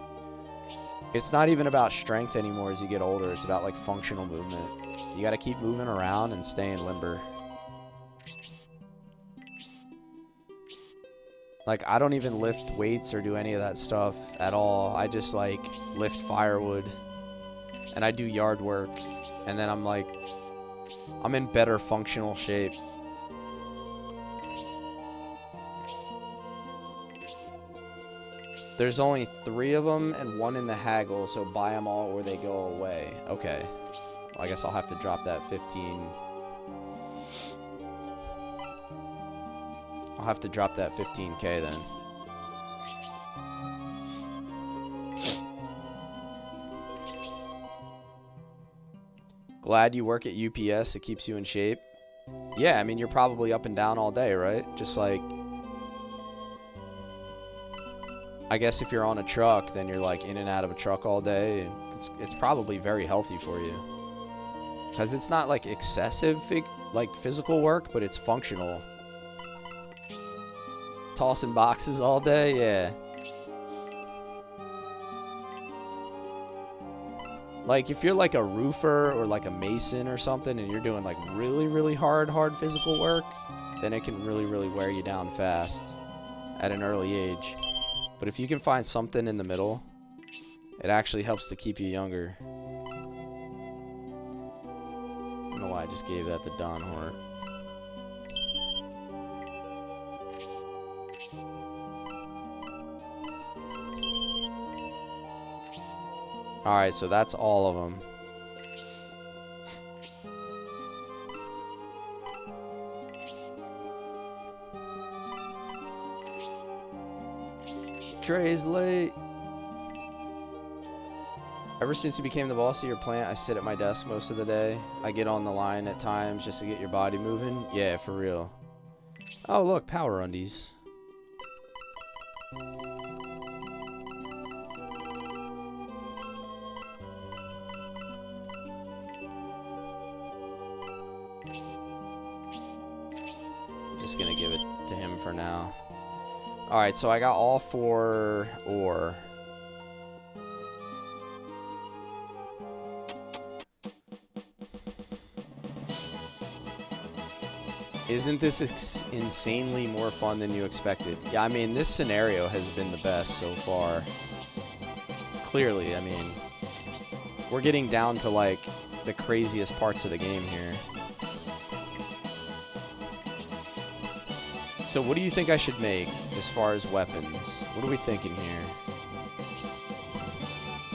It's not even about strength anymore as you get older. It's about like functional movement. You gotta keep moving around and staying limber. Like, I don't even lift weights or do any of that stuff at all. I just like lift firewood. And I do yard work. And then I'm like, I'm in better functional shape. There's only 3 of them and 1 in the haggle, so buy them all or they go away. Okay. Well, I guess I'll have to drop that 15. I'll have to drop that 15k then. Glad you work at UPS. It keeps you in shape. Yeah, I mean, you're probably up and down all day, right? Just like... I guess if you're on a truck, then you're like in and out of a truck all day. And it's probably very healthy for you. Because it's not like excessive like physical work, but it's functional. Tossing boxes all day, yeah. Like if you're like a roofer or like a mason or something and you're doing like really hard physical work, then it can really wear you down fast at an early age. But if you can find something in the middle, it actually helps to keep you younger. I don't know why I just gave that to Don Hort. Alright, so that's all of them. Dre's late. Ever since you became the boss of your plant, I sit at my desk most of the day. I get on the line at times just to get your body moving. Yeah, for real. Oh, look, power undies. Just gonna give it to him for now. Alright, so I got all 4 ore. Isn't this insanely more fun than you expected? Yeah, I mean, this scenario has been the best so far. Clearly, I mean, we're getting down to, like, the craziest parts of the game here. So what do you think I should make as far as weapons? What are we thinking here?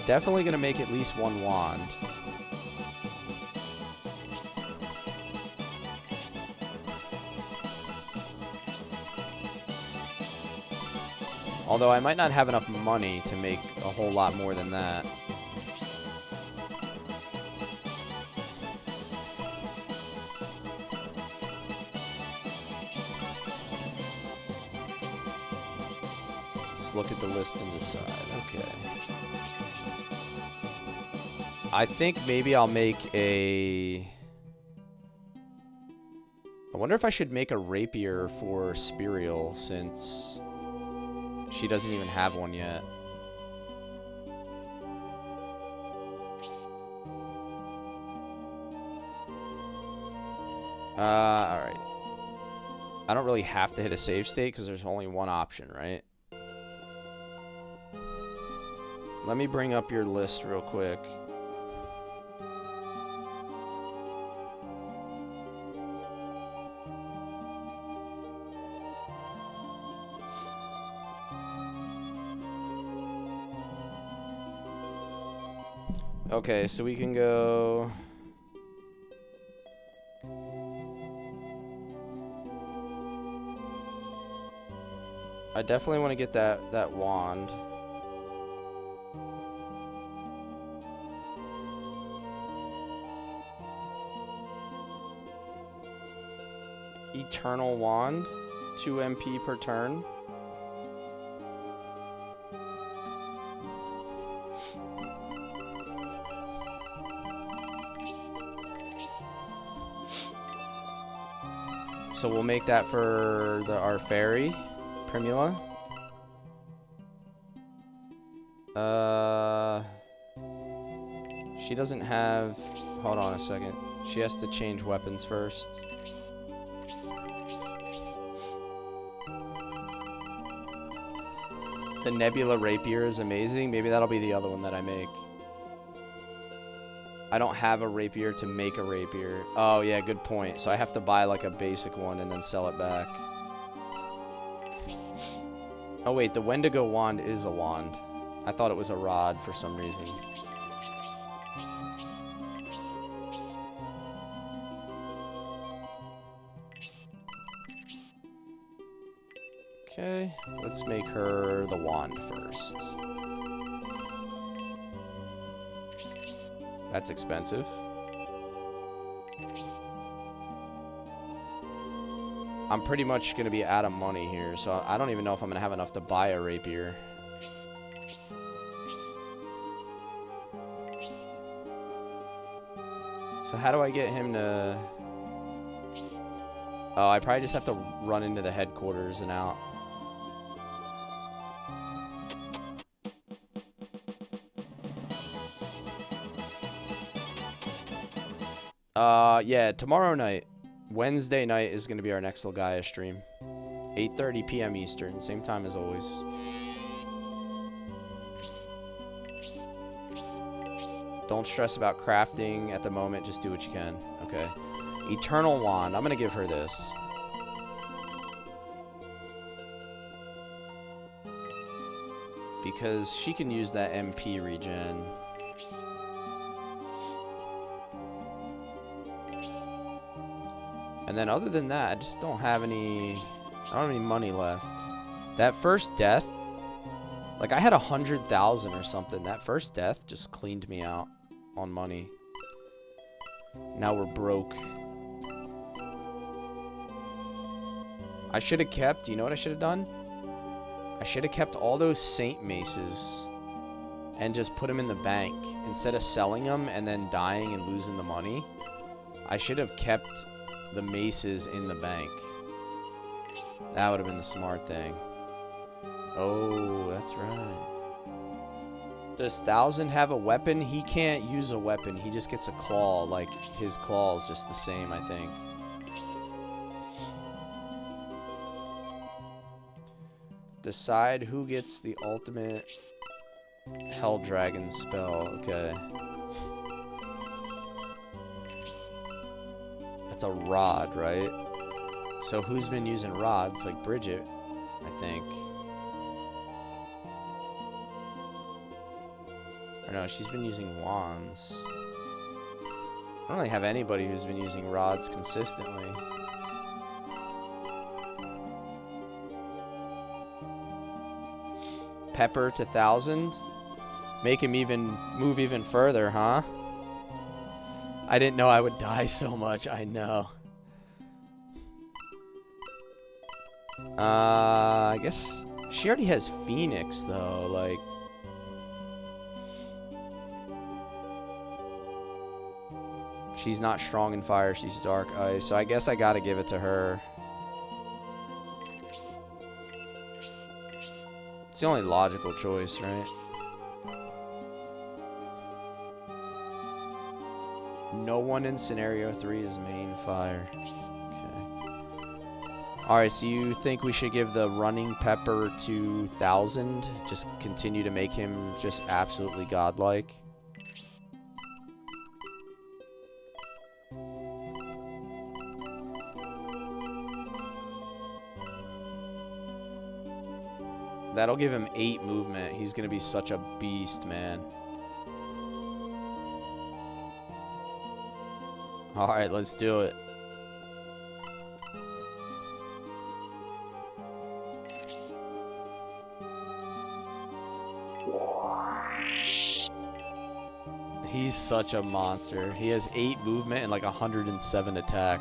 Definitely going to make at least 1 wand. Although I might not have enough money to make a whole lot more than that. Look at the list and decide. Okay. I think maybe I'll make a... I wonder if I should make a rapier for Spiriel since she doesn't even have one yet. Alright. I don't really have to hit a save state because there's only one option, right? Let me bring up your list real quick. Okay, so we can go... I definitely want to get that wand. Eternal Wand, 2 MP per turn. So we'll make that for our fairy, Primula. She doesn't have... Hold on a second. She has to change weapons first. The Nebula Rapier is amazing. Maybe that'll be the other one that I make. I don't have a rapier to make a rapier. Oh, yeah, good point. So I have to buy, like, a basic one and then sell it back. Oh, wait, the Wendigo wand is a wand. I thought it was a rod for some reason. Okay, let's make her the wand first. That's expensive. I'm pretty much going to be out of money here, so I don't even know if I'm going to have enough to buy a rapier. So how do I get him to... Oh, I probably just have to run into the headquarters and out. Yeah, tomorrow night, Wednesday night is going to be our next Legaia stream. 8:30 p.m. Eastern, same time as always. Don't stress about crafting at the moment, just do what you can. Okay. Eternal Wand, I'm going to give her this. Because she can use that MP regen. And then other than that, I just don't have any... I don't have any money left. That first death... Like, I had 100,000 or something. That first death just cleaned me out on money. Now we're broke. I should have kept... You know what I should have done? I should have kept all those Saint Maces and just put them in the bank. Instead of selling them and then dying and losing the money, I should have kept... the maces in the bank. That would have been the smart thing. Oh, that's right. Does 1000 have a weapon? He can't use a weapon. He just gets a claw. Like, his claw is just the same, I think. Decide who gets the ultimate Hell Dragon spell. Okay. It's a rod, right? So who's been using rods? Like Bridget, I think. Or no, she's been using wands. I don't really have anybody who's been using rods consistently. Pepper to 1000. Make him move even further, huh? I didn't know I would die so much. I know. I guess she already has Phoenix, though. Like, she's not strong in fire. She's dark ice. So I guess I gotta give it to her. It's the only logical choice, right? No one in scenario 3 is main fire. Okay. Alright, so you think we should give the running pepper to 1000? Just continue to make him just absolutely godlike? That'll give him 8 movement. He's gonna be such a beast, man. Alright, let's do it. He's such a monster. He has 8 movement and like 107 attack.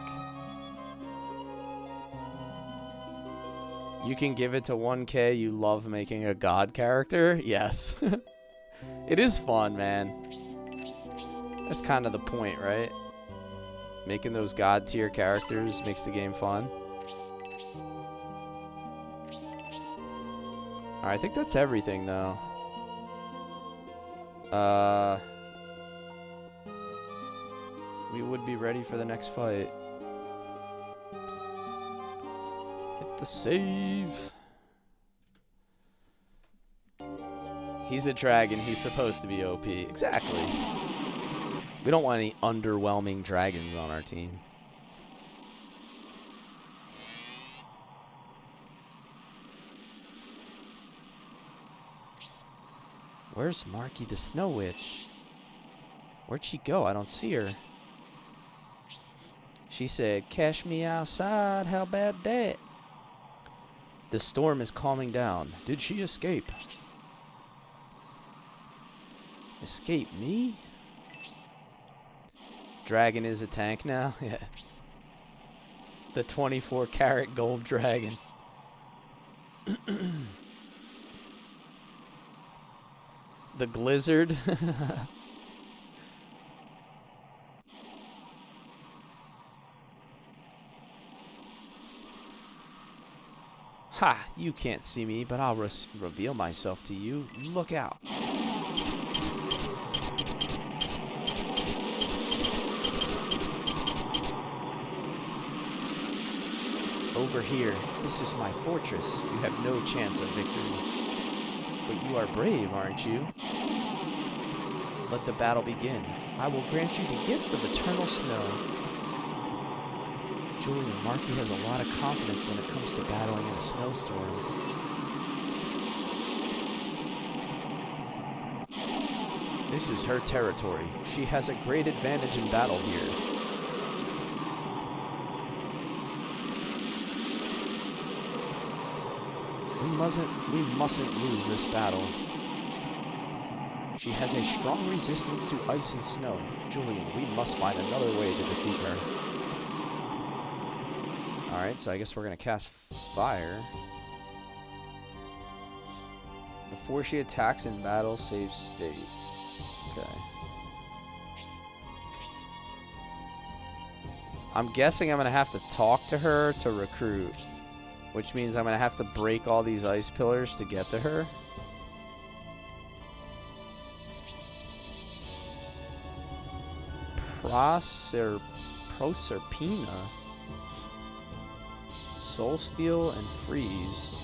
You can give it to 1K. You love making a god character? Yes. It is fun, man. That's kind of the point, right? Making those god tier characters makes the game fun. Alright, I think that's everything, though. We would be ready for the next fight. Hit the save. He's a dragon. He's supposed to be OP. Exactly. We don't want any underwhelming dragons on our team. Where's Marky the Snow Witch? Where'd she go? I don't see her. She said, "Cash me outside, how about that?" The storm is calming down. Did she escape? Escape me? Dragon is a tank now? Yeah. The 24 karat gold dragon. The Glizzard. Ha! You can't see me, but I'll reveal myself to you. Look out. Over here. This is my fortress. You have no chance of victory. But you are brave, aren't you? Let the battle begin. I will grant you the gift of eternal snow. Julian, Marky has a lot of confidence when it comes to battling in a snowstorm. This is her territory. She has a great advantage in battle here. We mustn't lose this battle. She has a strong resistance to ice and snow. Julian, we must find another way to defeat her. Alright, so I guess we're gonna cast fire. Before she attacks in battle, save state. Okay. I'm guessing I'm gonna have to talk to her to recruit, which means I'm gonna have to break all these ice pillars to get to her. Proserpina, Soul Steel, and Freeze.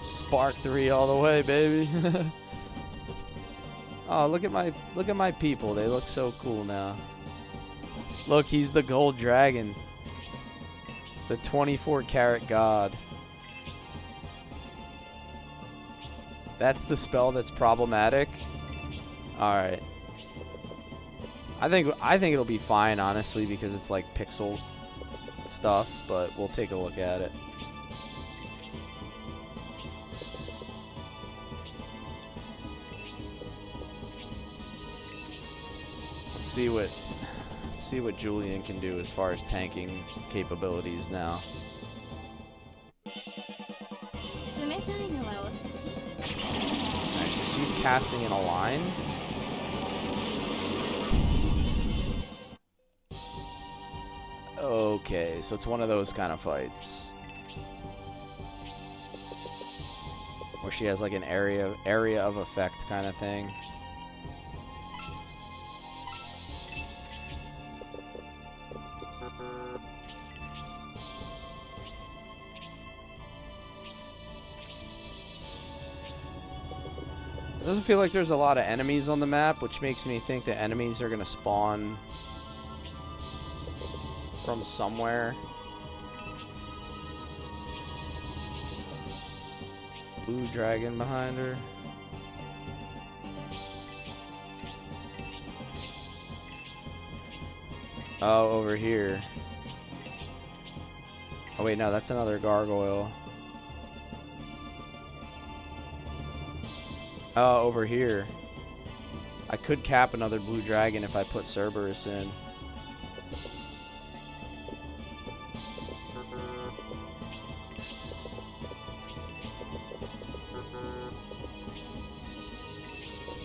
Spark 3 all the way, baby. Oh, look at my people. They look so cool now. Look, he's the gold dragon. The 24 karat god. That's the spell that's problematic. Alright. I think it'll be fine, honestly, because it's like pixel stuff, but we'll take a look at it. Let's see what Julian can do as far as tanking capabilities now. Alright, so she's casting in a line. Okay, so it's one of those kind of fights where she has like an area of effect kind of thing. It doesn't feel like there's a lot of enemies on the map, which makes me think the enemies are gonna spawn from somewhere. Blue dragon behind her. Oh, over here. Oh wait, no, that's another gargoyle. Oh, over here. I could cap another blue dragon if I put Cerberus in.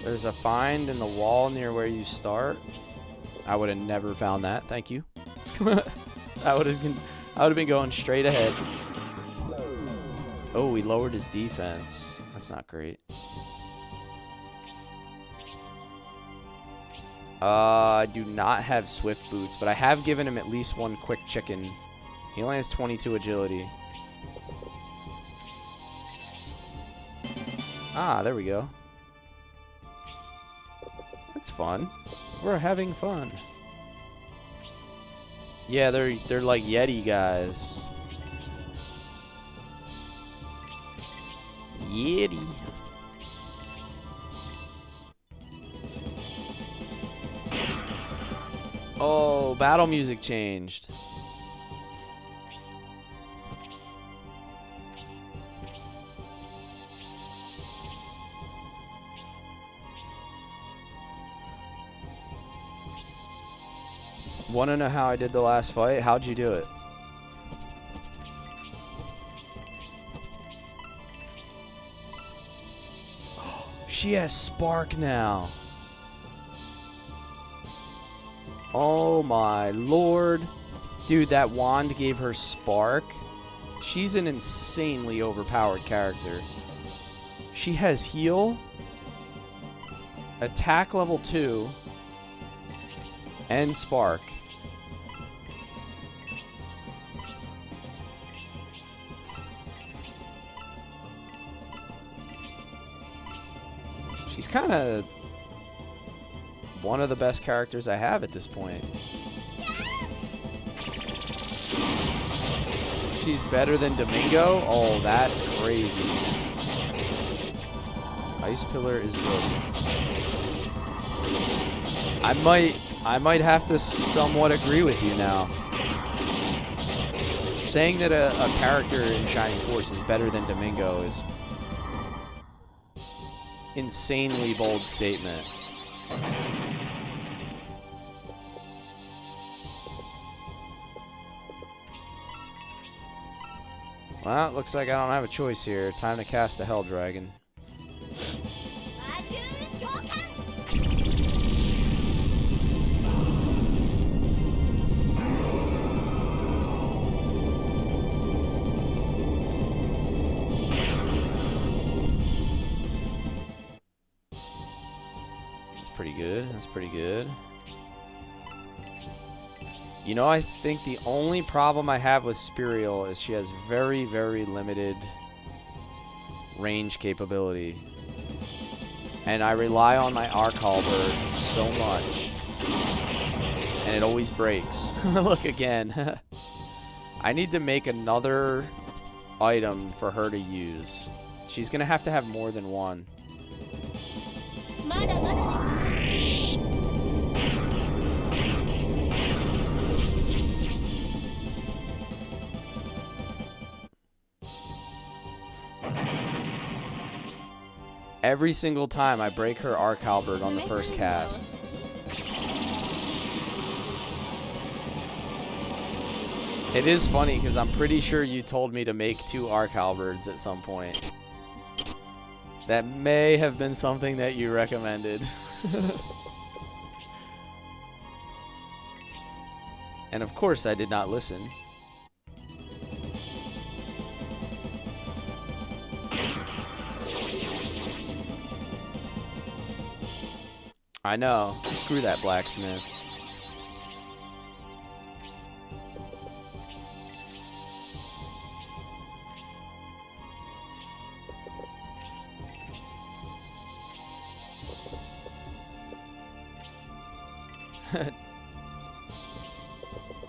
There's a find in the wall near where you start. I would have never found that. Thank you. I would have been going straight ahead. Oh, he lowered his defense. That's not great. I do not have swift boots, but I have given him at least one quick chicken. He only has 22 agility. Ah, there we go. That's fun. We're having fun. Yeah, they're like Yeti guys. Yeti. Oh, battle music changed. Want to know how I did the last fight? How'd you do it? She has Spark now. Oh my lord. Dude, that wand gave her Spark. She's an insanely overpowered character. She has heal, attack level 2, and Spark. She's kind of one of the best characters I have at this point. She's better than Domingo? Oh, that's crazy. Ice Pillar is good. I might have to somewhat agree with you now. Saying that a character in Shining Force is better than Domingo is insanely bold statement. Well, it looks like I don't have a choice here. Time to cast a Hell Dragon. That's pretty good. That's pretty good. You know, I think the only problem I have with Spiriel is she has very, very limited range capability. And I rely on my Arc Halberd so much. And it always breaks. Look again. I need to make another item for her to use. She's going to have more than one. Every single time I break her Arc Halberd on the first cast. It is funny because I'm pretty sure you told me to make 2 Arc Halberds at some point. That may have been something that you recommended. And of course I did not listen. I know. Screw that blacksmith.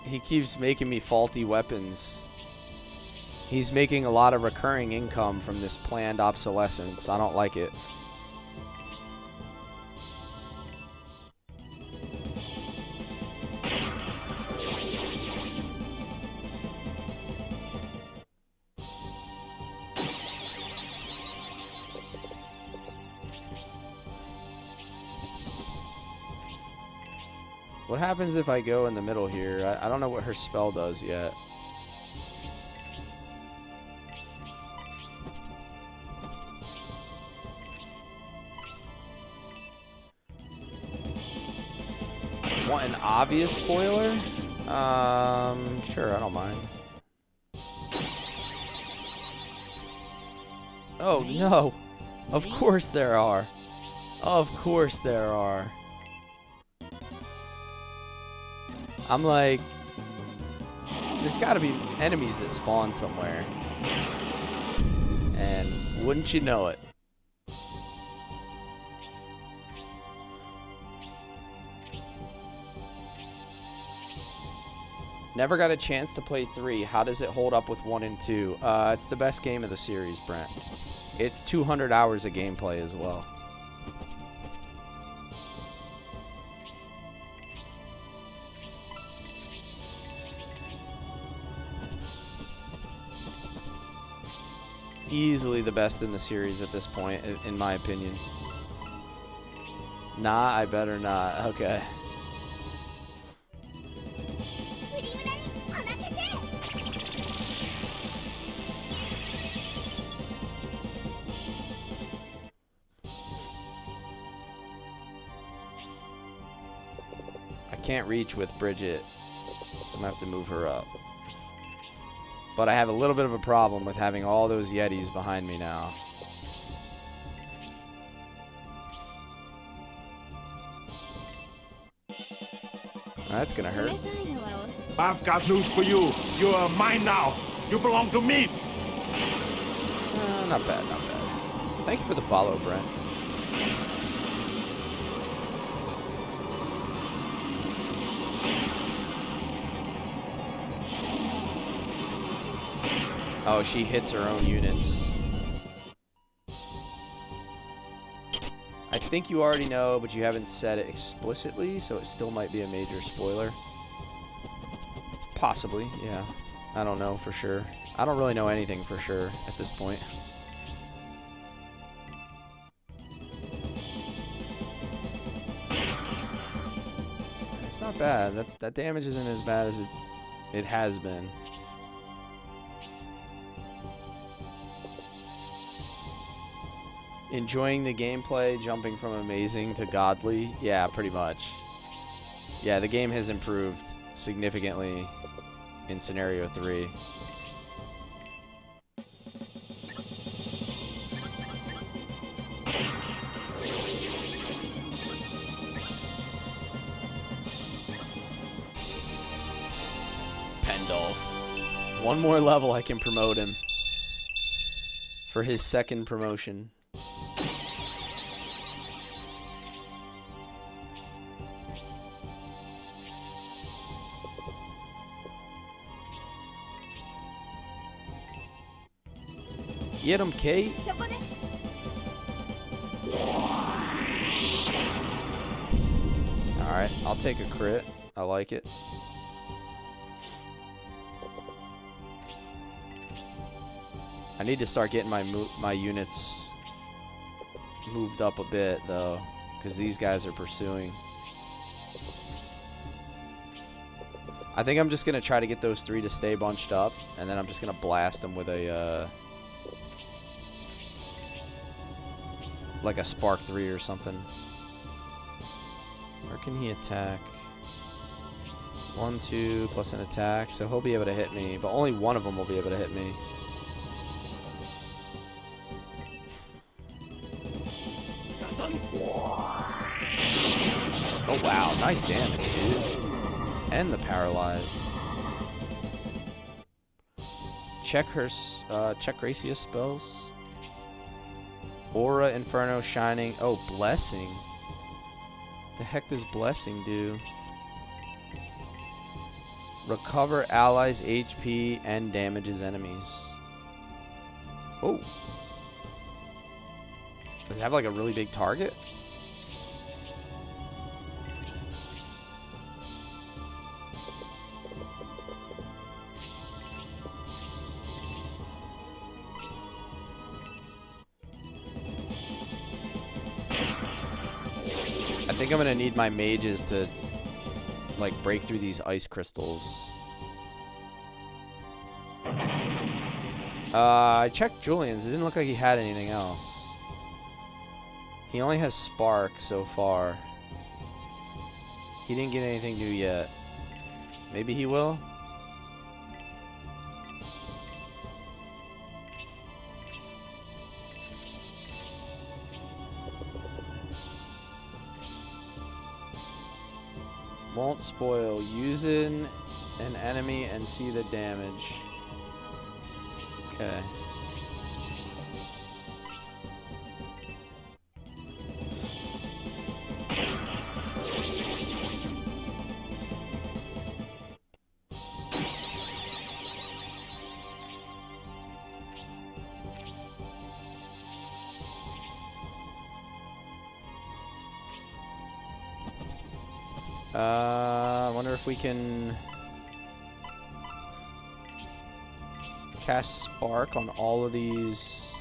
He keeps making me faulty weapons. He's making a lot of recurring income from this planned obsolescence. I don't like it. What happens if I go in the middle here? I don't know what her spell does yet. want an obvious spoiler? Sure, I don't mind. Oh, no. Of course there are. Of course there are. I'm like, there's got to be enemies that spawn somewhere. And wouldn't you know it? Never got a chance to play 3. How does it hold up with 1 and 2? It's the best game of the series, Brent. It's 200 hours of gameplay as well. Easily the best in the series at this point, in my opinion. Nah, I better not. Okay. I can't reach with Bridget, so I'm gonna have to move her up. But I have a little bit of a problem with having all those Yetis behind me now. That's gonna hurt. I've got news for you. You're mine now. You belong to me. Not bad, not bad. Thank you for the follow, Brent. Oh, she hits her own units. I think you already know, but you haven't said it explicitly, so it still might be a major spoiler. Possibly, yeah. I don't know for sure. I don't really know anything for sure at this point. It's not bad. That damage isn't as bad as it has been. Enjoying the gameplay, jumping from amazing to godly. Yeah, pretty much. Yeah, the game has improved significantly in Scenario 3. Pendolph. One more level, I can promote him for his second promotion. Get him, Kate. Alright, I'll take a crit. I like it. I need to start getting my units moved up a bit, though, because these guys are pursuing. I think I'm just going to try to get those 3 to stay bunched up, and then I'm just going to blast them with a... like a Spark 3 or something. Where can he attack? 1, 2, plus an attack. So he'll be able to hit me, but only one of them will be able to hit me. Oh wow, nice damage, dude. And the paralyze. Check Gracious spells. Aura, Inferno, Shining. Oh, Blessing. The heck does Blessing do? Recover allies' HP and damages enemies. Oh. Does it have like a really big target? I think I'm gonna need my mages to like break through these ice crystals. I checked Julian's. It didn't look like he had anything else. He only has Spark so far. He didn't get anything new yet. Maybe he will? Won't spoil. Using an enemy and see the damage. Okay. I wonder if we can cast Spark on all of these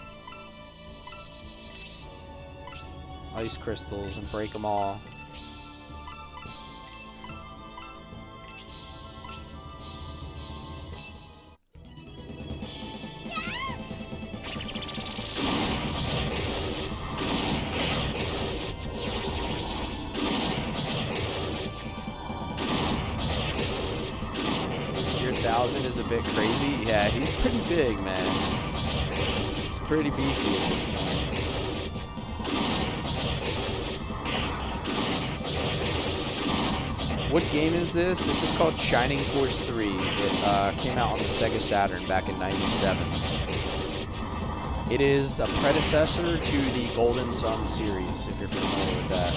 ice crystals and break them all. Is a bit crazy. Yeah, he's pretty big, man. He's pretty beefy at this point. What game is this? This is called Shining Force 3. It came out on the Sega Saturn back in '97. It is a predecessor to the Golden Sun series, if you're familiar with that.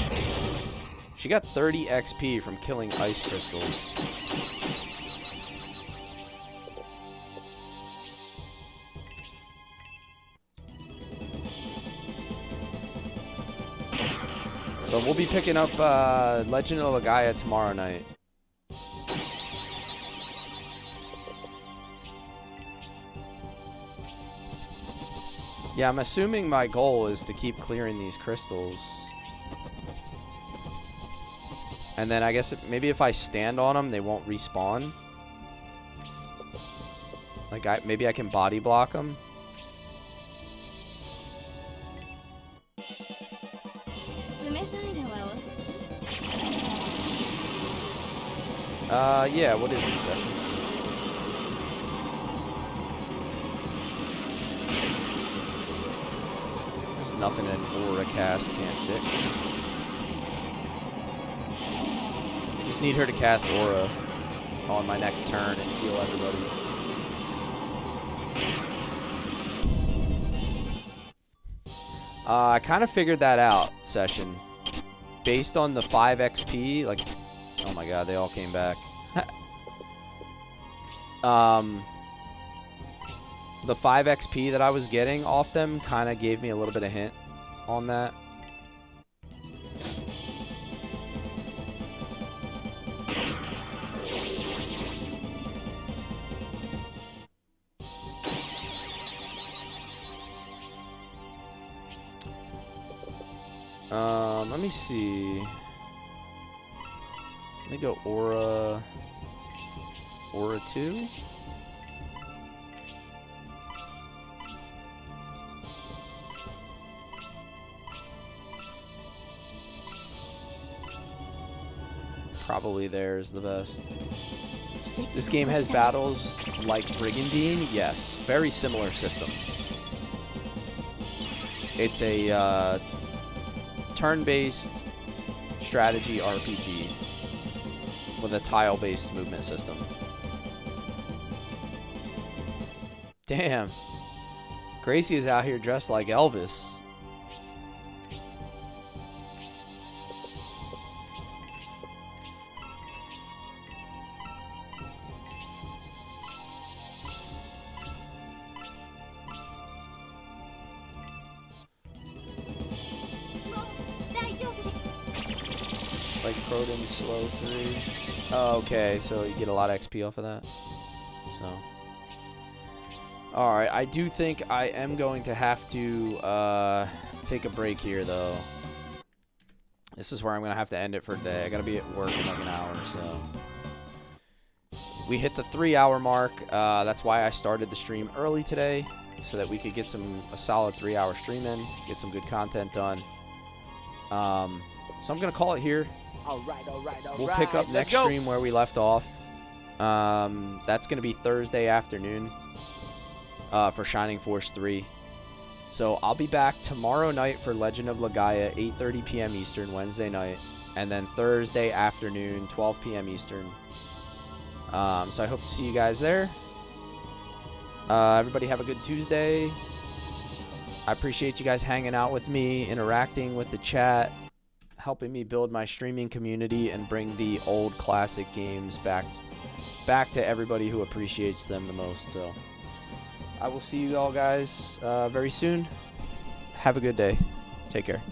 She got 30 XP from killing ice crystals. But we'll be picking up Legend of Legaia tomorrow night. Yeah, I'm assuming my goal is to keep clearing these crystals. And then I guess maybe if I stand on them, they won't respawn. Like, maybe I can body block them. Yeah, what is it, Session? There's nothing an Aura cast can't fix. Just need her to cast Aura on my next turn and heal everybody. I kind of figured that out, Session. Based on the 5 XP, like... Oh my god, they all came back. The 5 XP that I was getting off them kind of gave me a little bit of hint on that. Let me see. Let me go Aura 2. Probably there's the best. This game has battles like Brigandine. Yes, very similar system. It's a turn-based strategy RPG with a tile-based movement system. Damn. Gracie is out here dressed like Elvis. Like Croden Slow 3. Oh, okay, so you get a lot of XP off of that. So. Alright, I do think I am going to have to take a break here, though. This is where I'm going to have to end it for today. I got to be at work in like an hour, so. We hit the 3-hour mark. That's why I started the stream early today, so that we could get a solid 3-hour stream in, get some good content done. So I'm going to call it here. All right, all right, all We'll right. pick up Let's next go. stream where we left off. That's going to be Thursday afternoon for Shining Force 3. So I'll be back tomorrow night for Legend of Legaia, 8:30 p.m. Eastern, Wednesday night. And then Thursday afternoon, 12 p.m. Eastern. So I hope to see you guys there. Everybody have a good Tuesday. I appreciate you guys hanging out with me, interacting with the chat, helping me build my streaming community and bring the old classic games back to everybody who appreciates them the most. So I will see you all guys very soon. Have a good day. Take care.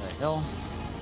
The hell?